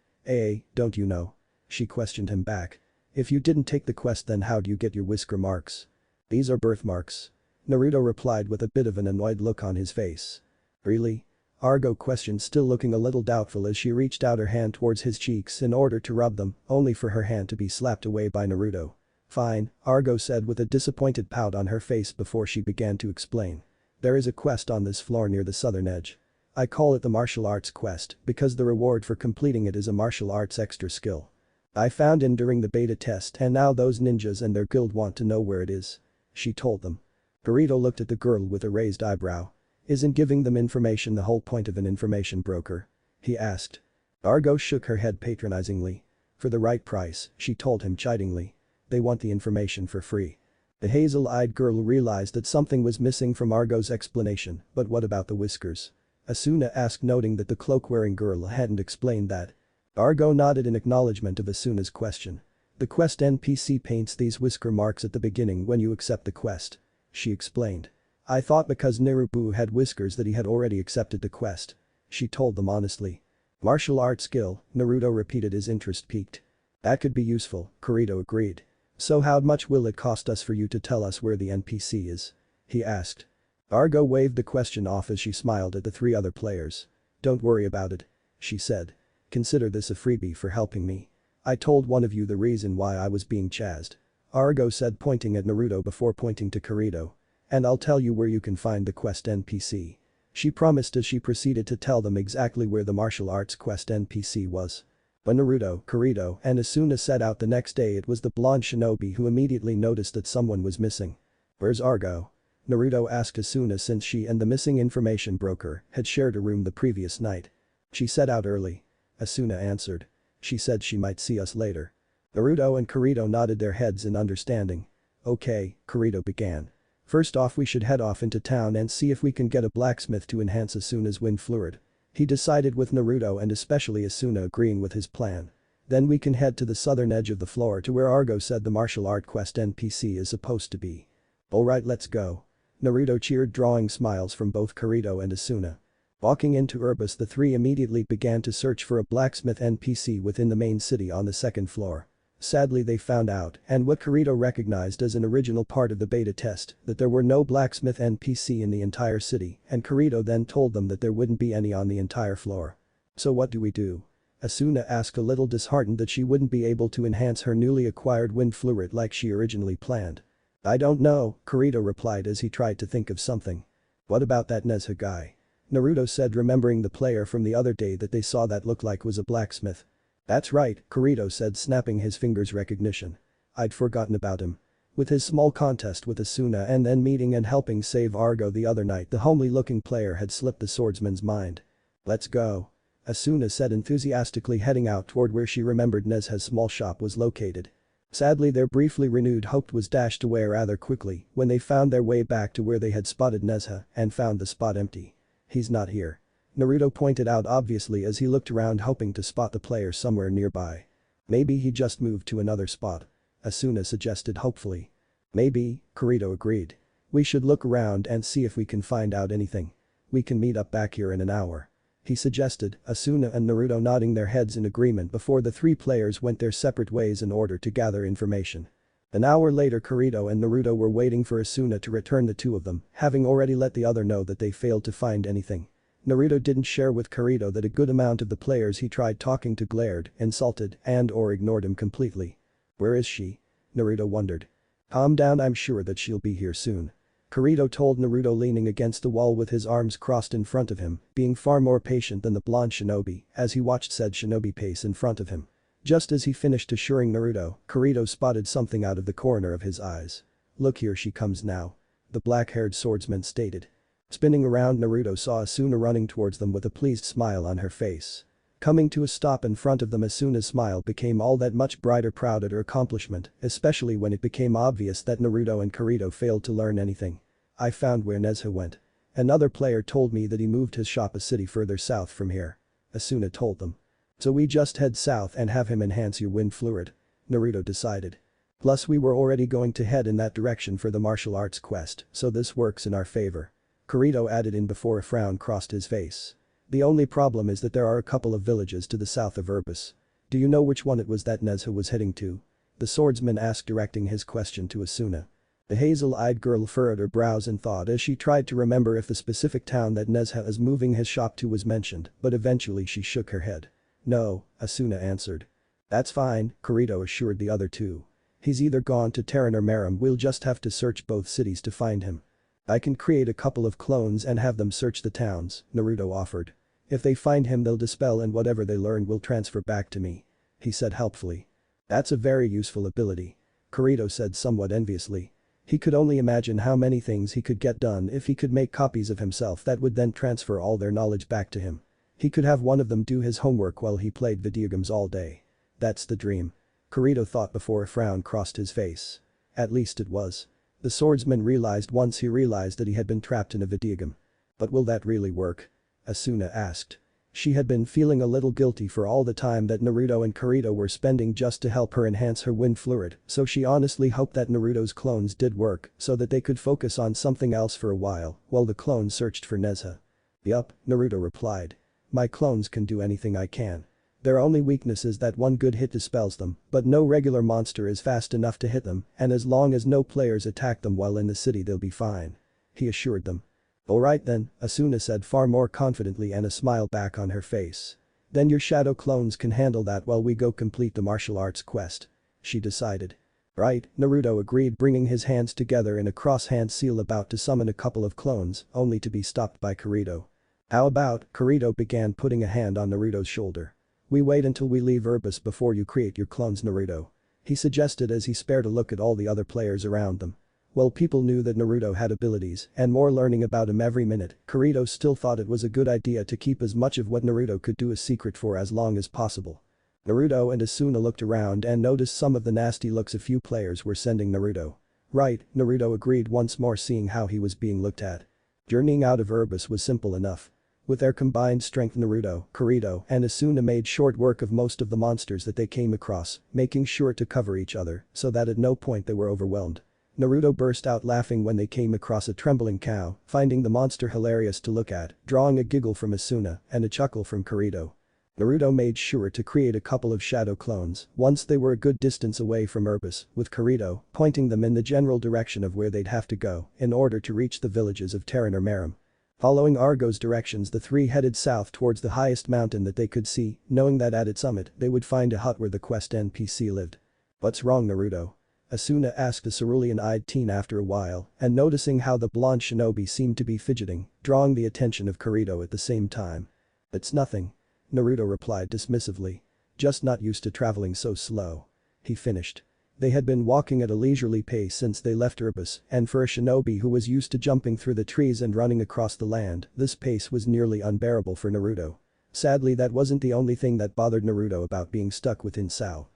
Don't you know? She questioned him back. If you didn't take the quest, then how'd you get your whisker marks? These are birthmarks. Naruto replied with a bit of an annoyed look on his face. Really? Argo questioned, still looking a little doubtful as she reached out her hand towards his cheeks in order to rub them, only for her hand to be slapped away by Naruto. Fine, Argo said with a disappointed pout on her face before she began to explain. There is a quest on this floor near the southern edge. I call it the martial arts quest because the reward for completing it is a martial arts extra skill. I found it during the beta test and now those ninjas and their guild want to know where it is. She told them. Burrito looked at the girl with a raised eyebrow. Isn't giving them information the whole point of an information broker? He asked. Argo shook her head patronizingly. For the right price, she told him chidingly. They want the information for free. The hazel-eyed girl realized that something was missing from Argo's explanation, but what about the whiskers? Asuna asked, noting that the cloak-wearing girl hadn't explained that. Argo nodded in acknowledgement of Asuna's question. The quest NPC paints these whisker marks at the beginning when you accept the quest. She explained. I thought because Naruto had whiskers that he had already accepted the quest. She told them honestly. Martial arts skill, Naruto repeated, his interest peaked. That could be useful, Kirito agreed. So how much will it cost us for you to tell us where the NPC is? He asked. Argo waved the question off as she smiled at the three other players. Don't worry about it. She said. Consider this a freebie for helping me. I told one of you the reason why I was being chased. Argo said, pointing at Naruto before pointing to Kirito. And I'll tell you where you can find the quest NPC. She promised as she proceeded to tell them exactly where the martial arts quest NPC was. When Naruto, Kirito, and Asuna set out the next day, it was the blonde shinobi who immediately noticed that someone was missing. Where's Argo? Naruto asked Asuna, since she and the missing information broker had shared a room the previous night. She set out early. Asuna answered. She said she might see us later. Naruto and Kirito nodded their heads in understanding. Okay, Kirito began. First off, we should head off into town and see if we can get a blacksmith to enhance Asuna's wind fluid. He decided, with Naruto and especially Asuna agreeing with his plan. Then we can head to the southern edge of the floor to where Argo said the martial art quest NPC is supposed to be. Alright, let's go. Naruto cheered, drawing smiles from both Kirito and Asuna. Walking into Urbis, the three immediately began to search for a blacksmith NPC within the main city on the second floor. Sadly, they found out, and what Kirito recognized as an original part of the beta test, that there were no blacksmith NPC in the entire city, and Kirito then told them that there wouldn't be any on the entire floor. So what do we do? Asuna asked, a little disheartened that she wouldn't be able to enhance her newly acquired wind fluid like she originally planned. I don't know, Kirito replied as he tried to think of something. What about that Nezuha guy? Naruto said, remembering the player from the other day that they saw that looked like was a blacksmith. That's right, Kirito said, snapping his fingers recognition. I'd forgotten about him. With his small contest with Asuna and then meeting and helping save Argo the other night, the homely-looking player had slipped the swordsman's mind. Let's go. Asuna said, enthusiastically heading out toward where she remembered Nezuha's small shop was located. Sadly, their briefly renewed hope was dashed away rather quickly when they found their way back to where they had spotted Nezuha and found the spot empty. He's not here. Naruto pointed out obviously as he looked around, hoping to spot the player somewhere nearby. Maybe he just moved to another spot. Asuna suggested hopefully. Maybe, Kirito agreed. We should look around and see if we can find out anything. We can meet up back here in an hour. He suggested, Asuna and Naruto nodding their heads in agreement before the three players went their separate ways in order to gather information. An hour later, Kirito and Naruto were waiting for Asuna to return, the two of them having already let the other know that they failed to find anything. Naruto didn't share with Kirito that a good amount of the players he tried talking to glared, insulted, and/or ignored him completely. Where is she? Naruto wondered. Calm down, I'm sure that she'll be here soon. Kirito told Naruto, leaning against the wall with his arms crossed in front of him, being far more patient than the blonde shinobi as he watched said shinobi pace in front of him. Just as he finished assuring Naruto, Kirito spotted something out of the corner of his eyes. "Look, here she comes now," the black-haired swordsman stated. Spinning around, Naruto saw Asuna running towards them with a pleased smile on her face. Coming to a stop in front of them, Asuna's smile became all that much brighter, proud at her accomplishment, especially when it became obvious that Naruto and Kirito failed to learn anything. "I found where Nezuha went. Another player told me that he moved his shop a city further south from here," Asuna told them. "So we just head south and have him enhance your wind fluid," Naruto decided. "Plus we were already going to head in that direction for the martial arts quest, so this works in our favor," Kirito added in before a frown crossed his face. "The only problem is that there are a couple of villages to the south of Urbis. Do you know which one it was that Nezuha was heading to?" the swordsman asked, directing his question to Asuna. The hazel-eyed girl furrowed her brows in thought as she tried to remember if the specific town that Nezuha is moving his shop to was mentioned, but eventually she shook her head. "No," Asuna answered. "That's fine," Kirito assured the other two. "He's either gone to Terran or Merim, we'll just have to search both cities to find him." "I can create a couple of clones and have them search the towns," Naruto offered. "If they find him they'll dispel and whatever they learn will transfer back to me," he said helpfully. "That's a very useful ability," Kirito said somewhat enviously. He could only imagine how many things he could get done if he could make copies of himself that would then transfer all their knowledge back to him. He could have one of them do his homework while he played video games all day. That's the dream, Kirito thought before a frown crossed his face. At least it was. The swordsman realized once he realized that he had been trapped in a video game. But will that really work? Asuna asked. She had been feeling a little guilty for all the time that Naruto and Kirito were spending just to help her enhance her wind fluid, so she honestly hoped that Naruto's clones did work so that they could focus on something else for a while the clones searched for Nezuha. "Yup," Naruto replied. "My clones can do anything I can. Their only weakness is that one good hit dispels them, but no regular monster is fast enough to hit them, and as long as no players attack them while in the city they'll be fine," he assured them. "Alright then," Asuna said far more confidently and a smile back on her face. "Then your shadow clones can handle that while we go complete the martial arts quest," she decided. "Right," Naruto agreed, bringing his hands together in a cross-hand seal about to summon a couple of clones, only to be stopped by Kirito. "How about," Kirito began, putting a hand on Naruto's shoulder. "We wait until we leave Urbis before you create your clones, Naruto," he suggested as he spared a look at all the other players around them. While people knew that Naruto had abilities and more learning about him every minute, Kirito still thought it was a good idea to keep as much of what Naruto could do a secret for as long as possible. Naruto and Asuna looked around and noticed some of the nasty looks a few players were sending Naruto. "Right," Naruto agreed, once more seeing how he was being looked at. Journeying out of Urbis was simple enough. With their combined strength, Naruto, Kirito, and Asuna made short work of most of the monsters that they came across, making sure to cover each other so that at no point they were overwhelmed. Naruto burst out laughing when they came across a trembling cow, finding the monster hilarious to look at, drawing a giggle from Asuna and a chuckle from Kirito. Naruto made sure to create a couple of shadow clones once they were a good distance away from Urbis, with Kirito pointing them in the general direction of where they'd have to go in order to reach the villages of Terran or Merim. Following Argo's directions, the three headed south towards the highest mountain that they could see, knowing that at its summit they would find a hut where the quest NPC lived. "What's wrong, Naruto?" Asuna asked a cerulean-eyed teen after a while, and noticing how the blonde shinobi seemed to be fidgeting, drawing the attention of Kirito at the same time. "It's nothing," Naruto replied dismissively. "Just not used to traveling so slow," he finished. They had been walking at a leisurely pace since they left Urbis, and for a shinobi who was used to jumping through the trees and running across the land, this pace was nearly unbearable for Naruto. Sadly, that wasn't the only thing that bothered Naruto about being stuck within Sao.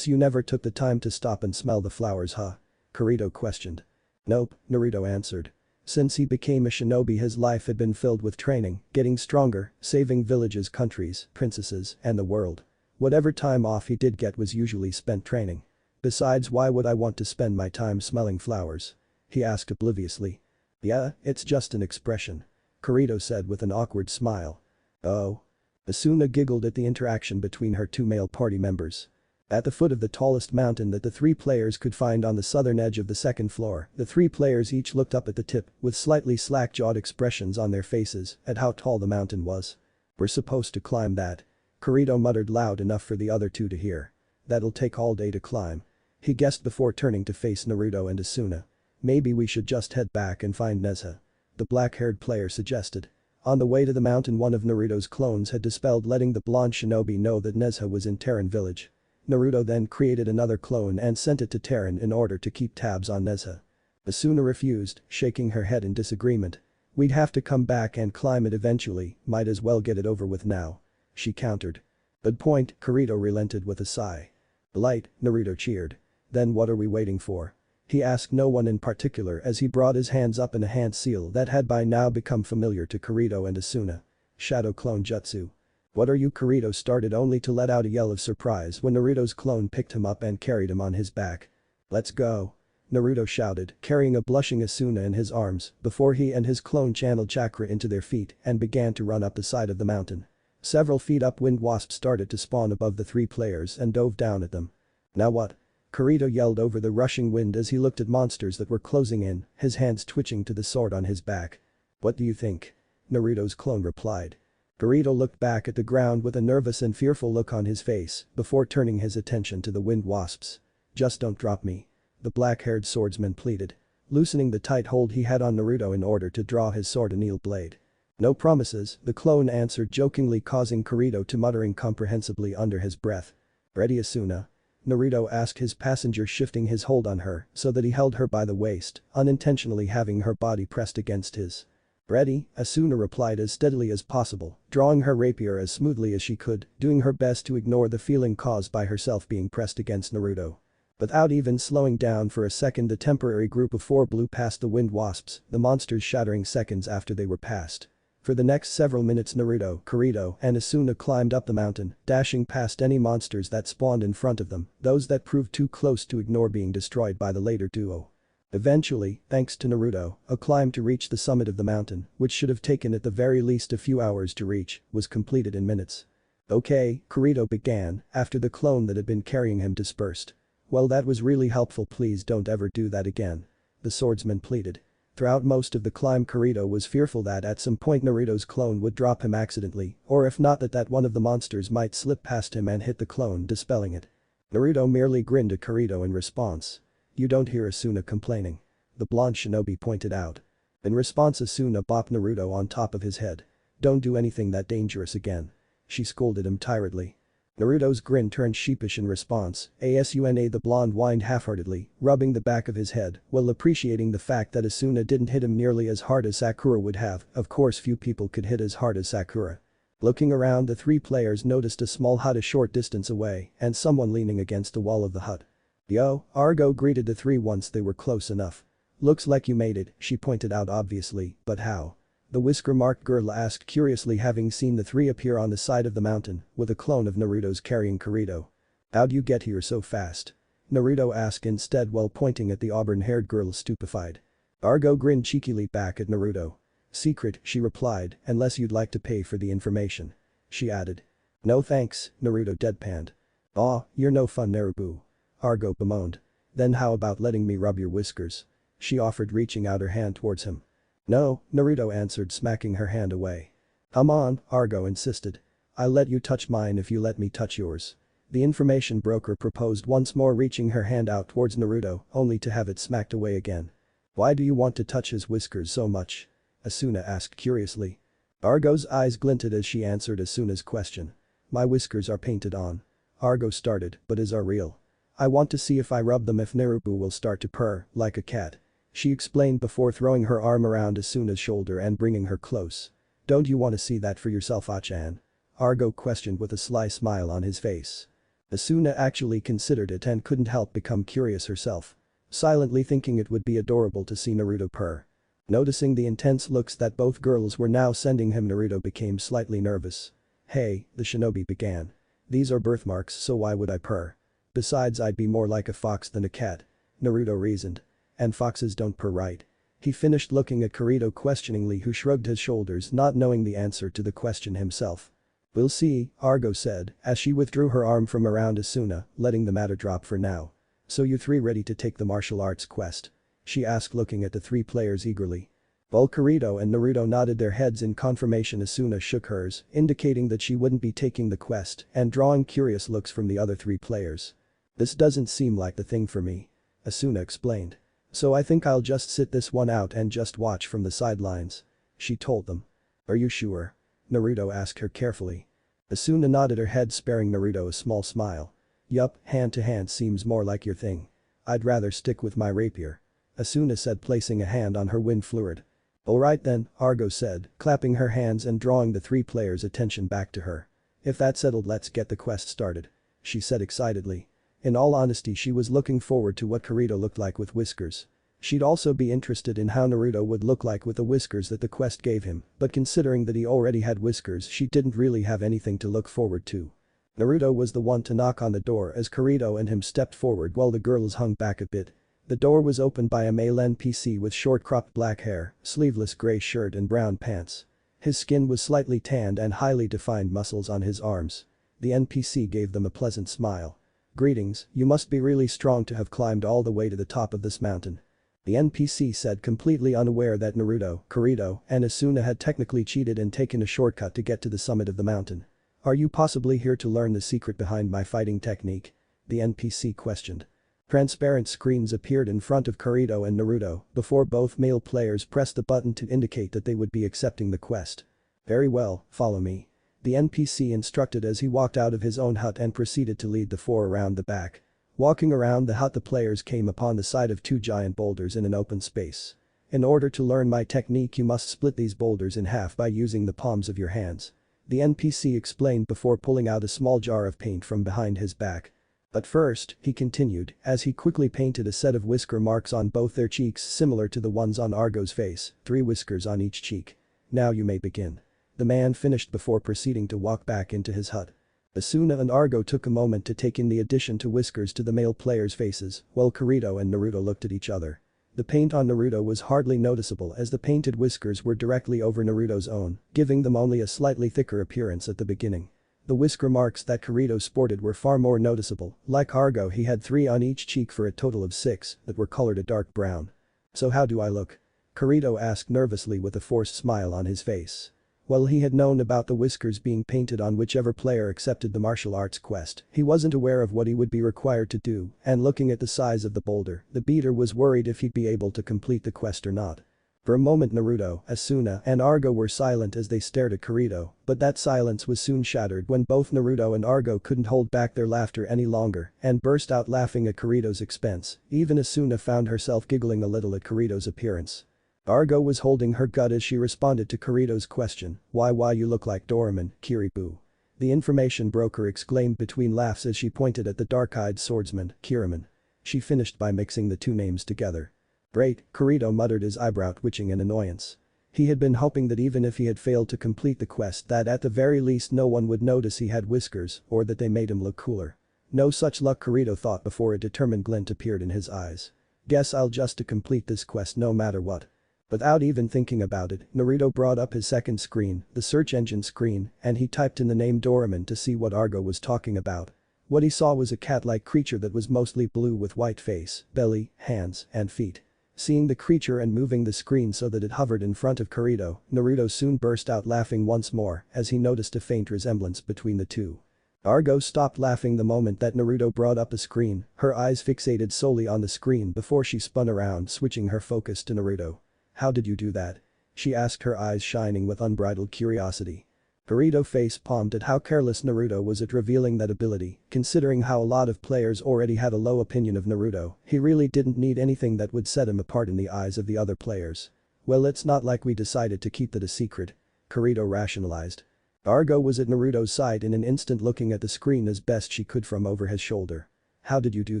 "You never took the time to stop and smell the flowers, huh?" Kirito questioned. "Nope," Naruto answered. Since he became a shinobi, his life had been filled with training, getting stronger, saving villages, countries, princesses, and the world. Whatever time off he did get was usually spent training. "Besides, why would I want to spend my time smelling flowers?" he asked obliviously. "Yeah, it's just an expression," Kirito said with an awkward smile. "Oh?" Asuna giggled at the interaction between her two male party members. At the foot of the tallest mountain that the three players could find on the southern edge of the second floor, the three players each looked up at the tip with slightly slack-jawed expressions on their faces at how tall the mountain was. "We're supposed to climb that," Kirito muttered loud enough for the other two to hear. "That'll take all day to climb," he guessed before turning to face Naruto and Asuna. "Maybe we should just head back and find Nezuha," the black-haired player suggested. On the way to the mountain, one of Naruto's clones had dispelled, letting the blonde shinobi know that Nezuha was in Terran village. Naruto then created another clone and sent it to Terran in order to keep tabs on Nezha. Asuna refused, shaking her head in disagreement. "We'd have to come back and climb it eventually, might as well get it over with now," she countered. "Good point," Kirito relented with a sigh. "Light," Naruto cheered. "Then what are we waiting for?" He asked no one in particular as he brought his hands up in a hand seal that had by now become familiar to Kirito and Asuna. Shadow clone jutsu. "What are you?" Kirito started only to let out a yell of surprise when Naruto's clone picked him up and carried him on his back. "Let's go," Naruto shouted, carrying a blushing Asuna in his arms before he and his clone channeled chakra into their feet and began to run up the side of the mountain. Several feet up, wind wasps started to spawn above the three players and dove down at them. "Now what?" Kirito yelled over the rushing wind as he looked at monsters that were closing in, his hands twitching to the sword on his back. "What do you think?" Naruto's clone replied. Kirito looked back at the ground with a nervous and fearful look on his face before turning his attention to the wind wasps. "Just don't drop me," the black-haired swordsman pleaded, loosening the tight hold he had on Naruto in order to draw his sword anneal blade. "No promises," the clone answered jokingly, causing Kirito to mutter incomprehensibly under his breath. "Ready, Asuna?" Naruto asked his passenger, shifting his hold on her so that he held her by the waist, unintentionally having her body pressed against his. "Ready," Asuna replied as steadily as possible, drawing her rapier as smoothly as she could, doing her best to ignore the feeling caused by herself being pressed against Naruto. Without even slowing down for a second, the temporary group of four blew past the wind wasps, the monsters shattering seconds after they were passed. For the next several minutes, Naruto, Kirito, and Asuna climbed up the mountain, dashing past any monsters that spawned in front of them, those that proved too close to ignore being destroyed by the later duo. Eventually, thanks to Naruto, a climb to reach the summit of the mountain, which should have taken at the very least a few hours to reach, was completed in minutes. "Okay," Kirito began, after the clone that had been carrying him dispersed. "Well, that was really helpful, please don't ever do that again," the swordsman pleaded. Throughout most of the climb, Kirito was fearful that at some point Naruto's clone would drop him accidentally, or if not that one of the monsters might slip past him and hit the clone, dispelling it. Naruto merely grinned at Kirito in response. "You don't hear Asuna complaining," the blonde shinobi pointed out. In response, Asuna bopped Naruto on top of his head. "Don't do anything that dangerous again," she scolded him tiredly. Naruto's grin turned sheepish in response. "Asuna," the blonde whined half-heartedly, rubbing the back of his head while appreciating the fact that Asuna didn't hit him nearly as hard as Sakura would have. Of course, few people could hit as hard as Sakura. Looking around, the three players noticed a small hut a short distance away and someone leaning against the wall of the hut. "Yo," Argo greeted the three once they were close enough. "Looks like you made it," she pointed out obviously, "but how?" The whisker-marked girl asked curiously, having seen the three appear on the side of the mountain, with a clone of Naruto's carrying Kirito. "How'd you get here so fast?" Naruto asked instead while pointing at the auburn-haired girl, stupefied. Argo grinned cheekily back at Naruto. "Secret," she replied, "unless you'd like to pay for the information," she added. "No thanks," Naruto deadpanned. "Aw, you're no fun, Naruto," Argo bemoaned. "Then how about letting me rub your whiskers?" she offered, reaching out her hand towards him. "No," Naruto answered, smacking her hand away. "Come on," Argo insisted. "I'll let you touch mine if you let me touch yours," the information broker proposed, once more reaching her hand out towards Naruto, only to have it smacked away again. "Why do you want to touch his whiskers so much?" Asuna asked curiously. Argo's eyes glinted as she answered Asuna's question. "My whiskers are painted on," Argo started, "but is are real. I want to see if I rub them if Naruto will start to purr like a cat," she explained before throwing her arm around Asuna's shoulder and bringing her close. "Don't you want to see that for yourself, Achan?" Argo questioned with a sly smile on his face. Asuna actually considered it and couldn't help become curious herself, silently thinking it would be adorable to see Naruto purr. Noticing the intense looks that both girls were now sending him, Naruto became slightly nervous. "Hey," the shinobi began. "These are birthmarks, so why would I purr? Besides, I'd be more like a fox than a cat," Naruto reasoned. "And foxes don't purr, right?" He finished, looking at Kirito questioningly, who shrugged his shoulders, not knowing the answer to the question himself. "We'll see," Argo said as she withdrew her arm from around Asuna, letting the matter drop for now. "So you three ready to take the martial arts quest?" she asked, looking at the three players eagerly. Both Kirito and Naruto nodded their heads in confirmation. Asuna shook hers, indicating that she wouldn't be taking the quest and drawing curious looks from the other three players. "This doesn't seem like the thing for me," Asuna explained. "So I think I'll just sit this one out and just watch from the sidelines," she told them. "Are you sure?" Naruto asked her carefully. Asuna nodded her head, sparing Naruto a small smile. Yup, hand to hand seems more like your thing. I'd rather stick with my rapier. Asuna said, placing a hand on her wind fluid. Alright then, Argo said, clapping her hands and drawing the three players' attention back to her. If that's settled, let's get the quest started. She said excitedly. In all honesty, she was looking forward to what Kirito looked like with whiskers. She'd also be interested in how Naruto would look like with the whiskers that the quest gave him, but considering that he already had whiskers, she didn't really have anything to look forward to. Naruto was the one to knock on the door as Kirito and him stepped forward while the girls hung back a bit. The door was opened by a male NPC with short cropped black hair, sleeveless gray shirt and brown pants. His skin was slightly tanned and highly defined muscles on his arms. The NPC gave them a pleasant smile. Greetings, you must be really strong to have climbed all the way to the top of this mountain. The NPC said, completely unaware that Naruto, Kirito, and Asuna had technically cheated and taken a shortcut to get to the summit of the mountain. Are you possibly here to learn the secret behind my fighting technique? The NPC questioned. Transparent screens appeared in front of Kirito and Naruto before both male players pressed the button to indicate that they would be accepting the quest. Very well, follow me. The NPC instructed as he walked out of his own hut and proceeded to lead the four around the back. Walking around the hut, the players came upon the side of two giant boulders in an open space. In order to learn my technique, you must split these boulders in half by using the palms of your hands. The NPC explained before pulling out a small jar of paint from behind his back. But first, he continued, as he quickly painted a set of whisker marks on both their cheeks similar to the ones on Argo's face, 3 whiskers on each cheek. Now you may begin. The man finished before proceeding to walk back into his hut. Asuna and Argo took a moment to take in the addition to whiskers to the male players' faces, while Kirito and Naruto looked at each other. The paint on Naruto was hardly noticeable as the painted whiskers were directly over Naruto's own, giving them only a slightly thicker appearance at the beginning. The whisker marks that Kirito sported were far more noticeable. Like Argo, he had 3 on each cheek for a total of 6 that were colored a dark brown. So how do I look? Kirito asked nervously with a forced smile on his face. While he had known about the whiskers being painted on whichever player accepted the martial arts quest, he wasn't aware of what he would be required to do, and looking at the size of the boulder, the beater was worried if he'd be able to complete the quest or not. For a moment Naruto, Asuna, and Argo were silent as they stared at Kirito, but that silence was soon shattered when both Naruto and Argo couldn't hold back their laughter any longer and burst out laughing at Kirito's expense. Even Asuna found herself giggling a little at Kirito's appearance. Argo was holding her gut as she responded to Kirito's question, why you look like Doraemon, Kiribu. The information broker exclaimed between laughs as she pointed at the dark-eyed swordsman, Kiriman. She finished by mixing the 2 names together. Great, Kirito muttered, his eyebrow twitching in annoyance. He had been hoping that even if he had failed to complete the quest that at the very least no one would notice he had whiskers or that they made him look cooler. No such luck, Kirito thought before a determined glint appeared in his eyes. Guess I'll just to complete this quest no matter what. Without even thinking about it, Naruto brought up his second screen, the search engine screen, and he typed in the name Doraemon to see what Argo was talking about. What he saw was a cat-like creature that was mostly blue with white face, belly, hands, and feet. Seeing the creature and moving the screen so that it hovered in front of Kirito, Naruto soon burst out laughing once more as he noticed a faint resemblance between the two. Argo stopped laughing the moment that Naruto brought up a screen, her eyes fixated solely on the screen before she spun around, switching her focus to Naruto. How did you do that? She asked, her eyes shining with unbridled curiosity. Kirito face-palmed at how careless Naruto was at revealing that ability. Considering how a lot of players already had a low opinion of Naruto, he really didn't need anything that would set him apart in the eyes of the other players. Well, it's not like we decided to keep that a secret. Kirito rationalized. Argo was at Naruto's side in an instant, looking at the screen as best she could from over his shoulder. How did you do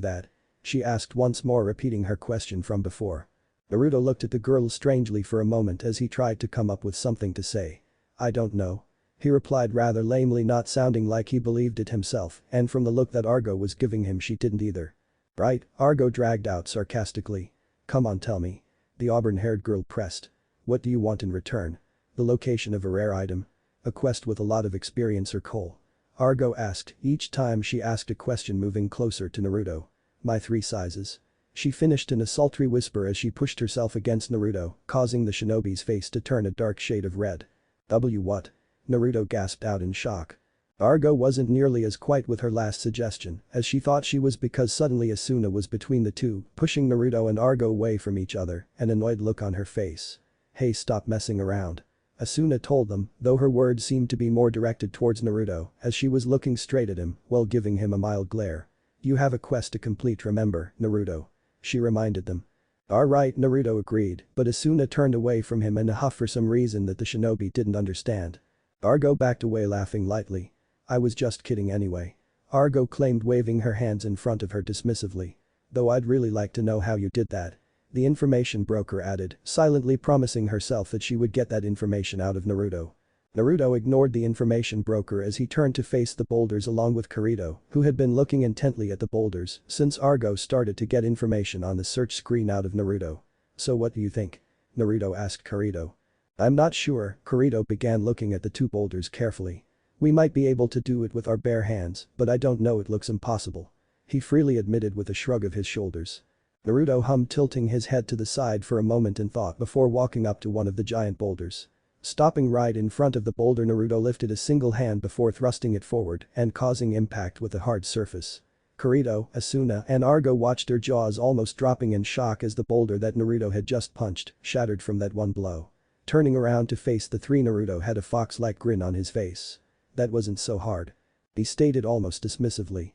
that? She asked once more, repeating her question from before. Naruto looked at the girl strangely for a moment as he tried to come up with something to say. I don't know. He replied rather lamely, not sounding like he believed it himself, and from the look that Argo was giving him she didn't either. Right, Argo dragged out sarcastically. Come on, tell me. The auburn-haired girl pressed. What do you want in return? The location of a rare item? A quest with a lot of experience or coal? Argo asked, each time she asked a question moving closer to Naruto. My 3 sizes. She finished in a sultry whisper as she pushed herself against Naruto, causing the shinobi's face to turn a dark shade of red. What? Naruto gasped out in shock. Argo wasn't nearly as quiet with her last suggestion, as she thought she was, because suddenly Asuna was between the two, pushing Naruto and Argo away from each other, an annoyed look on her face. Hey, stop messing around. Asuna told them, though her words seemed to be more directed towards Naruto, as she was looking straight at him while giving him a mild glare. You have a quest to complete, remember, Naruto. She reminded them. Alright, Naruto agreed, but Asuna turned away from him in a huff for some reason that the shinobi didn't understand. Argo backed away laughing lightly. I was just kidding anyway. Argo claimed, waving her hands in front of her dismissively. Though I'd really like to know how you did that. The information broker added, silently promising herself that she would get that information out of Naruto. Naruto ignored the information broker as he turned to face the boulders along with Kirito, who had been looking intently at the boulders since Argo started to get information on the search screen out of Naruto. So what do you think? Naruto asked Kirito. I'm not sure, Kirito began looking at the two boulders carefully. We might be able to do it with our bare hands, but I don't know, it looks impossible. He freely admitted with a shrug of his shoulders. Naruto hummed, tilting his head to the side for a moment in thought before walking up to one of the giant boulders. Stopping right in front of the boulder, Naruto lifted a single hand before thrusting it forward and causing impact with the hard surface. Kirito, Asuna and Argo watched their jaws almost dropping in shock as the boulder that Naruto had just punched shattered from that one blow. Turning around to face the three, Naruto had a fox-like grin on his face. That wasn't so hard. He stated almost dismissively.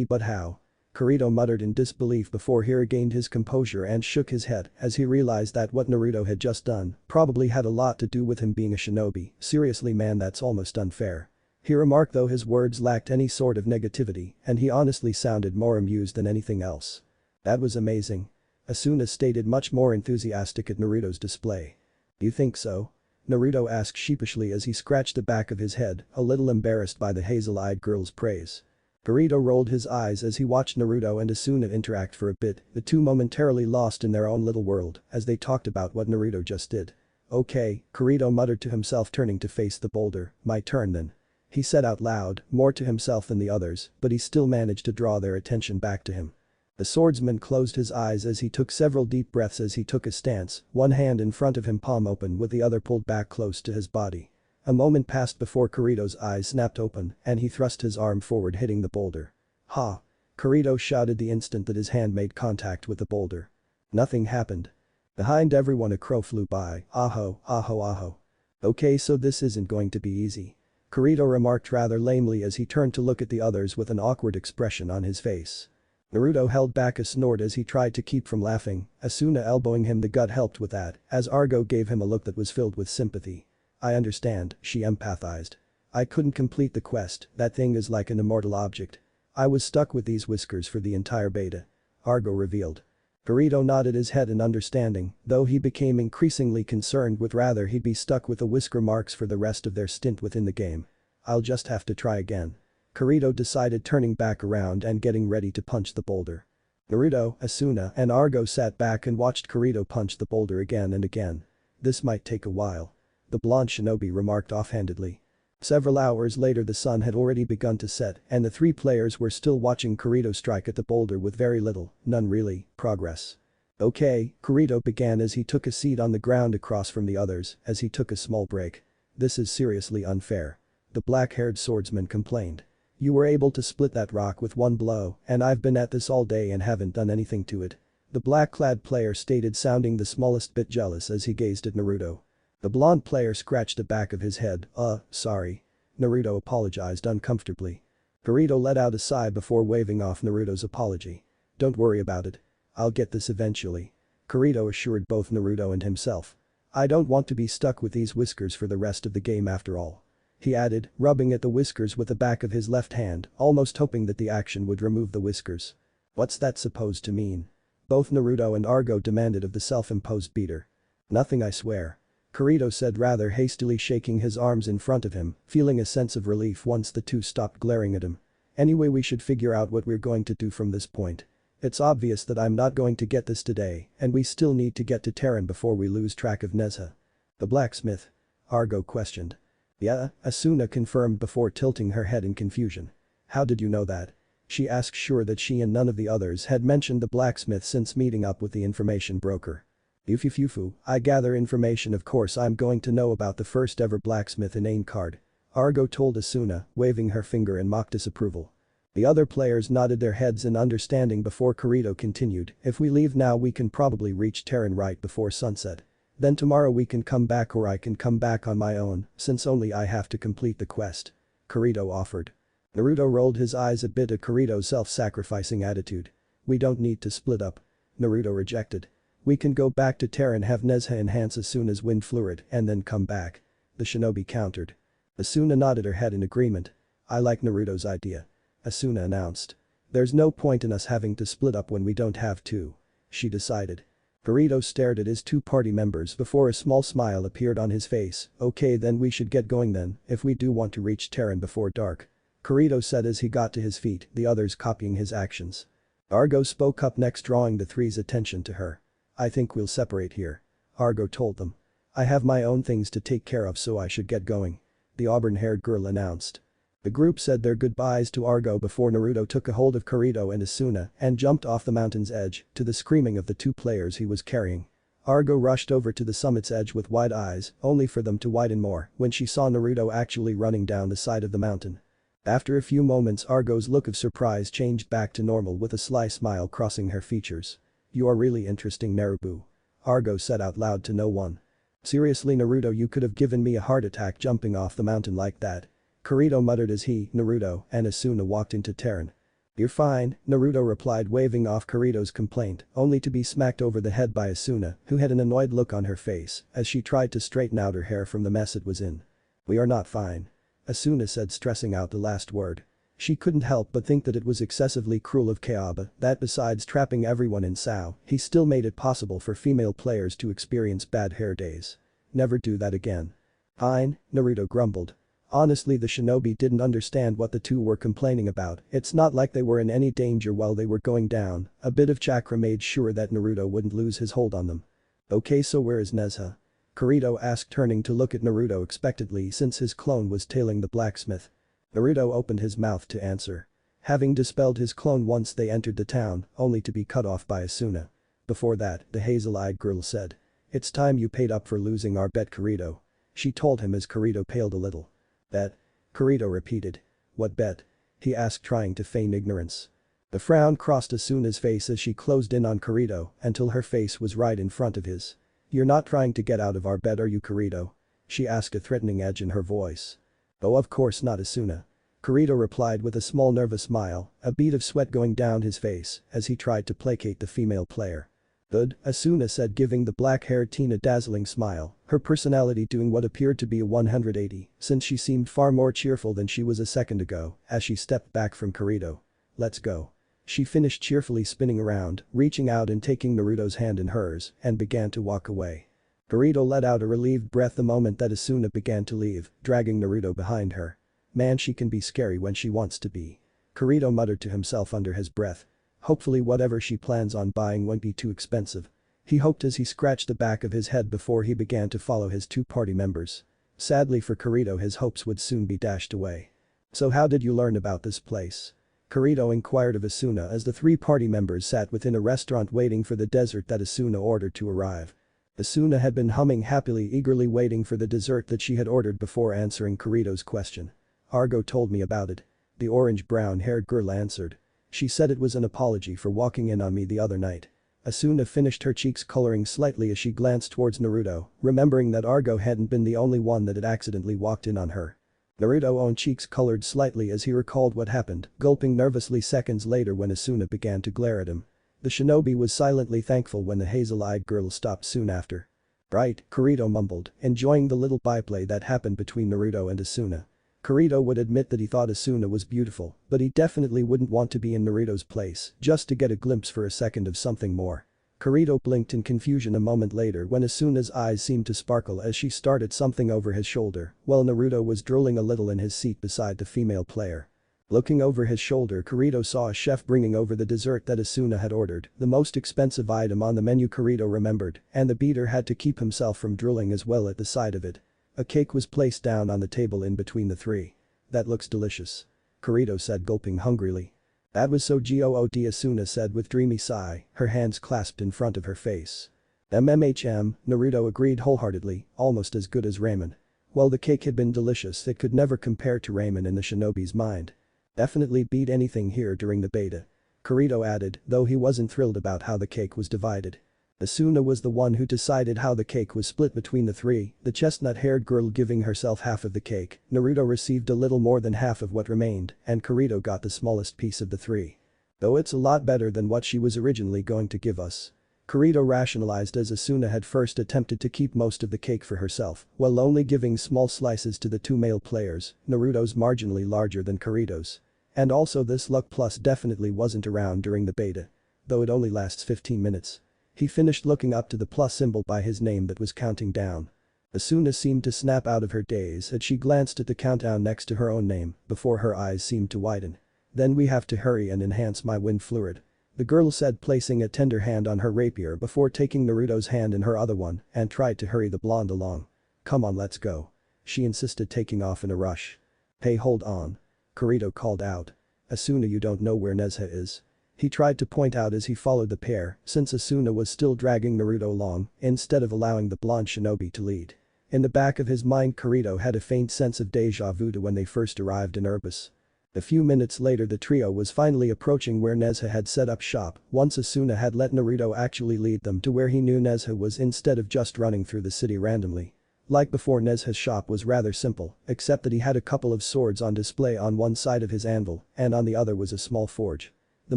But how? Kirito muttered in disbelief before he regained his composure and shook his head as he realized that what Naruto had just done probably had a lot to do with him being a shinobi. Seriously man, that's almost unfair. He remarked, though his words lacked any sort of negativity and he honestly sounded more amused than anything else. That was amazing. Asuna stated, much more enthusiastic at Naruto's display. You think so? Naruto asked sheepishly as he scratched the back of his head, a little embarrassed by the hazel-eyed girl's praise. Kirito rolled his eyes as he watched Naruto and Asuna interact for a bit, the two momentarily lost in their own little world as they talked about what Naruto just did. Okay, Kirito muttered to himself, turning to face the boulder. My turn then. He said out loud, more to himself than the others, but he still managed to draw their attention back to him. The swordsman closed his eyes as he took several deep breaths as he took a stance, one hand in front of him, palm open with the other pulled back close to his body. A moment passed before Kirito's eyes snapped open and he thrust his arm forward, hitting the boulder. Ha! Kirito shouted the instant that his hand made contact with the boulder. Nothing happened. Behind everyone a crow flew by. Aho, aho, aho. Okay, so this isn't going to be easy. Kirito remarked rather lamely as he turned to look at the others with an awkward expression on his face. Naruto held back a snort as he tried to keep from laughing. Asuna elbowing him the gut helped with that as Argo gave him a look that was filled with sympathy. I understand, she empathized. I couldn't complete the quest, that thing is like an immortal object. I was stuck with these whiskers for the entire beta. Argo revealed. Kirito nodded his head in understanding, though he became increasingly concerned with rather he'd be stuck with the whisker marks for the rest of their stint within the game. I'll just have to try again. Kirito decided, turning back around and getting ready to punch the boulder. Naruto, Asuna and Argo sat back and watched Kirito punch the boulder again and again. This might take a while. The blonde shinobi remarked offhandedly. Several hours later the sun had already begun to set and the three players were still watching Kirito strike at the boulder with very little, none really, progress. Okay, Kirito began as he took a seat on the ground across from the others as he took a small break. This is seriously unfair. The black-haired swordsman complained. You were able to split that rock with one blow and I've been at this all day and haven't done anything to it. The black-clad player stated, sounding the smallest bit jealous as he gazed at Naruto. The blonde player scratched the back of his head. Sorry. Naruto apologized uncomfortably. Kirito let out a sigh before waving off Naruto's apology. Don't worry about it. I'll get this eventually. Kirito assured both Naruto and himself. I don't want to be stuck with these whiskers for the rest of the game after all. He added, rubbing at the whiskers with the back of his left hand, almost hoping that the action would remove the whiskers. What's that supposed to mean? Both Naruto and Argo demanded of the self-imposed beater. Nothing, I swear. Kirito said rather hastily, shaking his arms in front of him, feeling a sense of relief once the two stopped glaring at him. Anyway, we should figure out what we're going to do from this point. It's obvious that I'm not going to get this today and we still need to get to Terran before we lose track of Nezha. The blacksmith? Argo questioned. Yeah, Asuna confirmed before tilting her head in confusion. How did you know that? She asked, sure that she and none of the others had mentioned the blacksmith since meeting up with the information broker. Yufufufu, I gather information, of course I'm going to know about the first ever blacksmith in Aincard. Argo told Asuna, waving her finger in mock disapproval. The other players nodded their heads in understanding before Kirito continued, if we leave now we can probably reach Terran right before sunset. Then tomorrow we can come back, or I can come back on my own, since only I have to complete the quest. Kirito offered. Naruto rolled his eyes a bit at Kirito's self-sacrificing attitude. "We don't need to split up." Naruto rejected. "We can go back to Terra and have Nezuha enhance as soon as Wind Fluid and then come back." The shinobi countered. Asuna nodded her head in agreement. "I like Naruto's idea," Asuna announced. "There's no point in us having to split up when we don't have to," she decided. Kirito stared at his two party members before a small smile appeared on his face. "Okay, then we should get going then, if we do want to reach Terran before dark," Kirito said as he got to his feet, the others copying his actions. Argo spoke up next, drawing the three's attention to her. "I think we'll separate here," Argo told them. "I have my own things to take care of, so I should get going," the auburn-haired girl announced. The group said their goodbyes to Argo before Naruto took a hold of Kirito and Asuna and jumped off the mountain's edge, to the screaming of the two players he was carrying. Argo rushed over to the summit's edge with wide eyes, only for them to widen more when she saw Naruto actually running down the side of the mountain. After a few moments, Argo's look of surprise changed back to normal with a sly smile crossing her features. "You are really interesting, Naruto," Argo said out loud to no one. "Seriously, Naruto, you could have given me a heart attack jumping off the mountain like that," Kirito muttered as he, Naruto, and Asuna walked into Terran. "You're fine," Naruto replied, waving off Kirito's complaint, only to be smacked over the head by Asuna, who had an annoyed look on her face as she tried to straighten out her hair from the mess it was in. "We are not fine," Asuna said, stressing out the last word. She couldn't help but think that it was excessively cruel of Kayaba that besides trapping everyone in Sao, he still made it possible for female players to experience bad hair days. "Never do that again." "Fine," Naruto grumbled. Honestly, the shinobi didn't understand what the two were complaining about. It's not like they were in any danger while they were going down. A bit of chakra made sure that Naruto wouldn't lose his hold on them. "Okay, so where is Nezuha?" Kirito asked, turning to look at Naruto expectantly since his clone was tailing the blacksmith. Naruto opened his mouth to answer. Having dispelled his clone once they entered the town, only to be cut off by Asuna. Before that, the hazel-eyed girl said. "It's time you paid up for losing our bet, Kirito," she told him as Kirito paled a little. "Bet?" Kirito repeated. "What bet?" he asked, trying to feign ignorance. The frown crossed Asuna's face as she closed in on Kirito until her face was right in front of his. "You're not trying to get out of our bet, are you, Kirito?" she asked, a threatening edge in her voice. "Oh, of course not, Asuna," Kirito replied with a small nervous smile, a bead of sweat going down his face as he tried to placate the female player. "Good," Asuna said, giving the black-haired teen a dazzling smile, her personality doing what appeared to be a 180 since she seemed far more cheerful than she was a second ago as she stepped back from Kirito. "Let's go." She finished cheerfully spinning around, reaching out and taking Naruto's hand in hers, and began to walk away. Kirito let out a relieved breath the moment that Asuna began to leave, dragging Naruto behind her. "Man, she can be scary when she wants to be," Kirito muttered to himself under his breath. Hopefully whatever she plans on buying won't be too expensive. He hoped as he scratched the back of his head before he began to follow his two party members. Sadly for Kirito, his hopes would soon be dashed away. "So how did you learn about this place?" Kirito inquired of Asuna as the three party members sat within a restaurant waiting for the dessert that Asuna ordered to arrive. Asuna had been humming happily, eagerly waiting for the dessert that she had ordered before answering Kirito's question. "Argo told me about it," the orange-brown-haired girl answered. "She said it was an apology for walking in on me the other night." Asuna finished, her cheeks coloring slightly as she glanced towards Naruto, remembering that Argo hadn't been the only one that had accidentally walked in on her. Naruto's own cheeks colored slightly as he recalled what happened, gulping nervously seconds later when Asuna began to glare at him. The shinobi was silently thankful when the hazel-eyed girl stopped soon after. "Right," Kirito mumbled, enjoying the little byplay that happened between Naruto and Asuna. Kirito would admit that he thought Asuna was beautiful, but he definitely wouldn't want to be in Naruto's place just to get a glimpse for a second of something more. Kirito blinked in confusion a moment later when Asuna's eyes seemed to sparkle as she started something over his shoulder, while Naruto was drooling a little in his seat beside the female player. Looking over his shoulder, Kirito saw a chef bringing over the dessert that Asuna had ordered, the most expensive item on the menu, Kirito remembered, and the beater had to keep himself from drooling as well at the sight of it. A cake was placed down on the table in between the three. "That looks delicious," Kirito said, gulping hungrily. "That was so good," Asuna said with dreamy sigh, her hands clasped in front of her face. Naruto agreed wholeheartedly, almost as good as ramen. While the cake had been delicious, it could never compare to ramen in the shinobi's mind. "Definitely beat anything here during the beta," Kirito added, though he wasn't thrilled about how the cake was divided. Asuna was the one who decided how the cake was split between the three, the chestnut-haired girl giving herself half of the cake, Naruto received a little more than half of what remained, and Kirito got the smallest piece of the three. Though it's a lot better than what she was originally going to give us. Kirito rationalized as Asuna had first attempted to keep most of the cake for herself, while only giving small slices to the two male players, Naruto's marginally larger than Kirito's. And also this luck plus definitely wasn't around during the beta. Though it only lasts 15 minutes. He finished looking up to the plus symbol by his name that was counting down. Asuna seemed to snap out of her daze as she glanced at the countdown next to her own name before her eyes seemed to widen. Then we have to hurry and enhance my wind fluid. The girl said, placing a tender hand on her rapier before taking Naruto's hand in her other one and tried to hurry the blonde along. Come on, let's go. She insisted, taking off in a rush. Hey, hold on. Kirito called out. Asuna, you don't know where Nezuha is. He tried to point out as he followed the pair, since Asuna was still dragging Naruto along, instead of allowing the blonde shinobi to lead. In the back of his mind, Kirito had a faint sense of deja vu to when they first arrived in Urbis. A few minutes later, the trio was finally approaching where Nezuha had set up shop once Asuna had let Naruto actually lead them to where he knew Nezuha was instead of just running through the city randomly. Like before, Nezuha's shop was rather simple, except that he had a couple of swords on display on one side of his anvil and on the other was a small forge. The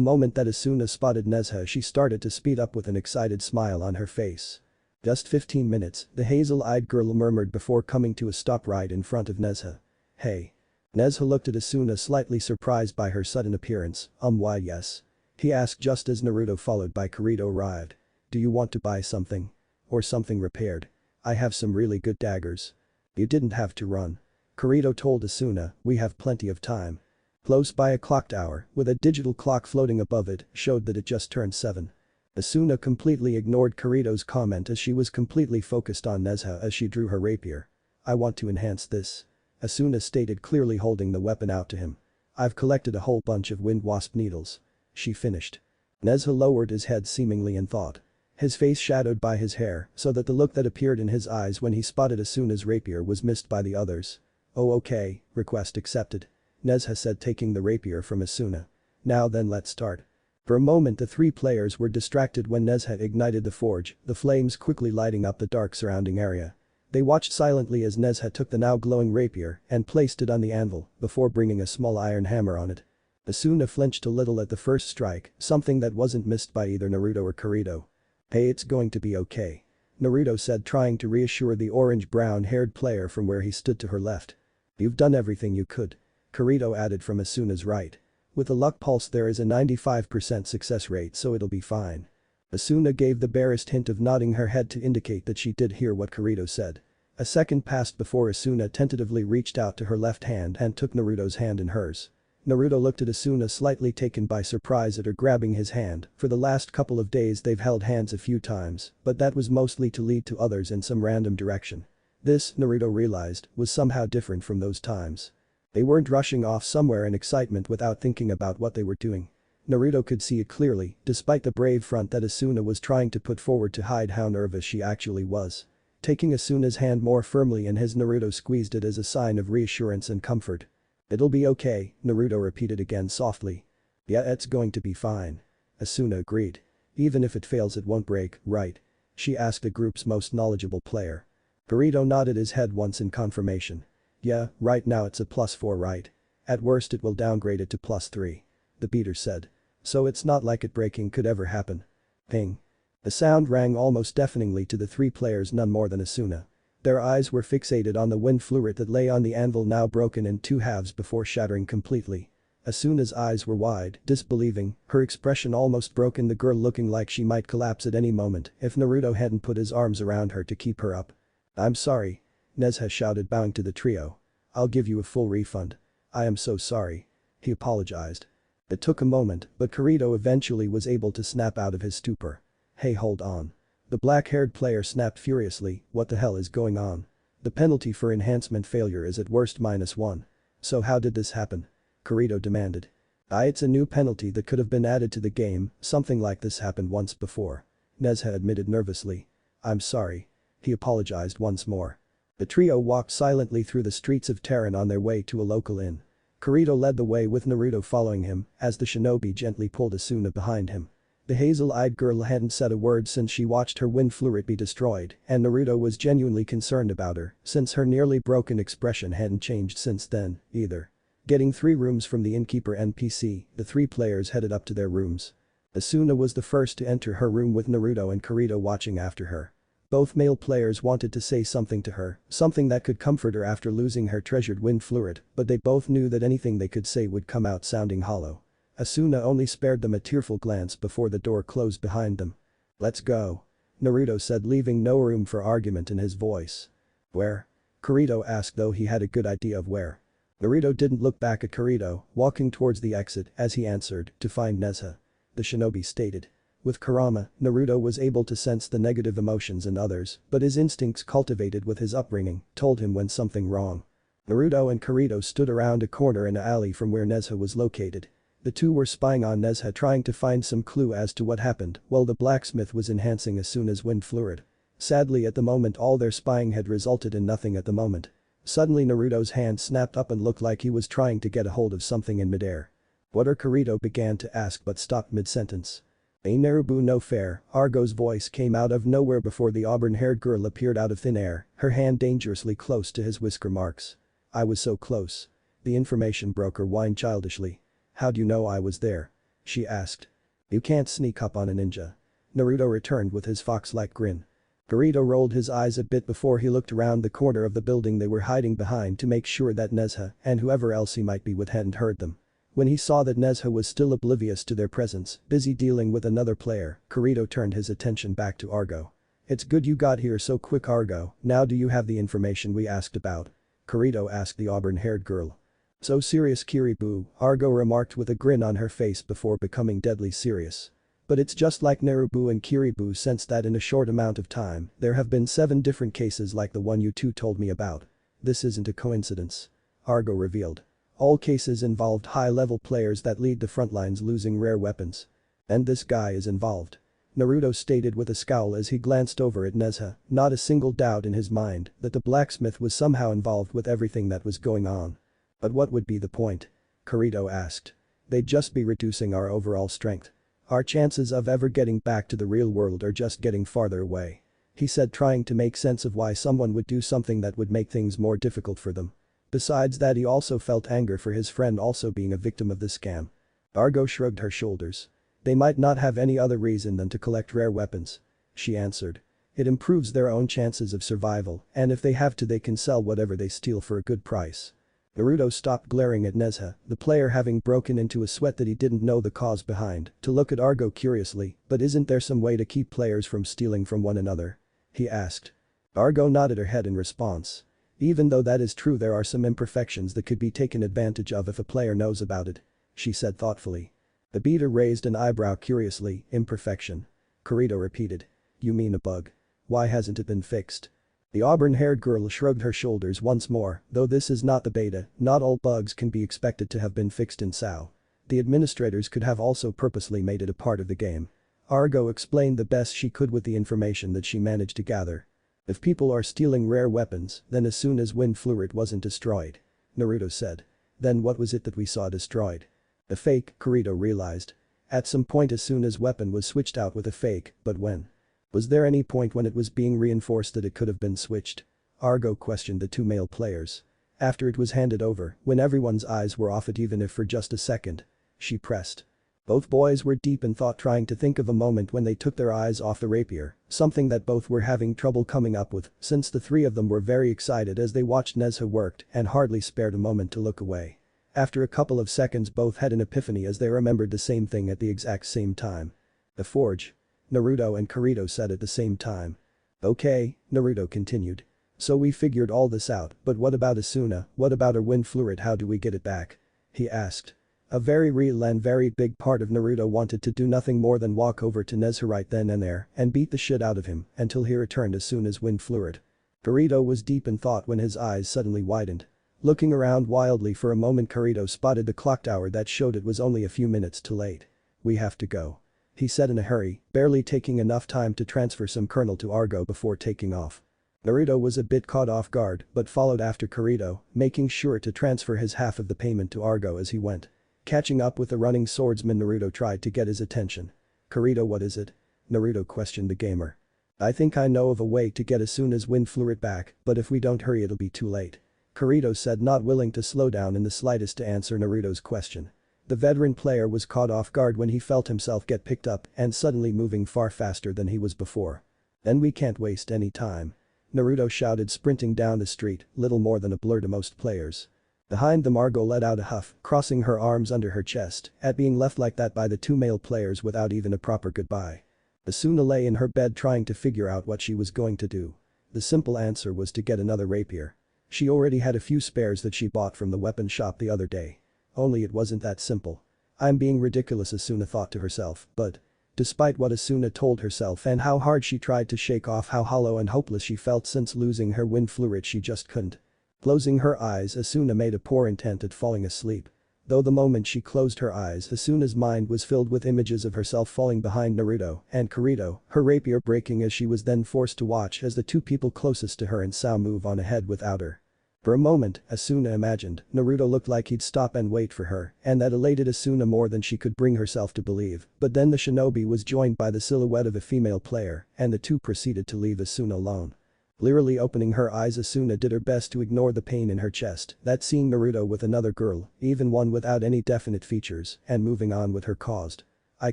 moment that Asuna spotted Nezuha, she started to speed up with an excited smile on her face. Just 15 minutes, the hazel-eyed girl murmured before coming to a stop right in front of Nezuha. Hey. Nezuha looked at Asuna, slightly surprised by her sudden appearance. Why yes. He asked just as Naruto followed by Kirito arrived. Do you want to buy something? Or something repaired? I have some really good daggers. You didn't have to run. Kirito told Asuna, we have plenty of time. Close by, a clock tower, with a digital clock floating above it, showed that it just turned 7. Asuna completely ignored Kirito's comment as she was completely focused on Nezuha as she drew her rapier. I want to enhance this. Asuna stated, clearly holding the weapon out to him. I've collected a whole bunch of wind wasp needles. She finished. Nezuha lowered his head seemingly in thought. His face shadowed by his hair so that the look that appeared in his eyes when he spotted Asuna's rapier was missed by the others. Oh okay, request accepted. Nezuha said, taking the rapier from Asuna. Now then, let's start. For a moment the three players were distracted when Nezuha ignited the forge, the flames quickly lighting up the dark surrounding area. They watched silently as Nezuha took the now glowing rapier and placed it on the anvil before bringing a small iron hammer on it. Asuna flinched a little at the first strike, something that wasn't missed by either Naruto or Kirito. Hey, it's going to be okay. Naruto said, trying to reassure the orange-brown-haired player from where he stood to her left. You've done everything you could. Kirito added from Asuna's right. With the luck pulse there is a 95% success rate, so it'll be fine. Asuna gave the barest hint of nodding her head to indicate that she did hear what Kirito said. A second passed before Asuna tentatively reached out to her left hand and took Naruto's hand in hers. Naruto looked at Asuna, slightly taken by surprise at her grabbing his hand. For the last couple of days they've held hands a few times, but that was mostly to lead to others in some random direction. This, Naruto realized, was somehow different from those times. They weren't rushing off somewhere in excitement without thinking about what they were doing. Naruto could see it clearly, despite the brave front that Asuna was trying to put forward to hide how nervous she actually was. Taking Asuna's hand more firmly in his, Naruto squeezed it as a sign of reassurance and comfort. It'll be okay, Naruto repeated again softly. Yeah, it's going to be fine. Asuna agreed. Even if it fails it won't break, right? She asked the group's most knowledgeable player. Kirito nodded his head once in confirmation. Yeah, right now it's a +4, right? At worst it will downgrade it to +3. The beater said. So it's not like it breaking could ever happen. Ping. The sound rang almost deafeningly to the three players, none more than Asuna. Their eyes were fixated on the wind fluid that lay on the anvil, now broken in two halves before shattering completely. Asuna's eyes were wide, disbelieving, her expression almost broken, the girl looking like she might collapse at any moment if Naruto hadn't put his arms around her to keep her up. I'm sorry. Nezuha shouted, bowing to the trio. I'll give you a full refund. I am so sorry. He apologized. It took a moment, but Kirito eventually was able to snap out of his stupor. Hey, hold on. The black-haired player snapped furiously, what the hell is going on? The penalty for enhancement failure is at worst -1. So how did this happen? Kirito demanded. It's a new penalty that could have been added to the game, something like this happened once before. Nezuha admitted nervously. I'm sorry. He apologized once more. The trio walked silently through the streets of Terran on their way to a local inn. Kirito led the way with Naruto following him as the shinobi gently pulled Asuna behind him. The hazel-eyed girl hadn't said a word since she watched her wind fluid be destroyed, and Naruto was genuinely concerned about her, since her nearly broken expression hadn't changed since then, either. Getting 3 rooms from the innkeeper NPC, the 3 players headed up to their rooms. Asuna was the first to enter her room with Naruto and Kirito watching after her. Both male players wanted to say something to her, something that could comfort her after losing her treasured wind fluid, but they both knew that anything they could say would come out sounding hollow. Asuna only spared them a tearful glance before the door closed behind them. "Let's go," Naruto said, leaving no room for argument in his voice. "Where?" Kirito asked, though he had a good idea of where. Naruto didn't look back at Kirito, walking towards the exit as he answered, "To find Nezuha," the shinobi stated. With Kurama, Naruto was able to sense the negative emotions in others, but his instincts cultivated with his upbringing told him when something wrong. Naruto and Kirito stood around a corner in an alley from where Nezuha was located. The two were spying on Nezuha, trying to find some clue as to what happened while the blacksmith was enhancing Asuna's wind fluid. Sadly, at the moment all their spying had resulted in nothing at the moment. Suddenly Naruto's hand snapped up and looked like he was trying to get a hold of something in midair. "What are?" Kirito began to ask but stopped mid-sentence. "Ain't Naruto no fair," Argo's voice came out of nowhere before the auburn-haired girl appeared out of thin air, her hand dangerously close to his whisker marks. "I was so close." The information broker whined childishly. "How'd you know I was there?" she asked. "You can't sneak up on a ninja," Naruto returned with his fox-like grin. Kirito rolled his eyes a bit before he looked around the corner of the building they were hiding behind to make sure that Nezuha and whoever else he might be with hadn't heard them. When he saw that Nezuha was still oblivious to their presence, busy dealing with another player, Kirito turned his attention back to Argo. "It's good you got here so quick, Argo. Now do you have the information we asked about?" Kirito asked the auburn-haired girl. "So serious, Kiribu," Argo remarked with a grin on her face before becoming deadly serious. "But it's just like Naruto and Kiribu sensed that in a short amount of time, there have been 7 different cases like the one you two told me about. This isn't a coincidence," Argo revealed. "All cases involved high-level players that lead the front lines losing rare weapons. And this guy is involved," Naruto stated with a scowl as he glanced over at Nezuha, not a single doubt in his mind that the blacksmith was somehow involved with everything that was going on. "But what would be the point?" Kirito asked. "They'd just be reducing our overall strength. Our chances of ever getting back to the real world are just getting farther away," he said, trying to make sense of why someone would do something that would make things more difficult for them. Besides that, he also felt anger for his friend also being a victim of this scam. Argo shrugged her shoulders. "They might not have any other reason than to collect rare weapons," she answered. "It improves their own chances of survival, and if they have to they can sell whatever they steal for a good price." Naruto stopped glaring at Nezuha, the player having broken into a sweat that he didn't know the cause behind, to look at Argo curiously. "But isn't there some way to keep players from stealing from one another?" he asked. Argo nodded her head in response. "Even though that is true, there are some imperfections that could be taken advantage of if a player knows about it," she said thoughtfully. The beater raised an eyebrow curiously. "Imperfection?" Kirito repeated. "You mean a bug? Why hasn't it been fixed?" The auburn-haired girl shrugged her shoulders once more. "Though this is not the beta, not all bugs can be expected to have been fixed in SAO. The administrators could have also purposely made it a part of the game." Argo explained the best she could with the information that she managed to gather. "If people are stealing rare weapons, then as soon as wind fluid wasn't destroyed," Naruto said. "Then what was it that we saw destroyed?" "A fake," Kirito realized. "At some point Asuna's weapon was switched out with a fake, but when? Was there any point when it was being reinforced that it could have been switched?" Argo questioned the 2 male players. "After it was handed over, when everyone's eyes were off it even if for just a second," she pressed. Both boys were deep in thought, trying to think of a moment when they took their eyes off the rapier, something that both were having trouble coming up with since the 3 of them were very excited as they watched Nezuha worked and hardly spared a moment to look away. After a couple of seconds both had an epiphany as they remembered the same thing at the exact same time. "The forge," Naruto and Kirito said at the same time. "Okay," Naruto continued. "So we figured all this out, but what about Asuna, what about her wind fluid, how do we get it back?" he asked. A very real and very big part of Naruto wanted to do nothing more than walk over to Nezuha right then and there and beat the shit out of him until he returned Asuna's wind fluid. Kirito was deep in thought when his eyes suddenly widened. Looking around wildly for a moment, Kirito spotted the clock tower that showed it was only a few minutes too late. "We have to go," he said in a hurry, barely taking enough time to transfer some kernel to Argo before taking off. Naruto was a bit caught off guard but followed after Kirito, making sure to transfer his half of the payment to Argo as he went. Catching up with the running swordsman, Naruto tried to get his attention. "Kirito, what is it?" Naruto questioned the gamer. "I think I know of a way to get Asuna's wind fluid back, but if we don't hurry it'll be too late." Kirito said, not willing to slow down in the slightest to answer Naruto's question. The veteran player was caught off guard when he felt himself get picked up and suddenly moving far faster than he was before. "Then we can't waste any time," Naruto shouted, sprinting down the street, little more than a blur to most players. Behind them, Margot let out a huff, crossing her arms under her chest at being left like that by the two male players without even a proper goodbye. Asuna lay in her bed trying to figure out what she was going to do. The simple answer was to get another rapier. She already had a few spares that she bought from the weapon shop the other day. Only it wasn't that simple. "I'm being ridiculous," Asuna thought to herself, but despite what Asuna told herself and how hard she tried to shake off how hollow and hopeless she felt since losing her wind fluid, she just couldn't. Closing her eyes, Asuna made a poor attempt at falling asleep. Though the moment she closed her eyes, Asuna's mind was filled with images of herself falling behind Naruto and Kirito, her rapier breaking as she was then forced to watch as the two people closest to her and Sao move on ahead without her. For a moment, Asuna imagined Naruto looked like he'd stop and wait for her, and that elated Asuna more than she could bring herself to believe, but then the shinobi was joined by the silhouette of a female player, and the two proceeded to leave Asuna alone. Blearily opening her eyes, Asuna did her best to ignore the pain in her chest that seeing Naruto with another girl, even one without any definite features, and moving on with her caused. "I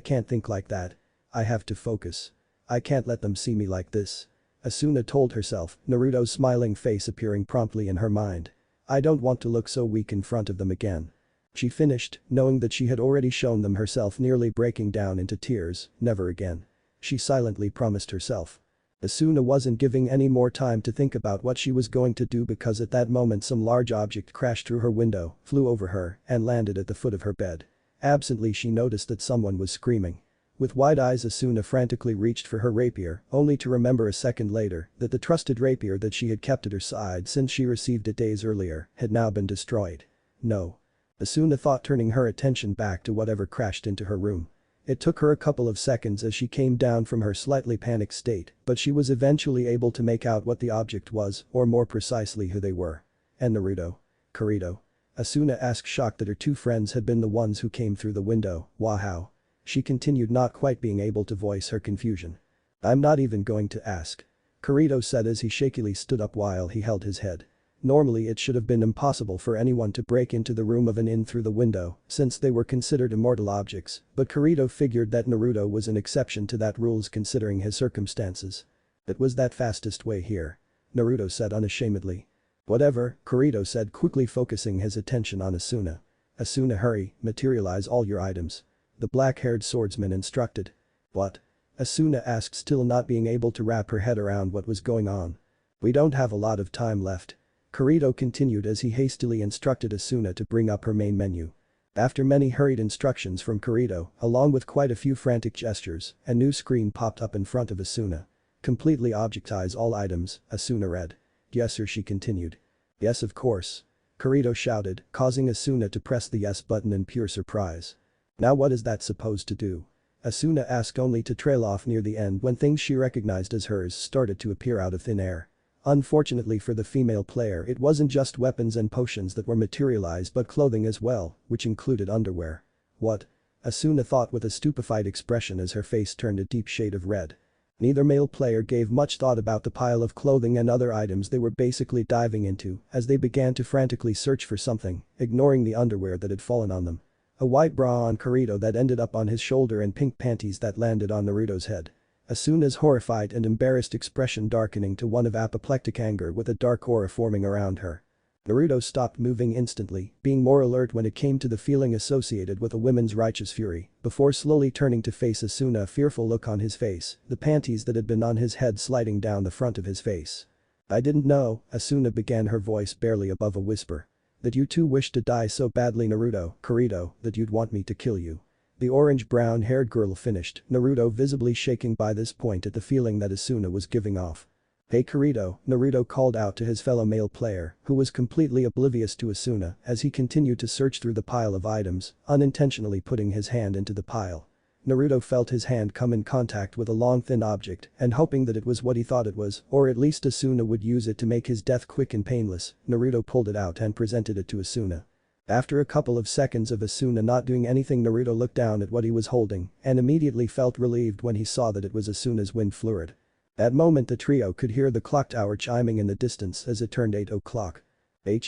can't think like that. I have to focus. I can't let them see me like this," Asuna told herself, Naruto's smiling face appearing promptly in her mind. "I don't want to look so weak in front of them again." She finished, knowing that she had already shown them herself, nearly breaking down into tears. Never again. She silently promised herself. Asuna wasn't giving any more time to think about what she was going to do because at that moment some large object crashed through her window, flew over her, and landed at the foot of her bed. Absently she noticed that someone was screaming. With wide eyes, Asuna frantically reached for her rapier, only to remember a second later that the trusted rapier that she had kept at her side since she received it days earlier had now been destroyed. No. Asuna thought, turning her attention back to whatever crashed into her room. It took her a couple of seconds as she came down from her slightly panicked state, but she was eventually able to make out what the object was, or more precisely who they were. "And Naruto? Kirito?" Asuna asked, shocked that her two friends had been the ones who came through the window. "Wow." She continued, not quite being able to voice her confusion. "I'm not even going to ask," Kirito said as he shakily stood up while he held his head. Normally it should have been impossible for anyone to break into the room of an inn through the window since they were considered immortal objects, but Kirito figured that Naruto was an exception to that rules considering his circumstances. "It was that fastest way here," Naruto said unashamedly. "Whatever," Kirito said, quickly focusing his attention on Asuna. "Asuna, hurry, materialize all your items," the black-haired swordsman instructed. "What?" Asuna asked, still not being able to wrap her head around what was going on. "We don't have a lot of time left," Kirito continued as he hastily instructed Asuna to bring up her main menu. After many hurried instructions from Kirito, along with quite a few frantic gestures, a new screen popped up in front of Asuna. "Completely objectize all items," Asuna read. "Yes sir," she continued. "Yes of course," Kirito shouted, causing Asuna to press the yes button in pure surprise. "Now what is that supposed to do?" Asuna asked, only to trail off near the end when things she recognized as hers started to appear out of thin air. Unfortunately for the female player, it wasn't just weapons and potions that were materialized but clothing as well, which included underwear. "What?" Asuna thought with a stupefied expression as her face turned a deep shade of red. Neither male player gave much thought about the pile of clothing and other items they were basically diving into as they began to frantically search for something, ignoring the underwear that had fallen on them. A white bra on Kirito that ended up on his shoulder and pink panties that landed on Naruto's head. Asuna's horrified and embarrassed expression darkening to one of apoplectic anger with a dark aura forming around her. Naruto stopped moving instantly, being more alert when it came to the feeling associated with a woman's righteous fury, before slowly turning to face Asuna, a fearful look on his face, the panties that had been on his head sliding down the front of his face. "I didn't know," Asuna began, her voice barely above a whisper, "that you two wished to die so badly, Naruto, Kirito, that you'd want me to kill you." The orange-brown-haired girl finished, Naruto visibly shaking by this point at the feeling that Asuna was giving off. "Hey Kirito," Naruto called out to his fellow male player, who was completely oblivious to Asuna as he continued to search through the pile of items, unintentionally putting his hand into the pile. Naruto felt his hand come in contact with a long thin object and hoping that it was what he thought it was, or at least Asuna would use it to make his death quick and painless, Naruto pulled it out and presented it to Asuna. After a couple of seconds of Asuna not doing anything, Naruto looked down at what he was holding and immediately felt relieved when he saw that it was Asuna's wind fluid. That moment the trio could hear the clock tower chiming in the distance as it turned 8 o'clock.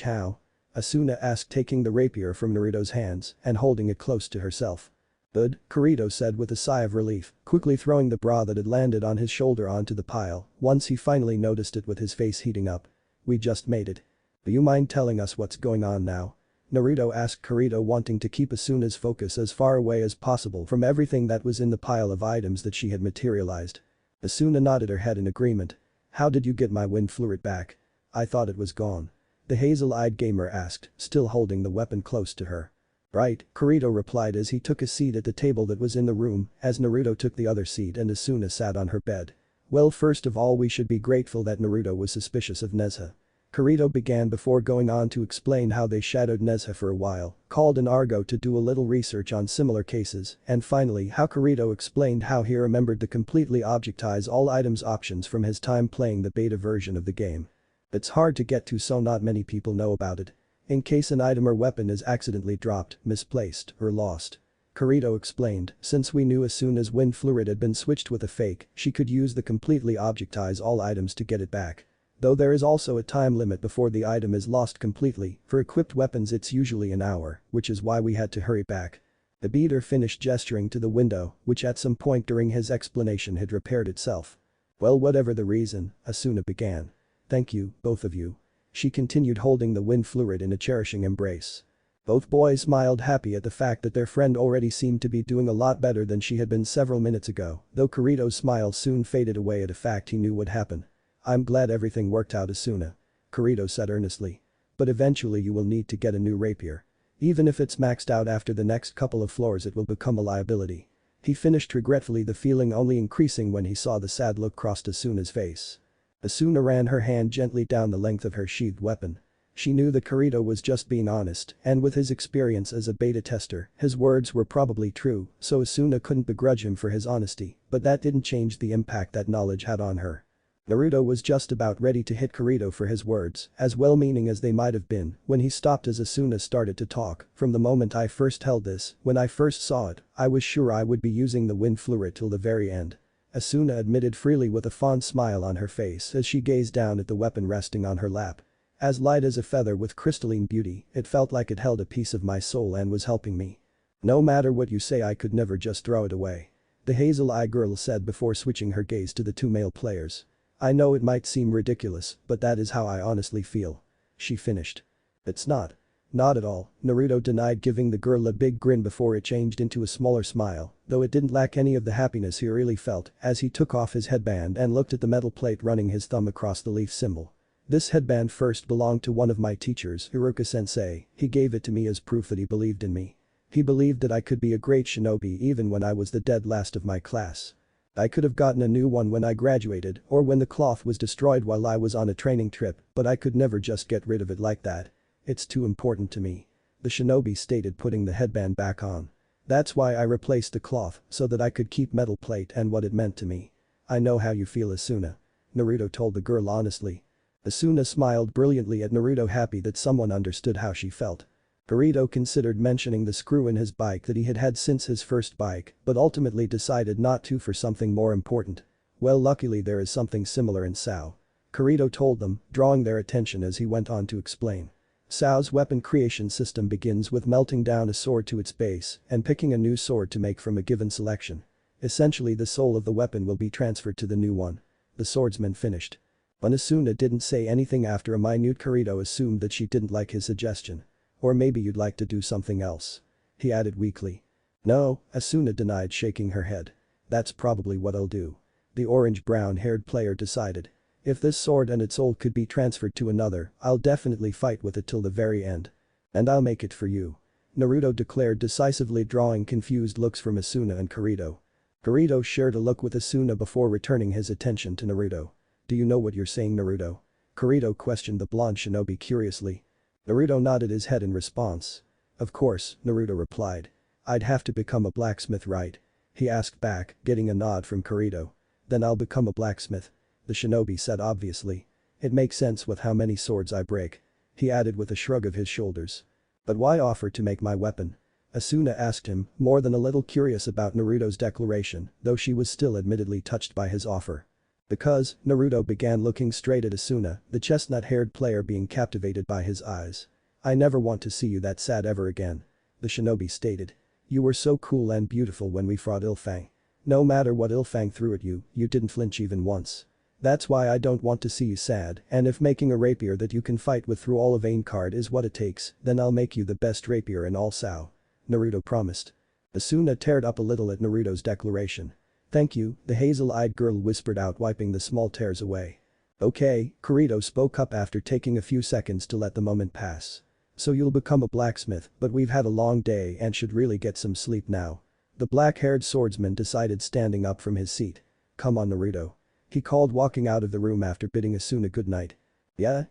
How? Asuna asked, taking the rapier from Naruto's hands and holding it close to herself. Good, Kirito said with a sigh of relief, quickly throwing the bra that had landed on his shoulder onto the pile once he finally noticed it with his face heating up. We just made it. Do you mind telling us what's going on now? Naruto asked Kirito, wanting to keep Asuna's focus as far away as possible from everything that was in the pile of items that she had materialized. Asuna nodded her head in agreement. How did you get my wind fluid back? I thought it was gone. The hazel-eyed gamer asked, still holding the weapon close to her. Right, Kirito replied as he took a seat at the table that was in the room as Naruto took the other seat and Asuna sat on her bed. Well, first of all we should be grateful that Naruto was suspicious of Nezuha. Kirito began before going on to explain how they shadowed Nezuha for a while, called an Argo to do a little research on similar cases, and finally how Kirito explained how he remembered the completely objectize all items options from his time playing the beta version of the game. It's hard to get to, so not many people know about it. In case an item or weapon is accidentally dropped, misplaced, or lost. Kirito explained, since we knew Asuna's wind fluid had been switched with a fake, she could use the completely objectize all items to get it back. Though there is also a time limit before the item is lost completely, for equipped weapons it's usually an hour, which is why we had to hurry back. The beater finished gesturing to the window, which at some point during his explanation had repaired itself. Well, whatever the reason, Asuna began. Thank you, both of you. She continued, holding the wind fluid in a cherishing embrace. Both boys smiled, happy at the fact that their friend already seemed to be doing a lot better than she had been several minutes ago, though Kirito's smile soon faded away at the fact he knew would happen. I'm glad everything worked out, Asuna. Kirito said earnestly. But eventually you will need to get a new rapier. Even if it's maxed out after the next couple of floors, it will become a liability. He finished regretfully, the feeling only increasing when he saw the sad look cross Asuna's face. Asuna ran her hand gently down the length of her sheathed weapon. She knew that Kirito was just being honest, and with his experience as a beta tester, his words were probably true, so Asuna couldn't begrudge him for his honesty, but that didn't change the impact that knowledge had on her. Naruto was just about ready to hit Kirito for his words, as well-meaning as they might have been, when he stopped as Asuna started to talk. From the moment I first held this, when I first saw it, I was sure I would be using the wind fluid till the very end. Asuna admitted freely with a fond smile on her face as she gazed down at the weapon resting on her lap. As light as a feather with crystalline beauty, it felt like it held a piece of my soul and was helping me. No matter what you say, I could never just throw it away. The hazel-eyed girl said before switching her gaze to the two male players. I know it might seem ridiculous, but that is how I honestly feel. She finished. It's not. Not at all, Naruto denied, giving the girl a big grin before it changed into a smaller smile, though it didn't lack any of the happiness he really felt as he took off his headband and looked at the metal plate, running his thumb across the leaf symbol. This headband first belonged to one of my teachers, Iruka-sensei. He gave it to me as proof that he believed in me. He believed that I could be a great shinobi even when I was the dead last of my class. I could have gotten a new one when I graduated or when the cloth was destroyed while I was on a training trip, but I could never just get rid of it like that. It's too important to me. The shinobi stated, putting the headband back on. That's why I replaced the cloth, so that I could keep metal plate and what it meant to me. I know how you feel, Asuna. Naruto told the girl honestly. Asuna smiled brilliantly at Naruto, happy that someone understood how she felt. Kirito considered mentioning the screw in his bike that he had had since his first bike, but ultimately decided not to for something more important. Well, luckily there is something similar in Sao. Kirito told them, drawing their attention as he went on to explain. Sao's weapon creation system begins with melting down a sword to its base and picking a new sword to make from a given selection. Essentially, the soul of the weapon will be transferred to the new one. The swordsman finished. When Asuna didn't say anything after a minute, Kirito assumed that she didn't like his suggestion. Or maybe you'd like to do something else. He added weakly. No, Asuna denied, shaking her head. That's probably what I'll do. The orange-brown-haired player decided. If this sword and its soul could be transferred to another, I'll definitely fight with it till the very end. And I'll make it for you. Naruto declared decisively, drawing confused looks from Asuna and Kirito. Kirito shared a look with Asuna before returning his attention to Naruto. Do you know what you're saying, Naruto? Kirito questioned the blonde shinobi curiously. Naruto nodded his head in response. Of course, Naruto replied. I'd have to become a blacksmith, right? He asked back, getting a nod from Kirito. Then I'll become a blacksmith. The shinobi said obviously. It makes sense with how many swords I break. He added with a shrug of his shoulders. But why offer to make my weapon? Asuna asked him, more than a little curious about Naruto's declaration, though she was still admittedly touched by his offer. Because, Naruto began looking straight at Asuna, the chestnut-haired player being captivated by his eyes. I never want to see you that sad ever again. The shinobi stated. You were so cool and beautiful when we fought Ilfang. No matter what Ilfang threw at you, you didn't flinch even once. That's why I don't want to see you sad, and if making a rapier that you can fight with through all of Aincard is what it takes, then I'll make you the best rapier in all Sao. Naruto promised. Asuna teared up a little at Naruto's declaration. Thank you, the hazel-eyed girl whispered out, wiping the small tears away. Okay, Kirito spoke up after taking a few seconds to let the moment pass. So you'll become a blacksmith, but we've had a long day and should really get some sleep now. The black-haired swordsman decided, standing up from his seat. Come on, Naruto. He called, walking out of the room after bidding Asuna good night. Yeah,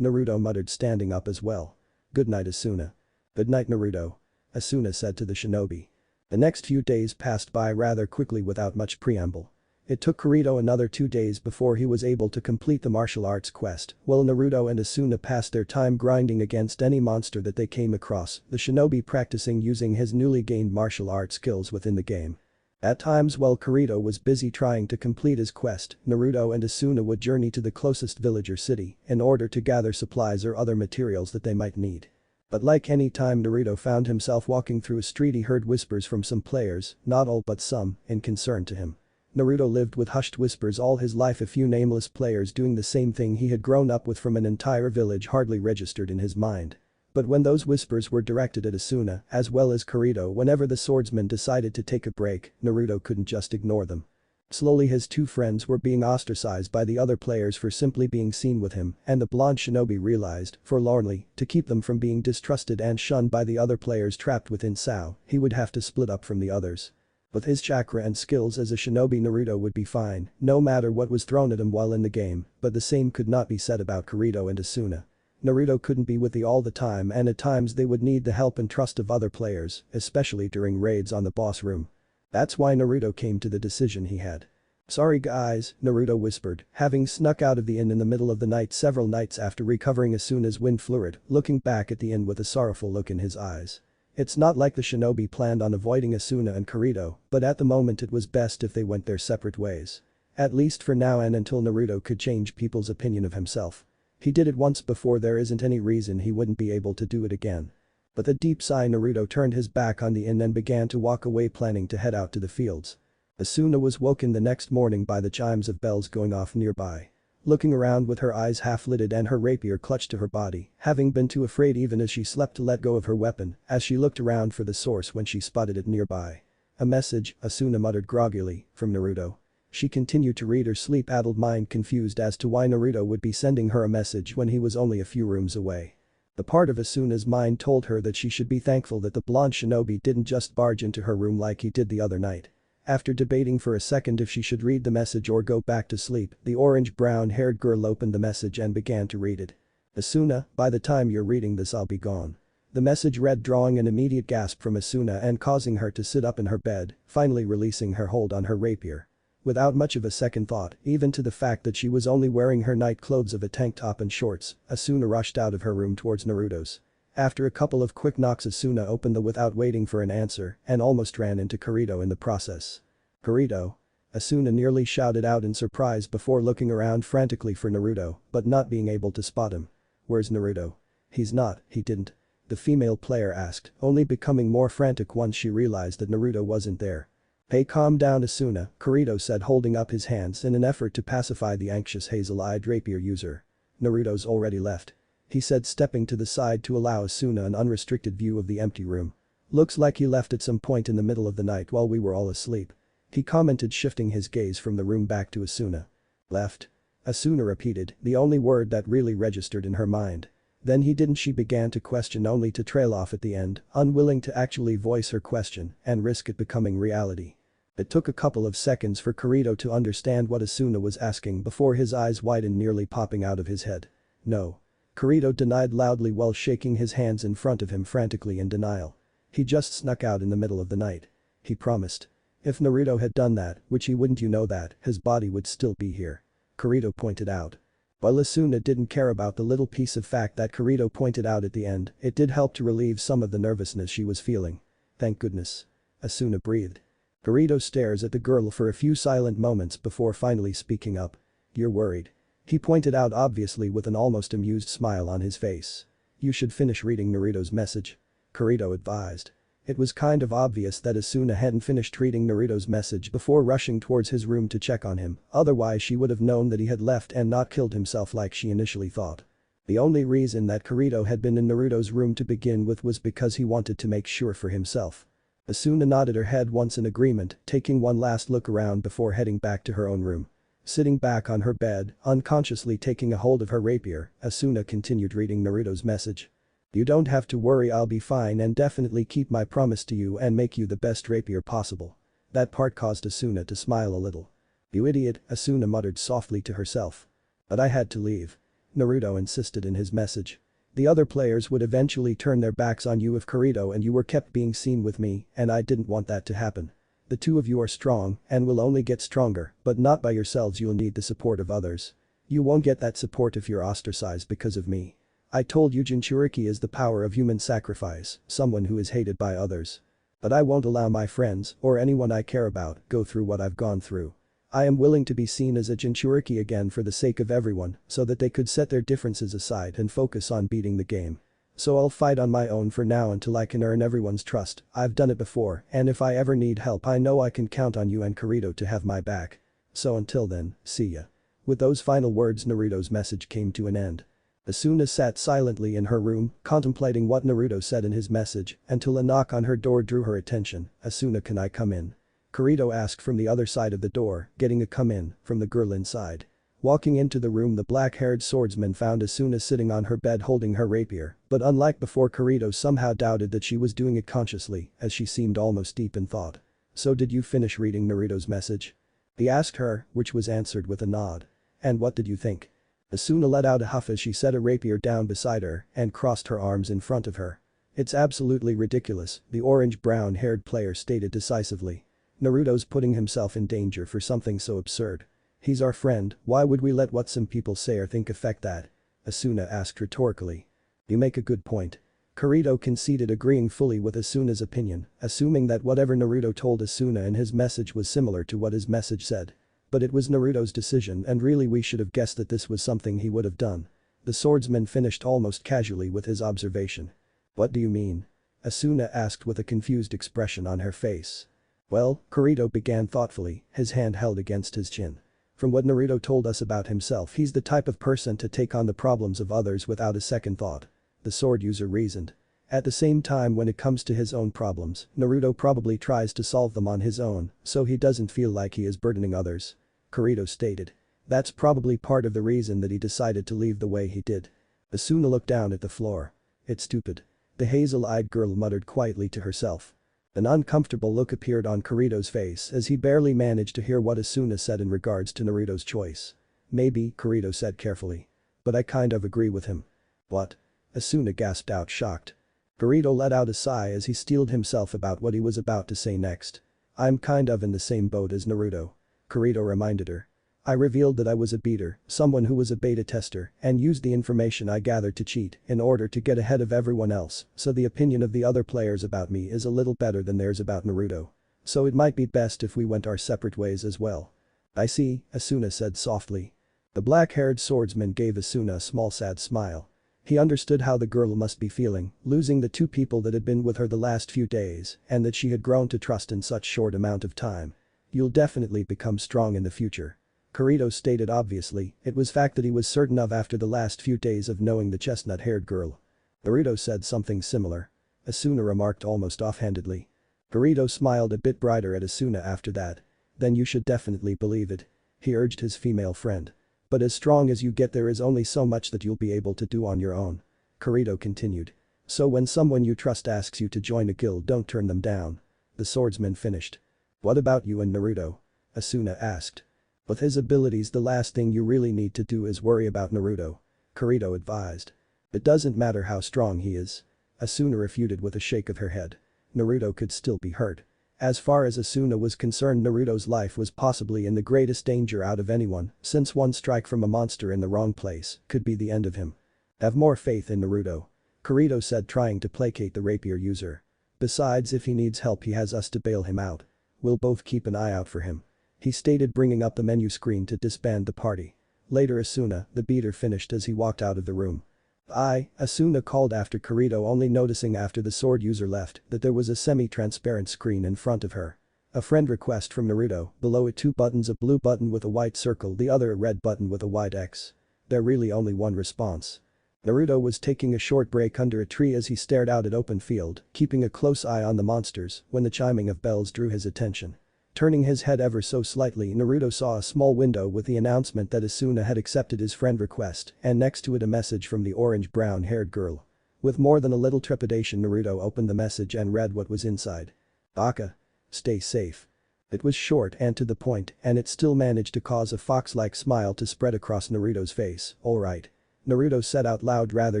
Naruto muttered, standing up as well. Good night, Asuna. Good night, Naruto. Asuna said to the shinobi. The next few days passed by rather quickly without much preamble. It took Kirito another 2 days before he was able to complete the martial arts quest, while Naruto and Asuna passed their time grinding against any monster that they came across, the shinobi practicing using his newly gained martial arts skills within the game. At times while Kirito was busy trying to complete his quest, Naruto and Asuna would journey to the closest village or city in order to gather supplies or other materials that they might need. But like any time Naruto found himself walking through a street, he heard whispers from some players, not all but some, in concern to him. Naruto lived with hushed whispers all his life, a few nameless players doing the same thing he had grown up with from an entire village hardly registered in his mind. But when those whispers were directed at Asuna, as well as Kirito, whenever the swordsman decided to take a break, Naruto couldn't just ignore them. Slowly his two friends were being ostracized by the other players for simply being seen with him, and the blonde shinobi realized, forlornly, to keep them from being distrusted and shunned by the other players trapped within Sao, he would have to split up from the others. With his chakra and skills as a shinobi, Naruto would be fine, no matter what was thrown at him while in the game, but the same could not be said about Kirito and Asuna. Naruto couldn't be with the all the time, and at times they would need the help and trust of other players, especially during raids on the boss room. That's why Naruto came to the decision he had. Sorry guys, Naruto whispered, having snuck out of the inn in the middle of the night several nights after recovering Asuna's wind fluid, looking back at the inn with a sorrowful look in his eyes. It's not like the shinobi planned on avoiding Asuna and Kirito, but at the moment it was best if they went their separate ways. At least for now and until Naruto could change people's opinion of himself. He did it once before, there isn't any reason he wouldn't be able to do it again. With a deep sigh, Naruto turned his back on the inn and began to walk away, planning to head out to the fields. Asuna was woken the next morning by the chimes of bells going off nearby. Looking around with her eyes half-lidded and her rapier clutched to her body, having been too afraid even as she slept to let go of her weapon, as she looked around for the source when she spotted it nearby. A message, Asuna muttered groggily, from Naruto. She continued to read, her sleep-addled mind confused as to why Naruto would be sending her a message when he was only a few rooms away. The part of Asuna's mind told her that she should be thankful that the blonde shinobi didn't just barge into her room like he did the other night. After debating for a second if she should read the message or go back to sleep, the orange-brown-haired girl opened the message and began to read it. Asuna, by the time you're reading this I'll be gone. The message read, drawing an immediate gasp from Asuna and causing her to sit up in her bed, finally releasing her hold on her rapier. Without much of a second thought, even to the fact that she was only wearing her night clothes of a tank top and shorts, Asuna rushed out of her room towards Naruto's. After a couple of quick knocks, Asuna opened the without waiting for an answer and almost ran into Kirito in the process. Kirito? Asuna nearly shouted out in surprise before looking around frantically for Naruto, but not being able to spot him. Where's Naruto? He didn't. The female player asked, only becoming more frantic once she realized that Naruto wasn't there. Hey, calm down Asuna, Kirito said, holding up his hands in an effort to pacify the anxious hazel-eyed rapier user. Naruto's already left. He said, stepping to the side to allow Asuna an unrestricted view of the empty room. Looks like he left at some point in the middle of the night while we were all asleep. He commented, shifting his gaze from the room back to Asuna. Left? Asuna repeated, the only word that really registered in her mind. Then he didn't, she began to question only to trail off at the end, unwilling to actually voice her question and risk it becoming reality. It took a couple of seconds for Kirito to understand what Asuna was asking before his eyes widened, nearly popping out of his head. No. Kirito denied loudly while shaking his hands in front of him frantically in denial. He just snuck out in the middle of the night. He promised. If Naruto had done that, which he wouldn't, you know that, his body would still be here. Kirito pointed out. While Asuna didn't care about the little piece of fact that Kirito pointed out at the end, it did help to relieve some of the nervousness she was feeling. Thank goodness. Asuna breathed. Kirito stares at the girl for a few silent moments before finally speaking up. You're worried. He pointed out obviously with an almost amused smile on his face. You should finish reading Naruto's message. Kirito advised. It was kind of obvious that Asuna hadn't finished reading Naruto's message before rushing towards his room to check on him, otherwise she would have known that he had left and not killed himself like she initially thought. The only reason that Kirito had been in Naruto's room to begin with was because he wanted to make sure for himself. Asuna nodded her head once in agreement, taking one last look around before heading back to her own room. Sitting back on her bed, unconsciously taking a hold of her rapier, Asuna continued reading Naruto's message. You don't have to worry, I'll be fine and definitely keep my promise to you and make you the best rapier possible. That part caused Asuna to smile a little. You idiot, Asuna muttered softly to herself. But I had to leave. Naruto insisted in his message. The other players would eventually turn their backs on you if Kirito and you were kept being seen with me, and I didn't want that to happen. The two of you are strong and will only get stronger, but not by yourselves, you'll need the support of others. You won't get that support if you're ostracized because of me. I told you Jinchuriki is the power of human sacrifice, someone who is hated by others. But I won't allow my friends, or anyone I care about, go through what I've gone through. I am willing to be seen as a Jinchuriki again for the sake of everyone, so that they could set their differences aside and focus on beating the game. So I'll fight on my own for now until I can earn everyone's trust. I've done it before, and if I ever need help I know I can count on you and Kirito to have my back. So until then, see ya. With those final words Naruto's message came to an end. Asuna sat silently in her room, contemplating what Naruto said in his message, until a knock on her door drew her attention. Asuna, can I come in? Kirito asked from the other side of the door, getting a come in from the girl inside. Walking into the room, the black-haired swordsman found Asuna sitting on her bed holding her rapier, but unlike before, Kirito somehow doubted that she was doing it consciously, as she seemed almost deep in thought. So did you finish reading Naruto's message? He asked her, which was answered with a nod. And what did you think? Asuna let out a huff as she set a rapier down beside her and crossed her arms in front of her. It's absolutely ridiculous, the orange-brown-haired player stated decisively. Naruto's putting himself in danger for something so absurd. He's our friend, why would we let what some people say or think affect that? Asuna asked rhetorically. You make a good point. Kirito conceded, agreeing fully with Asuna's opinion, assuming that whatever Naruto told Asuna in his message was similar to what his message said. But it was Naruto's decision and really we should have guessed that this was something he would have done. The swordsman finished almost casually with his observation. What do you mean? Asuna asked with a confused expression on her face. Well, Kirito began thoughtfully, his hand held against his chin. From what Naruto told us about himself, he's the type of person to take on the problems of others without a second thought. The sword user reasoned. At the same time, when it comes to his own problems, Naruto probably tries to solve them on his own, so he doesn't feel like he is burdening others. Kirito stated. That's probably part of the reason that he decided to leave the way he did. Asuna looked down at the floor. It's stupid. The hazel-eyed girl muttered quietly to herself. An uncomfortable look appeared on Kirito's face as he barely managed to hear what Asuna said in regards to Naruto's choice. Maybe, Kirito said carefully. But I kind of agree with him. What? Asuna gasped out, shocked. Kirito let out a sigh as he steeled himself about what he was about to say next. I'm kind of in the same boat as Naruto. Kirito reminded her. I revealed that I was a beater, someone who was a beta tester, and used the information I gathered to cheat in order to get ahead of everyone else, so the opinion of the other players about me is a little better than theirs about Naruto. So it might be best if we went our separate ways as well. I see, Asuna said softly. The black-haired swordsman gave Asuna a small sad smile. He understood how the girl must be feeling, losing the two people that had been with her the last few days, and that she had grown to trust in such short amount of time. You'll definitely become strong in the future. Kirito stated obviously, it was fact that he was certain of after the last few days of knowing the chestnut-haired girl. Naruto said something similar. Asuna remarked almost offhandedly. Kirito smiled a bit brighter at Asuna after that. Then you should definitely believe it. He urged his female friend. But as strong as you get there is only so much that you'll be able to do on your own. Kirito continued. So when someone you trust asks you to join a guild, don't turn them down. The swordsman finished. What about you and Naruto? Asuna asked. With his abilities, the last thing you really need to do is worry about Naruto. Kirito advised. It doesn't matter how strong he is. Asuna refuted with a shake of her head. Naruto could still be hurt. As far as Asuna was concerned, Naruto's life was possibly in the greatest danger out of anyone, since one strike from a monster in the wrong place could be the end of him. Have more faith in Naruto. Kirito said, trying to placate the rapier user. Besides, if he needs help he has us to bail him out. We'll both keep an eye out for him. He stated, bringing up the menu screen to disband the party. Later, Asuna, the beater, finished as he walked out of the room. Asuna called after Kirito, only noticing after the sword user left that there was a semi-transparent screen in front of her. A friend request from Naruto, below it 2 buttons, a blue button with a white circle, the other a red button with a white X. There really only one response. Naruto was taking a short break under a tree as he stared out at open field, keeping a close eye on the monsters, when the chiming of bells drew his attention. Turning his head ever so slightly, Naruto saw a small window with the announcement that Asuna had accepted his friend request, and next to it a message from the orange-brown-haired girl. With more than a little trepidation, Naruto opened the message and read what was inside. "Aka. Stay safe." It was short and to the point, and it still managed to cause a fox-like smile to spread across Naruto's face. "Alright." Naruto said out loud rather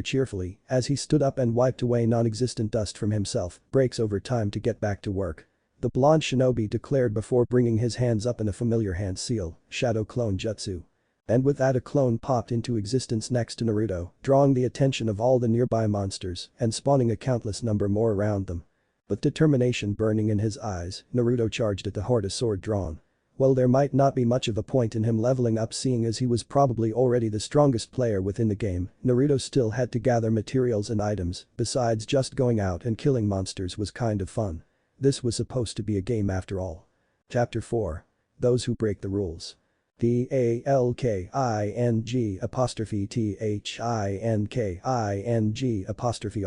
cheerfully as he stood up and wiped away non-existent dust from himself. "Breaks over, time to get back to work." The blonde shinobi declared before bringing his hands up in a familiar hand seal, "Shadow Clone Jutsu." And with that, a clone popped into existence next to Naruto, drawing the attention of all the nearby monsters and spawning a countless number more around them. With determination burning in his eyes, Naruto charged at the horde, a sword drawn. Well, there might not be much of a point in him leveling up, seeing as he was probably already the strongest player within the game. Naruto still had to gather materials and items, besides just going out and killing monsters was kind of fun. This was supposed to be a game after all. Chapter 4. Those who break the rules. TALKING_THINKING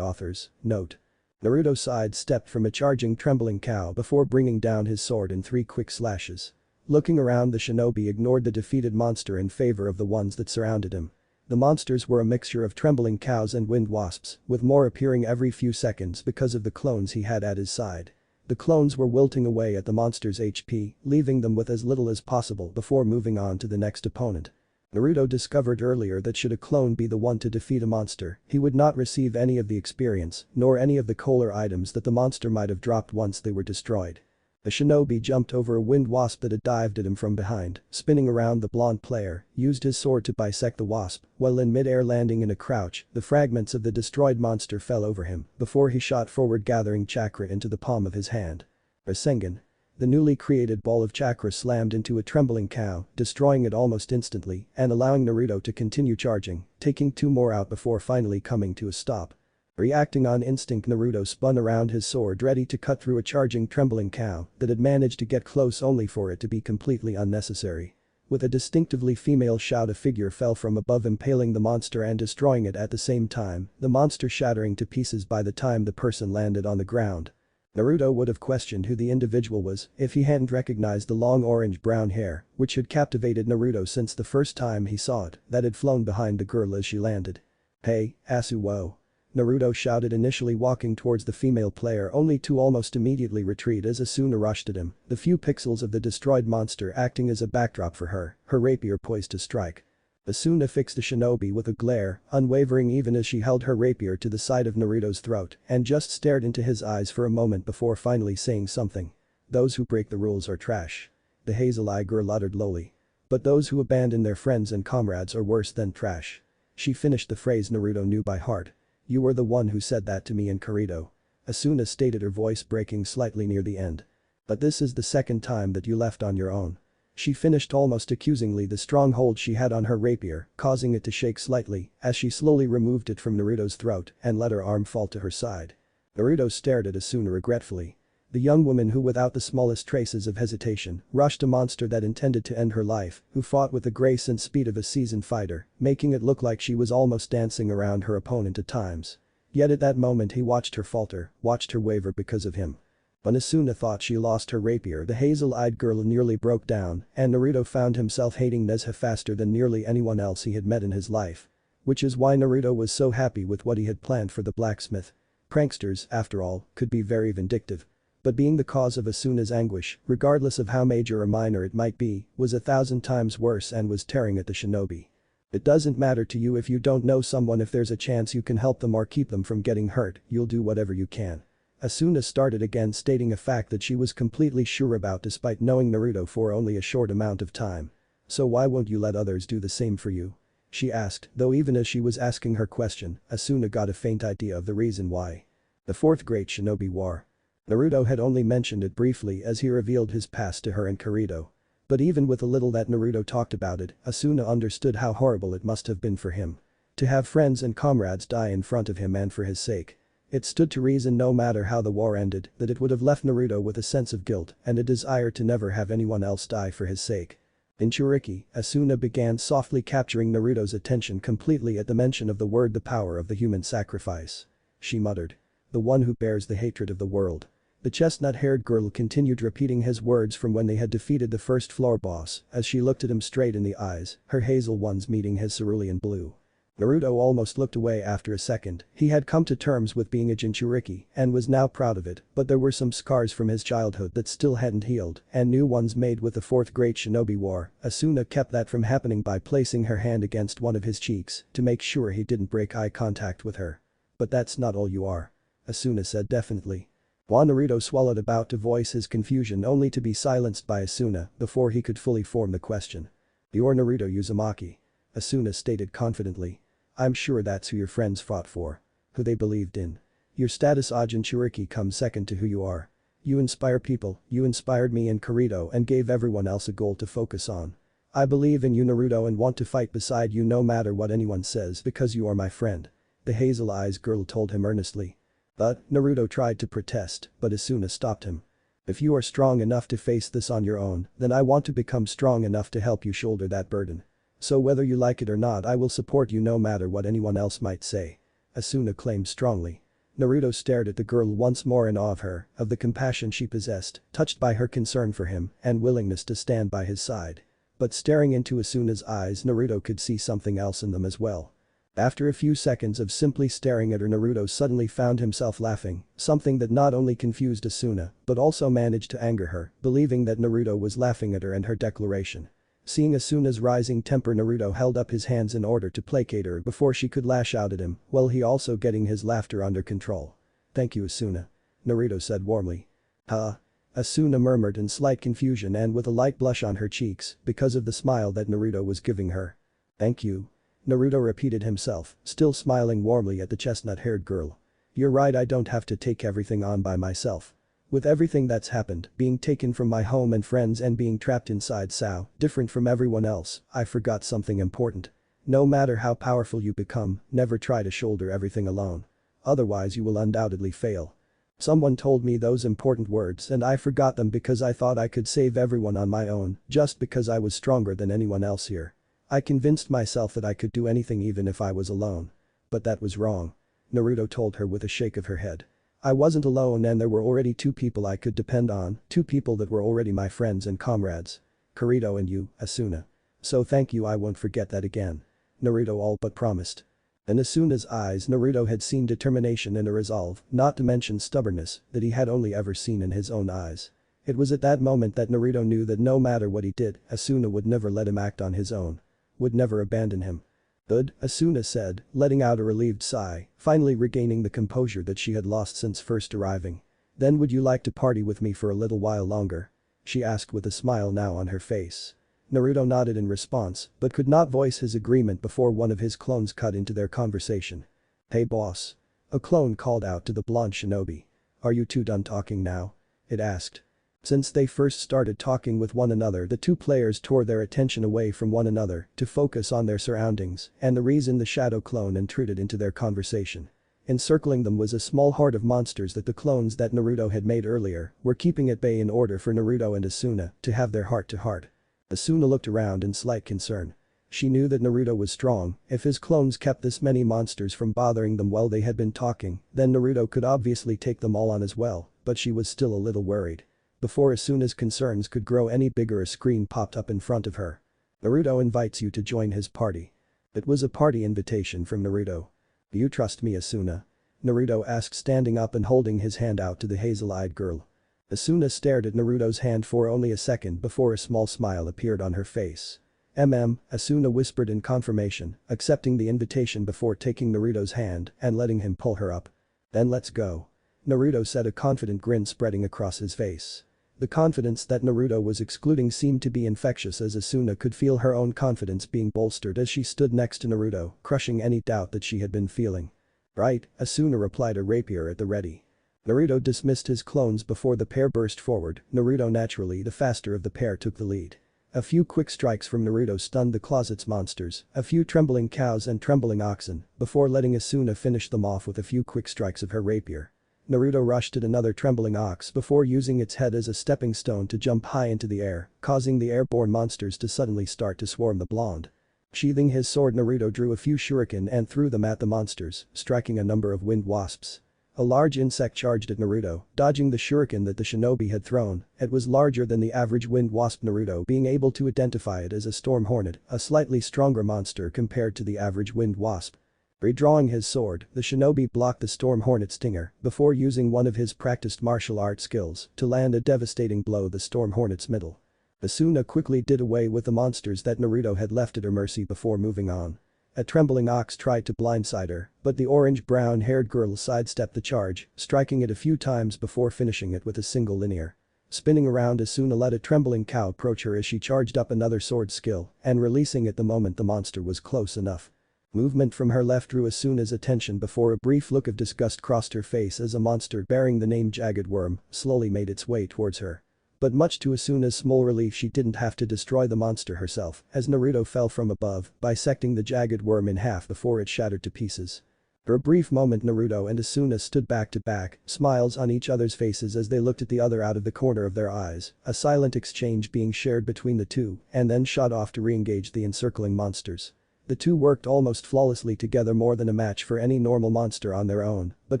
authors, note. Naruto sidestepped from a charging trembling cow before bringing down his sword in 3 quick slashes. Looking around, the shinobi ignored the defeated monster in favor of the ones that surrounded him. The monsters were a mixture of trembling cows and wind wasps, with more appearing every few seconds because of the clones he had at his side. The clones were wilting away at the monster's HP, leaving them with as little as possible before moving on to the next opponent. Naruto discovered earlier that should a clone be the one to defeat a monster, he would not receive any of the experience, nor any of the colar items that the monster might have dropped once they were destroyed. The shinobi jumped over a wind wasp that had dived at him from behind, spinning around the blonde player, used his sword to bisect the wasp, while in mid-air landing in a crouch, the fragments of the destroyed monster fell over him before he shot forward, gathering chakra into the palm of his hand. Rasengan. The newly created ball of chakra slammed into a trembling cow, destroying it almost instantly and allowing Naruto to continue charging, taking 2 more out before finally coming to a stop. Reacting on instinct, Naruto spun around his sword, ready to cut through a charging trembling cow that had managed to get close only for it to be completely unnecessary. With a distinctively female shout, a figure fell from above, impaling the monster and destroying it at the same time, the monster shattering to pieces by the time the person landed on the ground. Naruto would have questioned who the individual was if he hadn't recognized the long orange-brown hair, which had captivated Naruto since the first time he saw it, that had flown behind the girl as she landed. "Hey, Asuo." Naruto shouted, initially walking towards the female player, only to almost immediately retreat as Asuna rushed at him, the few pixels of the destroyed monster acting as a backdrop for her rapier poised to strike. Asuna fixed the shinobi with a glare, unwavering even as she held her rapier to the side of Naruto's throat and just stared into his eyes for a moment before finally saying something. "Those who break the rules are trash." The hazel-eyed girl uttered lowly. "But those who abandon their friends and comrades are worse than trash." She finished the phrase Naruto knew by heart. "You were the one who said that to me and Kirito." Asuna stated, her voice breaking slightly near the end. "But this is the second time that you left on your own." She finished almost accusingly, the strong hold she had on her rapier causing it to shake slightly as she slowly removed it from Naruto's throat and let her arm fall to her side. Naruto stared at Asuna regretfully. The young woman who, without the smallest traces of hesitation, rushed a monster that intended to end her life, who fought with the grace and speed of a seasoned fighter, making it look like she was almost dancing around her opponent at times. Yet at that moment he watched her falter, watched her waver because of him. When Asuna thought she lost her rapier, the hazel-eyed girl nearly broke down, and Naruto found himself hating Nezuha faster than nearly anyone else he had met in his life. Which is why Naruto was so happy with what he had planned for the blacksmith. Pranksters, after all, could be very vindictive. But being the cause of Asuna's anguish, regardless of how major or minor it might be, was 1,000 times worse and was tearing at the shinobi. It doesn't matter to you if you don't know someone. If there's a chance you can help them or keep them from getting hurt, you'll do whatever you can. Asuna started again, stating a fact that she was completely sure about despite knowing Naruto for only a short amount of time. So why won't you let others do the same for you? She asked, though even as she was asking her question, Asuna got a faint idea of the reason why. The Fourth Great Shinobi War. Naruto had only mentioned it briefly as he revealed his past to her and Kirito. But even with the little that Naruto talked about it, Asuna understood how horrible it must have been for him. To have friends and comrades die in front of him and for his sake. It stood to reason no matter how the war ended that it would have left Naruto with a sense of guilt and a desire to never have anyone else die for his sake. In Churiki, Asuna began softly capturing Naruto's attention completely at the mention of the word the power of the human sacrifice. She muttered. The one who bears the hatred of the world. The chestnut-haired girl continued repeating his words from when they had defeated the first floor boss as she looked at him straight in the eyes, her hazel ones meeting his cerulean blue. Naruto almost looked away after a second. He had come to terms with being a Jinchuriki and was now proud of it, but there were some scars from his childhood that still hadn't healed and new ones made with the Fourth Great Shinobi War. Asuna kept that from happening by placing her hand against one of his cheeks to make sure he didn't break eye contact with her. But that's not all you are. Asuna said definitely. While Naruto swallowed, about to voice his confusion only to be silenced by Asuna before he could fully form the question. You're Naruto Uzumaki. Asuna stated confidently. I'm sure that's who your friends fought for. Who they believed in. Your status Ajin Churiki comes second to who you are. You inspire people, you inspired me and Kirito and gave everyone else a goal to focus on. I believe in you Naruto and want to fight beside you no matter what anyone says because you are my friend. The hazel eyes girl told him earnestly. But, Naruto tried to protest, but Asuna stopped him. If you are strong enough to face this on your own, then I want to become strong enough to help you shoulder that burden. So whether you like it or not I will support you no matter what anyone else might say. Asuna claimed strongly. Naruto stared at the girl once more in awe of her, of the compassion she possessed, touched by her concern for him and willingness to stand by his side. But staring into Asuna's eyes Naruto could see something else in them as well. After a few seconds of simply staring at her Naruto suddenly found himself laughing, something that not only confused Asuna but also managed to anger her, believing that Naruto was laughing at her and her declaration. Seeing Asuna's rising temper Naruto held up his hands in order to placate her before she could lash out at him, while he also getting his laughter under control. Thank you Asuna. Naruto said warmly. Huh? Asuna murmured in slight confusion and with a light blush on her cheeks because of the smile that Naruto was giving her. Thank you. Naruto repeated himself, still smiling warmly at the chestnut-haired girl. You're right, I don't have to take everything on by myself. With everything that's happened, being taken from my home and friends and being trapped inside Sao, different from everyone else, I forgot something important. No matter how powerful you become, never try to shoulder everything alone. Otherwise you will undoubtedly fail. Someone told me those important words and I forgot them because I thought I could save everyone on my own, just because I was stronger than anyone else here. I convinced myself that I could do anything even if I was alone. But that was wrong. Naruto told her with a shake of her head. I wasn't alone and there were already two people I could depend on, two people that were already my friends and comrades. Kirito and you, Asuna. So thank you, I won't forget that again. Naruto all but promised. In Asuna's eyes Naruto had seen determination and a resolve, not to mention stubbornness, that he had only ever seen in his own eyes. It was at that moment that Naruto knew that no matter what he did, Asuna would never let him act on his own. Would never abandon him. Good, Asuna said, letting out a relieved sigh, finally regaining the composure that she had lost since first arriving. Then would you like to party with me for a little while longer? She asked with a smile now on her face. Naruto nodded in response, but could not voice his agreement before one of his clones cut into their conversation. Hey boss. A clone called out to the blonde shinobi. Are you two done talking now? It asked. Since they first started talking with one another, the two players tore their attention away from one another to focus on their surroundings and the reason the shadow clone intruded into their conversation. Encircling them was a small horde of monsters that the clones that Naruto had made earlier were keeping at bay in order for Naruto and Asuna to have their heart-to-heart. Asuna looked around in slight concern. She knew that Naruto was strong. If his clones kept this many monsters from bothering them while they had been talking, then Naruto could obviously take them all on as well, but she was still a little worried. Before Asuna's concerns could grow any bigger, a screen popped up in front of her. Naruto invites you to join his party. It was a party invitation from Naruto. Do you trust me Asuna? Naruto asked, standing up and holding his hand out to the hazel-eyed girl. Asuna stared at Naruto's hand for only a second before a small smile appeared on her face. Asuna whispered in confirmation, accepting the invitation before taking Naruto's hand and letting him pull her up. Then let's go. Naruto said, a confident grin spreading across his face. The confidence that Naruto was exuding seemed to be infectious, as Asuna could feel her own confidence being bolstered as she stood next to Naruto, crushing any doubt that she had been feeling. Right, Asuna replied, a rapier at the ready. Naruto dismissed his clones before the pair burst forward. Naruto, naturally the faster of the pair, took the lead. A few quick strikes from Naruto stunned the closet's monsters, a few trembling cows and trembling oxen, before letting Asuna finish them off with a few quick strikes of her rapier. Naruto rushed at another trembling ox before using its head as a stepping stone to jump high into the air, causing the airborne monsters to suddenly start to swarm the blonde. Sheathing his sword, Naruto drew a few shuriken and threw them at the monsters, striking a number of wind wasps. A large insect charged at Naruto, dodging the shuriken that the shinobi had thrown. It was larger than the average wind wasp, Naruto being able to identify it as a storm hornet, a slightly stronger monster compared to the average wind wasp. Redrawing his sword, the shinobi blocked the storm hornet's stinger before using one of his practiced martial art skills to land a devastating blow the storm hornet's middle. Asuna quickly did away with the monsters that Naruto had left at her mercy before moving on. A trembling ox tried to blindside her, but the orange-brown-haired girl sidestepped the charge, striking it a few times before finishing it with a single linear. Spinning around, Asuna let a trembling cow approach her as she charged up another sword skill and releasing it the moment the monster was close enough. Movement from her left drew Asuna's attention before a brief look of disgust crossed her face as a monster bearing the name Jagged Worm slowly made its way towards her. But much to Asuna's small relief, she didn't have to destroy the monster herself, as Naruto fell from above, bisecting the Jagged Worm in half before it shattered to pieces. For a brief moment, Naruto and Asuna stood back to back, smiles on each other's faces as they looked at the other out of the corner of their eyes, a silent exchange being shared between the two, and then shot off to re-engage the encircling monsters. The two worked almost flawlessly together, more than a match for any normal monster on their own, but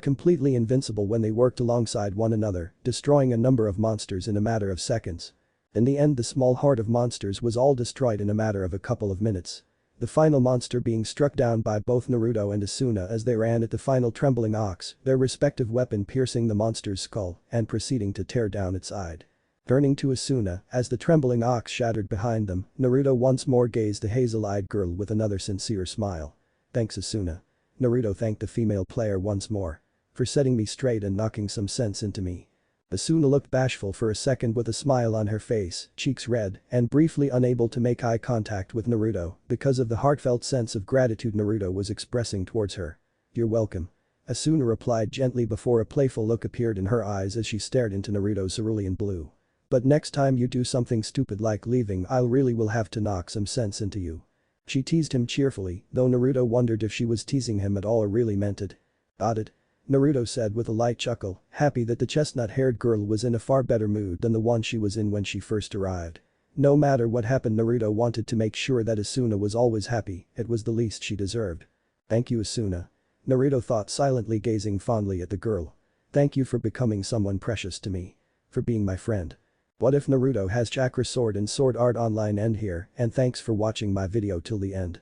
completely invincible when they worked alongside one another, destroying a number of monsters in a matter of seconds. In the end, the small horde of monsters was all destroyed in a matter of a couple of minutes. The final monster being struck down by both Naruto and Asuna as they ran at the final trembling ox, their respective weapon piercing the monster's skull and proceeding to tear down its hide. Turning to Asuna, as the trembling ox shattered behind them, Naruto once more gazed the hazel-eyed girl with another sincere smile. Thanks, Asuna. Naruto thanked the female player once more. For setting me straight and knocking some sense into me. Asuna looked bashful for a second with a smile on her face, cheeks red, and briefly unable to make eye contact with Naruto because of the heartfelt sense of gratitude Naruto was expressing towards her. You're welcome. Asuna replied gently before a playful look appeared in her eyes as she stared into Naruto's cerulean blue. But next time you do something stupid like leaving, I really will have to knock some sense into you. She teased him cheerfully, though Naruto wondered if she was teasing him at all or really meant it. Got it? Naruto said with a light chuckle, happy that the chestnut-haired girl was in a far better mood than the one she was in when she first arrived. No matter what happened, Naruto wanted to make sure that Asuna was always happy, it was the least she deserved. Thank you, Asuna. Naruto thought, silently gazing fondly at the girl. Thank you for becoming someone precious to me. For being my friend. What if Naruto has chakra sword and sword art online? End here, and thanks for watching my video till the end.